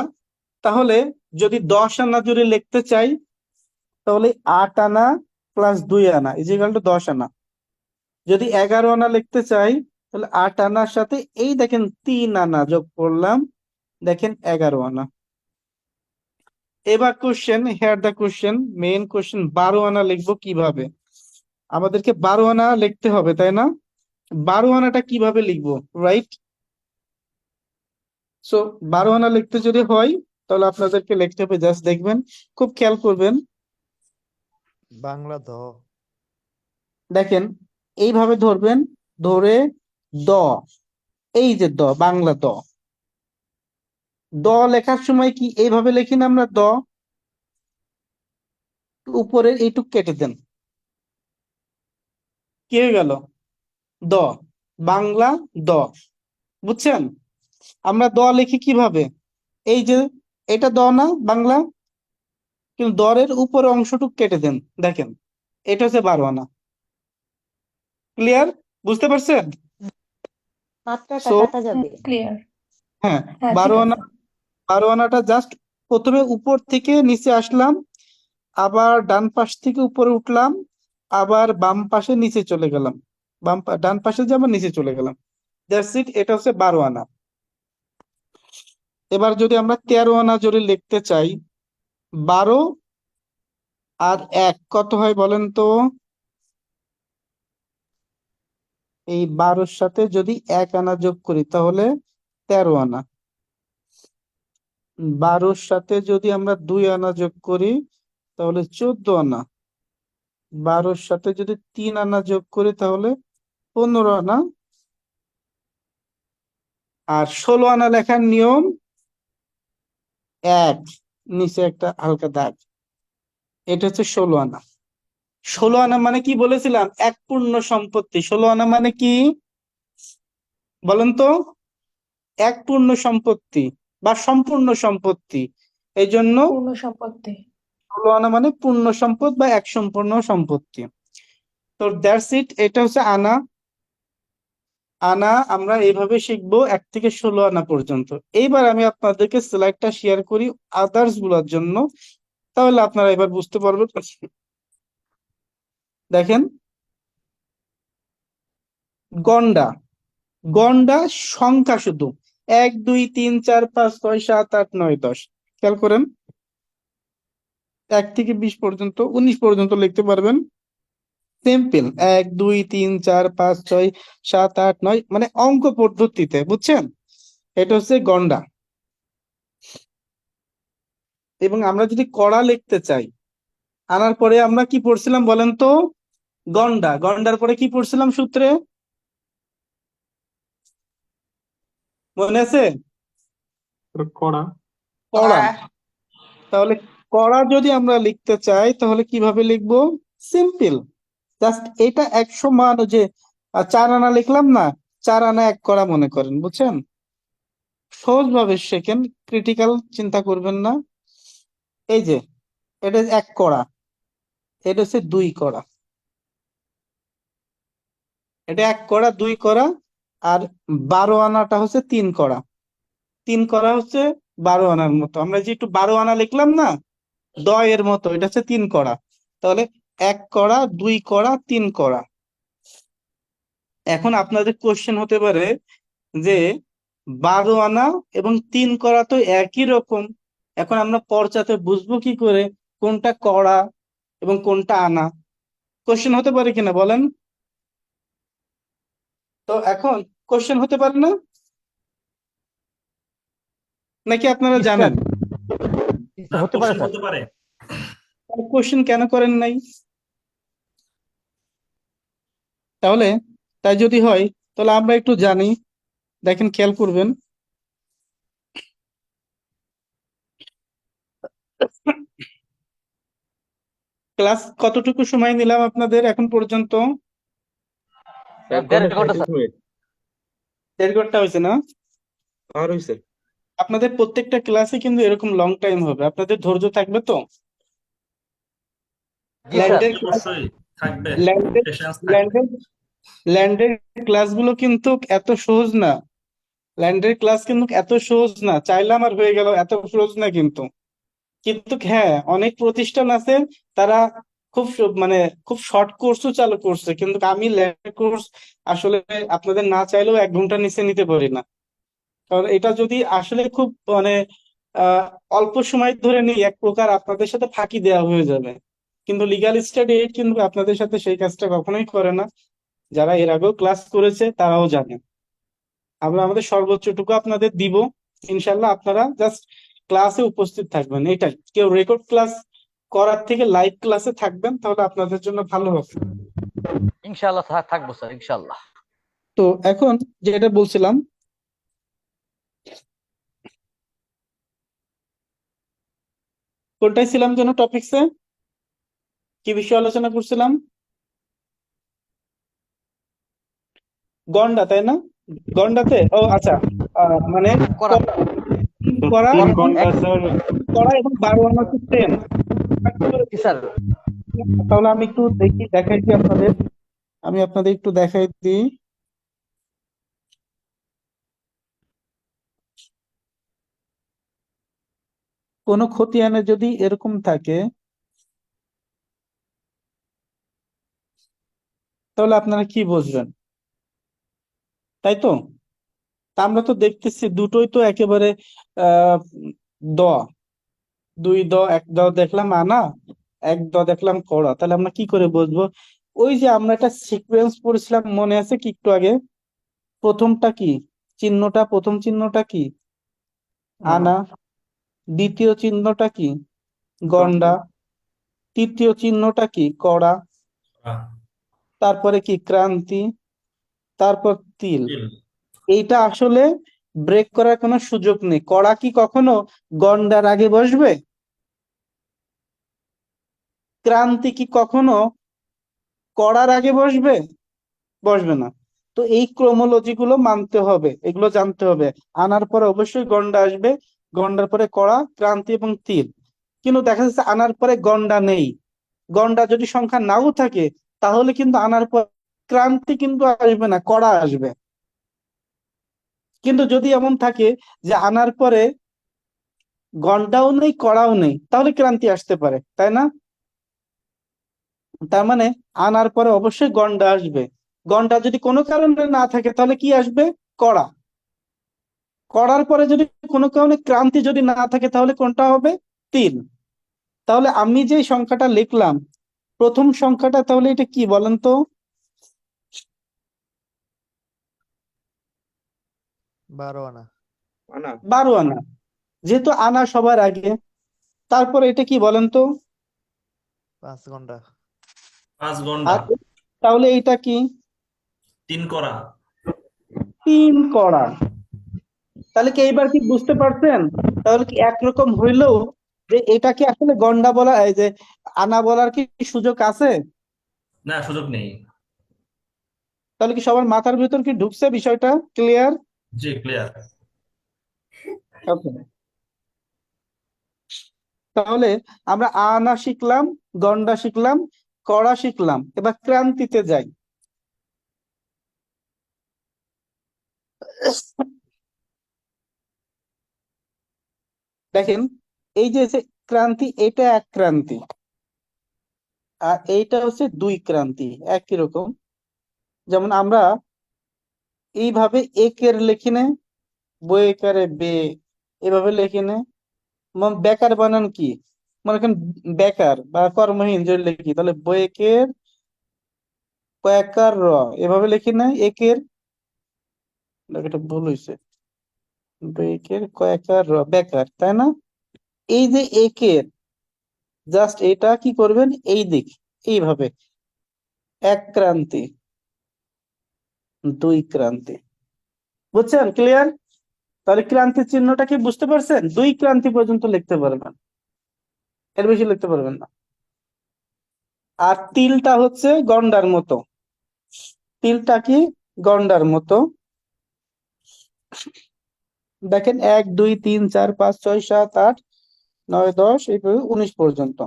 তাহলে যদি 10 আনা জুড়ে লিখতে চাই, তাহলে 8 আনা প্লাস 2 আনা ইজিক্যাল টু 10 আনা। যদি 11 আনা লিখতে চাই, তাহলে 8 আনার সাথে এই দেখেন 3 আনা যোগ করলাম, দেখেন 11 আনা। এবার question, here the question, main question, 12 আনা লিখবো কিভাবে? আমাদেরকে 12 আনা লিখতে হবে, তাই না? 12 আনাটা কিভাবে লিখবো, রাইট? সো 12 আনা লিখতে যদি হয় তাহলে আপনাদেরকে লিখতে হবে, জাস্ট দেখবেন, খুব খেয়াল করবেন। বাংলা দ। দেখেন এইভাবে ধরবেন, ধরে দ, এই যে দ, বাংলা দ। দ লেখার সময় কি এইভাবে লিখি না আমরা? দ উপরে এইটুক কেটে দেন, কি হয়ে গেল? দ, বাংলা দ। বুঝছেন? আমরা দ লিখি কিভাবে? এই যে এটা দ না বাংলা, কিন্তু দরের উপরে অংশটুক কেটে দেন, দেখেন এটা হচ্ছে 12 আনা। ক্লিয়ার? বুঝতে পারছেন? মাত্রাটা সো কাটা যাবে। ক্লিয়ার। হ্যাঁ, হ্যাঁ, 12 ঠিক আনা, আছে। 12 আনাটা জাস্ট প্রথমে উপর থেকে নিচে আসলাম, আবার ডান পাশ থেকে উপরে উঠলাম, আবার বাম পাশে নিচে চলে গেলাম, ডান পাশে যে আবার নিচে চলে গেলাম, দ্যাটস ইট। এটা হচ্ছে 12 আনা। এবার যদি আমরা 13 আনা জোরে লিখতে চাই, 12 আর 1 কত হয় বলেন তো? এই 12-র সাথে যদি 1 আনা যোগ করি তাহলে 13 আনা। 12-র সাথে যদি আমরা 2 আনা যোগ করি তাহলে 14 আনা। 12-র সাথে যদি 3 আনা যোগ করি তাহলে 15 আনা। আর 16 আনা লেখার নিয়ম, 1 নিচে একটা হালকা দাগ, এটা হচ্ছে 16 আনা। 16 আনা মানে কি বলেছিলাম? এক পূর্ণ সম্পত্তি। 16 আনা মানে কি বলেন তো? এক পূর্ণ সম্পত্তি বা সম্পূর্ণ সম্পত্তি। এই জন্য পূর্ণ সম্পত্তি। 16 আনা মানে পূর্ণ সম্পদ বা এক সম্পূর্ণ সম্পত্তি। তো দ্যাটস ইট, এটা হচ্ছে আনা। আনা আমরা এইভাবে শিখবো 1 থেকে 16 আনা পর্যন্ত। এইবার আমি আপনাদেরকে স্লাইডটা শেয়ার করি আদার্স গুলোর জন্য, তাহলে আপনারা এবার বুঝতে পারবেন। দেখেন গন্ডা, গন্ডা সংখ্যা শুধু 1 2 3 4 5 6 7 8 9 10। খেয়াল করেন 1 থেকে 20 পর্যন্ত, 19 পর্যন্ত লিখতে পারবেন। সিম্পল 1 2 3 4 5 6 7 8 9, মানে অঙ্ক পদ্ধতিতে, বুঝছেন? এটা হচ্ছে গন্ডা। এবং আমরা যদি কড়া লিখতে চাই, আনার পরে আমরা কি পড়ছিলাম বলেন তো? গন্ডা, গন্ডার পরে কি পড়ছিলাম সূত্রে, মনে আছে? কড়া। কড়া। তাহলে কড়া যদি আমরা লিখতে চাই তাহলে কিভাবে লিখবো? সিম্পল, জাস্ট এটা 100 মান, যে 4 আনা লিখলাম না, 4 আনা 1 কড়া মনে করেন, বুঝছেন? সহজ ভাবে শেখেন, ক্রিটিক্যাল চিন্তা করবেন না। এই যে এটা 1 কড়া, এটা হচ্ছে 2 কড়া, এটা 1 কড়া 2 কড়া, আর 12 আনাটা হচ্ছে 3 কড়া। 3 কড়া হচ্ছে 12 আনার মতো, আমরা যে একটু 12 আনা লিখলাম না, 10 এর মতো, এটা হচ্ছে 3 কড়া। তাহলে 1 কড়া 2 কড়া 3 কড়া। এখন আপনাদের কোশ্চেন হতে পারে যে 12 আনা এবং 3 কড়া তো একই রকম, এখন আমরা পর্চাতে বুঝবো কি করে কোনটা কড়া এবং কোনটা আনা? কোশ্চেন হতে পারে কিনা বলেন তো? এখন কোশ্চেন হতে পারে না নাকি আপনারা জি জানেন? স্যার হতে পারে কোশ্চেন স্যার। হতে পারে। কোশ্চেন কেন করেন নাই তাহলে? তাই যদি হয় তাহলে আমরা একটু জানি, দেখেন খেয়াল করবেন। ক্লাস কতটুকু সময় নিলাম আপনাদের এখন পর্যন্ত? স্যার 1 ঘন্টা 1.5 ঘন্টা 37 স্যার। মিনিট 1.5 ঘন্টা হয়েছে না? পার হয়েছে। আপনাদের প্রত্যেকটা ক্লাসে কিন্তু এরকম লং টাইম হবে, আপনাদের ধৈর্য থাকবে তো? জি স্যার। ল্যান্ডের অবশ্যই থাকবে, ল্যান্ডের পেশেন্স থাকবে। ল্যান্ডের ল্যান্ডের ক্লাসগুলো কিন্তু এত সহজ না, ল্যান্ডের ক্লাস কিন্তু এত সহজ না, চাইলাম আর হয়ে গেল, এত সহজ না কিন্তু। কিন্তু হ্যাঁ, অনেক প্রতিষ্ঠান আছে তারা মানে খুব শর্ট কোর্সও চালু করছে, কিন্তু আমি ল্যান্ড কোর্স আসলে আপনাদের না চাইলেও 1 ঘন্টার নিচে নিতে পারি না। কারণ এটা যদি আসলে খুব মানে আহ অল্প সময় ধরে নিই, এক প্রকার আপনাদের সাথে ফাঁকি দেওয়া হয়ে যাবে। কিন্তু লিগ্যাল স্টাডি এইড কিন্তু আপনাদের সাথে সেই কাজটা কখনোই করে না, যারা এর আগেও ক্লাস করেছে তারাও জানে। আমরা আমাদের সর্বোচ্চটুকু আপনাদের দিব, ইনশাল্লাহ আপনারা জাস্ট ক্লাসে উপস্থিত থাকবেন, এটাই। কেউ রেকর্ড ক্লাস করার থেকে লাইভ ক্লাসে থাকবেন, তাহলে আপনাদের জন্য ভালো হবে। ইনশাআল্লাহ স্যার থাকবো স্যার ইনশাআল্লাহ। তো এখন যেটা বলছিলাম, কোনটায় ছিলাম যেন টপিকসে, কি বিষয়ে আলোচনা করছিলাম? গন্ডা, তাই না? গন্ডাতে, ও আচ্ছা, মানে করা করা তিন এবং ঘন্টা স্যার। করা এবং 12 আনা হচ্ছে 10। জি স্যার। তাহলে আমি একটু দেখাই দিই আপনাদের, আমি আপনাদের একটু দেখাই দিই। কোনো খতিয়ানে যদি এরকম থাকে তাহলে আপনারা কি বুঝবেন, তাই তো? তা আমরা তো দেখতেছি দুটোই তো একেবারে আহ দ, 2 দ, 1 দ দেখলাম আনা, 1 দ দেখলাম কড়া, তাহলে আমরা কি করে বুঝবো? ওই যে আমরা একটা সিকোয়েন্স পড়েছিলাম, মনে আছে কি একটু আগে? প্রথমটা কি চিহ্নটা, প্রথম চিহ্নটা কি? আনা। দ্বিতীয় চিহ্নটা কি? গন্ডা। তৃতীয় চিহ্নটা কি? কড়া। তারপরে কি? ক্রান্তি। তারপর তিল। এইটা আসলে ব্রেক করার কোনো সুযোগ নেই। কড়া কি কখনো গন্ডার আগে বসবে? ক্রান্তি কি কখনো কড়ার আগে বসবে? বসবে না। তো এই ক্রোমোলজি গুলো মানতে হবে, এগুলো জানতে হবে। আনার পরে অবশ্যই গন্ডা আসবে, গন্ডার পরে কড়া, ক্রান্তি এবং তিল। কিন্তু দেখা যাচ্ছে আনার পরে গন্ডা নেই, গন্ডা যদি সংখ্যা নাও থাকে তাহলে কিন্তু আনার পর ক্রান্তি কিন্তু আসবে না, কড়া আসবে। কিন্তু যদি এমন থাকে যে আনার পরে গন্ডাও নেই কড়াও নেই, তাহলে ক্রান্তি আসতে পারে, তাই না? তার মানে আনার পরে অবশ্যই গন্ডা আসবে, গন্ডা যদি কোনো কারণে না থাকে তাহলে কি আসবে? কড়া। কড়ার পরে যদি কোনো কারণে ক্রান্তি যদি না থাকে তাহলে কোনটা হবে? তিল। তাহলে আমি যে সংখ্যাটা লিখলাম, প্রথম সংখ্যাটা, তাহলে এটা কি বলেন তো? 12 আনা। 12 আনা, যেহেতু আনা সবার আগে। তারপরে এটা কি বলেন তো? 5 ঘন্টা। 5 ঘন্টা। আর তাহলে এইটা কি? 3 করা। 3 কড়া। তাহলে কি এইবার কি বুঝতে পারছেন? তাহলে কি একরকম হইলেও যে এটা কি আসলে গন্ডা বলা, এই যে আনা বলার কি সুযোগ আছে? না, সুযোগ নেই। তাহলে কি সবার মাথার ভিতর কি ঢুকছে বিষয়টা? ক্লিয়ার? জি, ক্লিয়ার। ওকে, তাহলে আমরা আনা শিখলাম, গন্ডা শিখলাম, কড়া শিখলাম, এবার ক্রান্তিতে যাই। দেখেন, এই যে ক্রান্তি, এটা এক ক্রান্তি, আর এইটা হচ্ছে 2 ক্রান্তি, একই রকম। যেমন আমরা এইভাবে একের লিখি না, বইকারে বে, এভাবে লিখি না। বেকার বানান কি? মনে করেন বেকার বা কর্মহীন যদি লিখি, তাহলে বইকের কয়াকার র, এভাবে লিখি না একের। এটা ভুল হয়েছে, বইকের কয়াকার র, বেকার, তাই না? এই যে একের জাস্ট এটা কি করবেন, এই দিক এইভাবে, এক ক্রান্তি, 2 ক্রান্তি। বুঝছেন? ক্লিয়ার? তাহলে ক্রান্তির চিহ্নটা কি বুঝতে পারছেন? 2 ক্রান্তি পর্যন্ত লিখতে পারবেন, এর বেশি লিখতে পারবেন না। আর তিলটা হচ্ছে গন্ডার মতো, তিলটা কি গন্ডার মতো। দেখেন 1 2 3 4 5 6 7 8 9 10 এইভাবে 19 পর্যন্ত।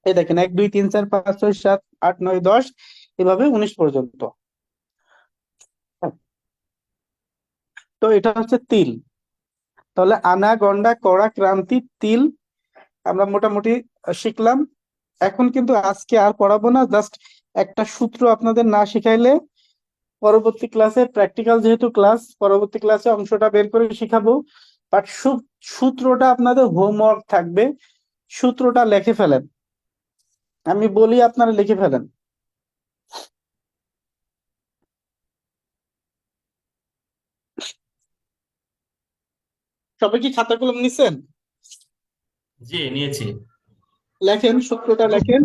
এই দেখেন 1 2 3 4 5 6 7 8 9 10 এভাবে 19 পর্যন্ত। তো এটা হচ্ছে তিল। তাহলে আনা, গন্ডা, কড়া, ক্রান্তি, তিল আমরা মোটামুটি শিখলাম। এখন কিন্তু আজকে আর পড়াবো না, জাস্ট একটা সূত্র আপনাদের না শিখাইলে পরবর্তী ক্লাসে, প্র্যাকটিক্যাল যেহেতু ক্লাস, পরবর্তী ক্লাসে অংশটা বের করে শিখাবো। বাট সূত্রটা আপনাদের হোমওয়ার্ক থাকবে, সূত্রটা লিখে ফেলেন। আমি বলি আপনারা লিখে ফেলেন। সবাই কি খাতা কলম নিছেন? জি, নিয়েছি। লেখেন, সূত্রটা লেখেন।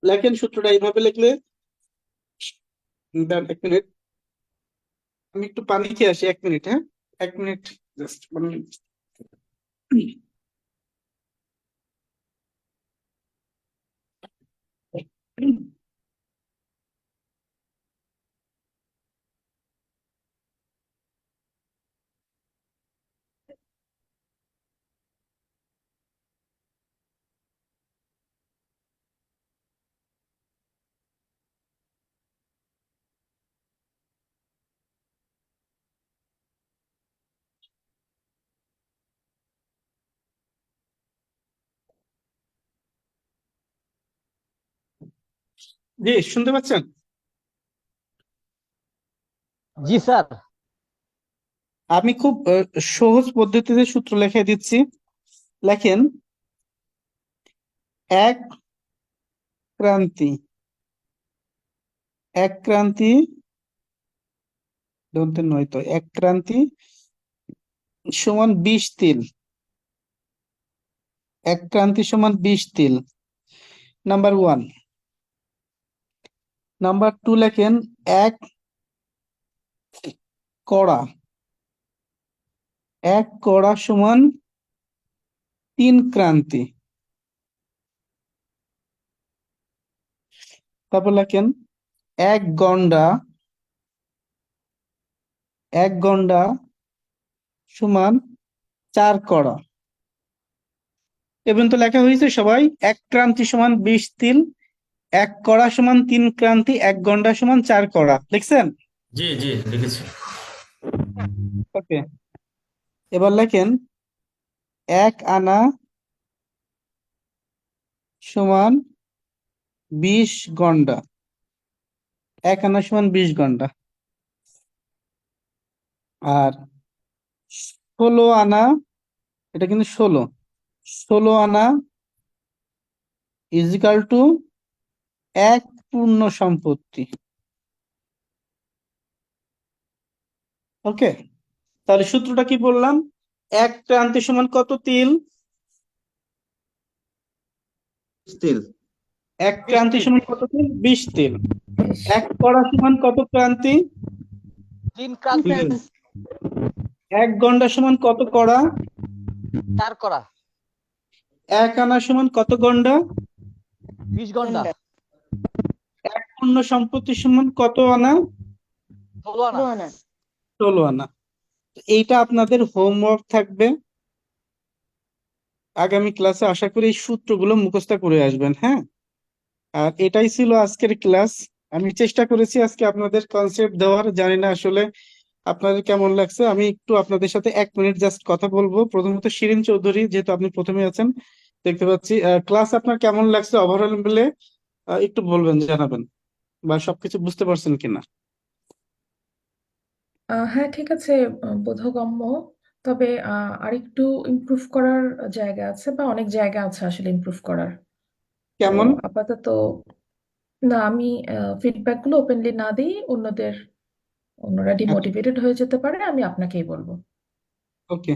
লেখেন সূত্রটা এইভাবে লিখলে, দাঁড়ান 1 মিনিট, আমি একটু পানি খেয়ে আসি, 1 মিনিট, হ্যাঁ 1 মিনিট, জাস্ট 1 মিনিট। জি, শুনতে পাচ্ছেন? জি স্যার। আমি খুব সহজ পদ্ধতিতে সূত্র লিখে দিচ্ছি। লেখেন, এক ক্রান্তি, এক ক্রান্তি দন্তের নয় তো, এক ক্রান্তি সমান 20 তিল, এক ক্রান্তি সমান 20 তিল, নাম্বার 1। নাম্বার 2 লেখেন, এক কড়া, এক কড়া সমান 3 ক্রান্তি। তারপর লেখেন, এক গন্ডা, এক গন্ডা সমান 4 কড়া। এবং তো লেখা হয়েছে সবাই, এক ক্রান্তি সমান 20 তিল, এক কড়া সমান 3 ক্রান্তি, এক গন্ডা সমান 4 কড়া। লিখছেন? জি, জি, লিখেছি। ওকে, এবার লেখেন, এক আনা সমান 20 গন্ডা, এক আনা সমান 20 গন্ডা। আর 16 আনা, এটা কিন্তু 16 আনা ইজিক্যাল টু 1 পূর্ণ সম্পত্তি। ওকে, তাহলে সূত্রটা কি বললাম? এক ক্রান্তি সমান কত তিল? তিল। এক ক্রান্তি সমান কত তিল? 20 তিল। এক কড়া সমান কত ক্রান্তি? 3 ক্রান্তি, তিল। এক গন্ডা সমান কত কড়া? 4 করা, এক আনা সমান কত গন্ডা? 20 ঘন্টা, এক পূর্ণ সম্পত্তি সমান কত আনা? 16 আনা। 16 আনা। 16 আনা। এইটা আপনাদের হোমওয়ার্ক থাকবে। আগামী ক্লাসে আশা করি এই সূত্রগুলো মুখস্থ করে আসবেন, হ্যাঁ? আর এটাই ছিল আজকের ক্লাস। আমি চেষ্টা করেছি আজকে আপনাদের কনসেপ্ট দেওয়ার, জানি না আসলে আপনাদের কেমন লাগছে। আমি একটু আপনাদের সাথে 1 মিনিট জাস্ট কথা বলবো। প্রথমত শিরিন চৌধুরী, যেহেতু আপনি প্রথমে আছেন দেখতে পাচ্ছি, ক্লাস আপনার কেমন লাগছে ওভারঅল মিলে একটু বলবেন, জানাবেন, বা সবকিছু বুঝতে পারছেন কিনা। হ্যাঁ, ঠিক আছে, বোধগম্য। তবে আরেকটু ইমপ্রুভ করার জায়গা আছে, বা অনেক জায়গা আছে আসলে ইমপ্রুভ করার। তো কেমন? আপাতত না, আমি ফিডব্যাক গুলো ওপেনলি না দিই, অন্যরা আচ্ছা, ডিমোটিভেটেড হয়ে যেতে পারে, আমি আপনাকেই বলবো। ওকে,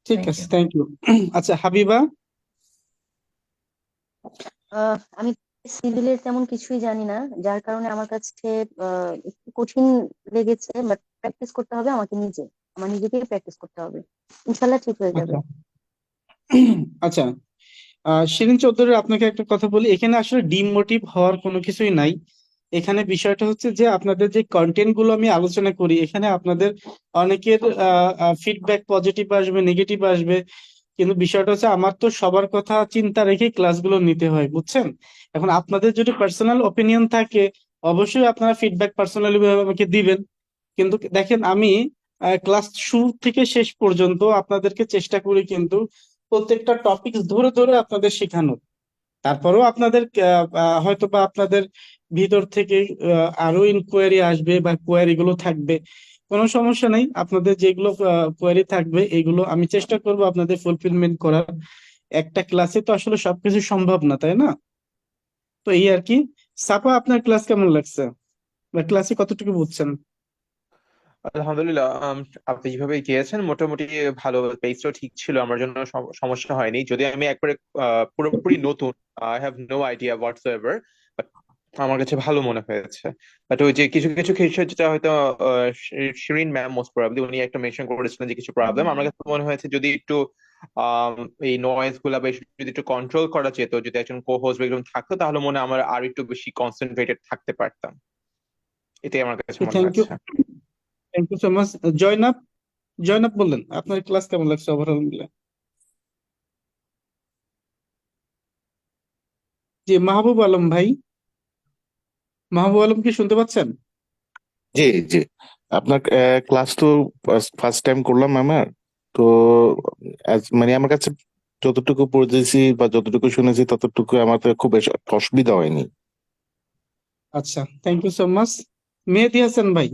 ঠিক থ্যাংক আছে, ইউ। Thank you. আচ্ছা হাবিবা, আমি সিভিলের তেমন কিছুই জানি না, যার কারণে আমার কাছে একটু কঠিন লেগেছে, বাট প্র্যাকটিস করতে হবে আমাকে আমার নিজেকে প্র্যাকটিস করতে হবে, ইনশাল্লাহ ঠিক হয়ে যাবে। আচ্ছা আচ্ছা, শিরিন চৌধুরী, আপনাকে একটা কথা বলি, এখানে আসলে ডিমোটিভ হওয়ার কোনো কিছুই নাই। এখানে বিষয়টা হচ্ছে যে আপনাদের যে কন্টেন্ট গুলো আমি আলোচনা করি, এখানে আপনাদের অনেকের ফিডব্যাক পজিটিভ আসবে, নেগেটিভ আসবে, কিন্তু বিষয়টা হচ্ছে আমার তো সবার কথা চিন্তা রেখে ক্লাসগুলো নিতে হয়, বুঝছেন? এখন আপনাদের যদি পার্সোনাল ওপিনিয়ন থাকে, অবশ্যই আপনারা ফিডব্যাক পার্সোনালি আমাকে দিবেন। কিন্তু দেখেন, আমি ক্লাস শুরু থেকে শেষ পর্যন্ত আপনাদেরকে চেষ্টা করি কিন্তু প্রত্যেকটা টপিক ধরে ধরে আপনাদের শেখানোর। তারপরেও আপনাদের হয়তো বা আপনাদের ভিতর থেকে আরো ইনকোয়ারি আসবে বা কোয়ারি গুলো থাকবে, কোনো সমস্যা নেই। আপনাদের যেগুলো কোয়ারি থাকবে এগুলো আমি চেষ্টা করব আপনাদের ফুলফিলমেন্ট করার। একটা ক্লাসে তো আসলে সবকিছু সম্ভব না, তাই না? তো এই আর কি। সাপা, আপনার ক্লাস কেমন লাগছে, বা ক্লাসে কতটুকু বুঝছেন? আলহামদুলিল্লাহ, আপনি যেভাবে গিয়েছেন মোটামুটি ভালো, পেসটাও ঠিক ছিল, আমার জন্য সমস্যা হয়নি। যদি আমি একবারে পুরোপুরি নতুন, I have no idea whatsoever, আমার কাছে ভালো মনে হয়েছে। বাট ওই যে কিছু কিছু ক্ষেত্রে যেটা হয়তো শিরিন ম্যাম মোস্ট প্রবাবলি উনি একটা মেনশন করেছিলেন যে কিছু প্রবলেম, আমার কাছে মনে হয়েছে যদি একটু আহ এই নয়েজ গুলা বেশ যদি একটু কন্ট্রোল করা যেত, যদি একজন কো হোস্ট বা এরকম থাকতো, তাহলে মনে হয় আমার আর একটু বেশি কনসেন্ট্রেটেড থাকতে পারতাম। এটাই আমার কাছে মনে থ্যাংক ইউ, হচ্ছে। Thank you so much. Zainab, Zainab বললেন আপনার ক্লাস কেমন লাগছে ওভারঅল মিলে? জি, মাহবুব আলম ভাই, মাহবুব আলম কি শুনতে পাচ্ছেন? জি জি, আপনার ক্লাস তো ফার্স্ট টাইম করলাম আমার। তো মানে আমার কাছে যতটুকু পড়েছি বা যতটুকু শুনেছি ততটুকু আমার তো খুব বেশ অসুবিধা হয়নি। আচ্ছা, thank you so much. Mehedi Hasan ভাই,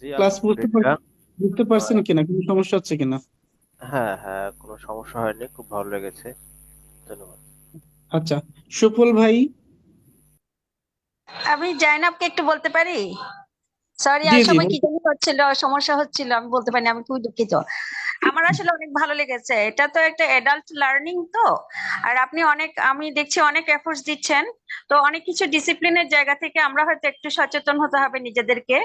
জি ক্লাস আলহামদুলিল্লাহ। বুঝতে পারছেন কিনা, কোনো সমস্যা হচ্ছে কিনা? হ্যাঁ হ্যাঁ, কোনো সমস্যা হয়নি, খুব ভালো লেগেছে, ধন্যবাদ। আচ্ছা, সুফল ভাই। আমি জাইনাবকে একটু বলতে পারি? সরি, জি আর জি, সময় কি জানি হচ্ছিল, সমস্যা হচ্ছিল, আমি বলতে পারিনি, আমি খুবই দুঃখিত। আমার আসলে অনেক ভালো লেগেছে, এটা তো একটা অ্যাডাল্ট লার্নিং তো। আর আপনি আমি দেখছি অনেক এফোর্টস দিচ্ছেন। তো অনেক কিছু ডিসিপ্লিনের জায়গা থেকে আমরা হয়তো একটু সচেতন হতে হবে নিজেদেরকে।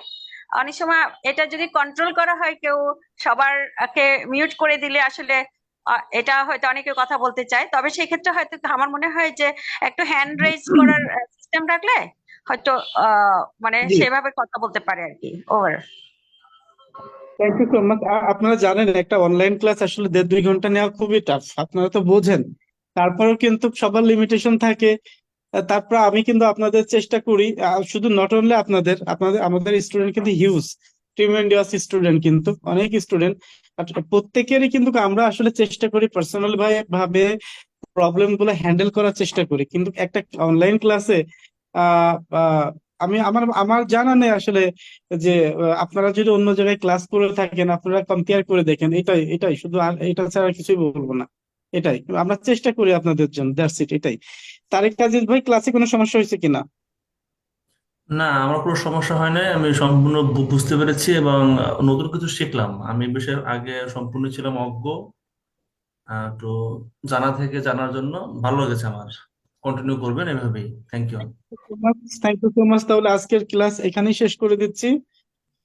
অনেক সময় এটা যদি কন্ট্রোল করা হয়, কেউ সবার কে মিউট করে দিলে আসলে এটা হয়তো অনেকে কথা বলতে চায়, তবে সেই ক্ষেত্রে হয়তো আমার মনে হয় যে একটু হ্যান্ড রেজ করার সিস্টেম রাখলে হয়তো মানে জি, সেভাবে কথা বলতে পারে আর কি। Over. Thank you so much. আপনারা জানেন একটা অনলাইন ক্লাস আসলে 1.5-2 ঘন্টা নেওয়া খুবই টাফ, আপনারা তো বোঝেন। তারপরেও কিন্তু সবার লিমিটেশন থাকে। তারপর আমি কিন্তু আপনাদের চেষ্টা করি, শুধু নট অনলি আপনাদের, আমাদের স্টুডেন্ট কিন্তু হিউজ, ট্রিমেন্ডিয়াস স্টুডেন্ট, কিন্তু অনেক স্টুডেন্ট। প্রত্যেকেরই কিন্তু আমরা আসলে চেষ্টা করি পার্সোনাল ভাবে প্রবলেম গুলো হ্যান্ডেল করার চেষ্টা করি, কিন্তু একটা অনলাইন ক্লাসে আহ আহ, আমি আমার আমার জানা নেই আসলে যে আপনারা যদি অন্য জায়গায় ক্লাস করে থাকেন আপনারা কম্পেয়ার করে দেখেন, এটাই এটাই শুধু, আর এটা ছাড়া কিছুই বলবো না। এটাই আমরা চেষ্টা করি আপনাদের জন্য, দ্যাটস ইট, এটাই। তারেক কাজিজ ভাই, ক্লাসে কোনো সমস্যা হয়েছে কিনা? না, আমার কোনো সমস্যা হয় নাই, আমি সম্পূর্ণ বুঝতে পেরেছি এবং নতুন কিছু শিখলাম। আমি বিষয়ের আগে সম্পূর্ণ ছিলাম অজ্ঞ। একটু জানা থেকে জানার জন্য ভালো লেগেছে আমার। কন্টিনিউ করবেন এভাবেই। Thank you. Thank you so much. তাহলে আজকের ক্লাস এখানেই শেষ করে দিচ্ছি।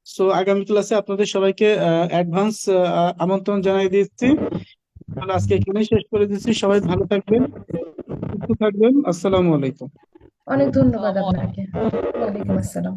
সো আগামী ক্লাসে আপনাদের সবাইকে অ্যাডভান্স আমন্ত্রণ জানিয়ে দিচ্ছি। তাহলে আজকে এখানেই শেষ করে দিচ্ছি। সবাই ভালো থাকবেন, সুস্থ থাকবেন। আসসালামু আলাইকুম। অনেক ধন্যবাদ আপনাকে। ওয়ালাইকুম আসসালাম।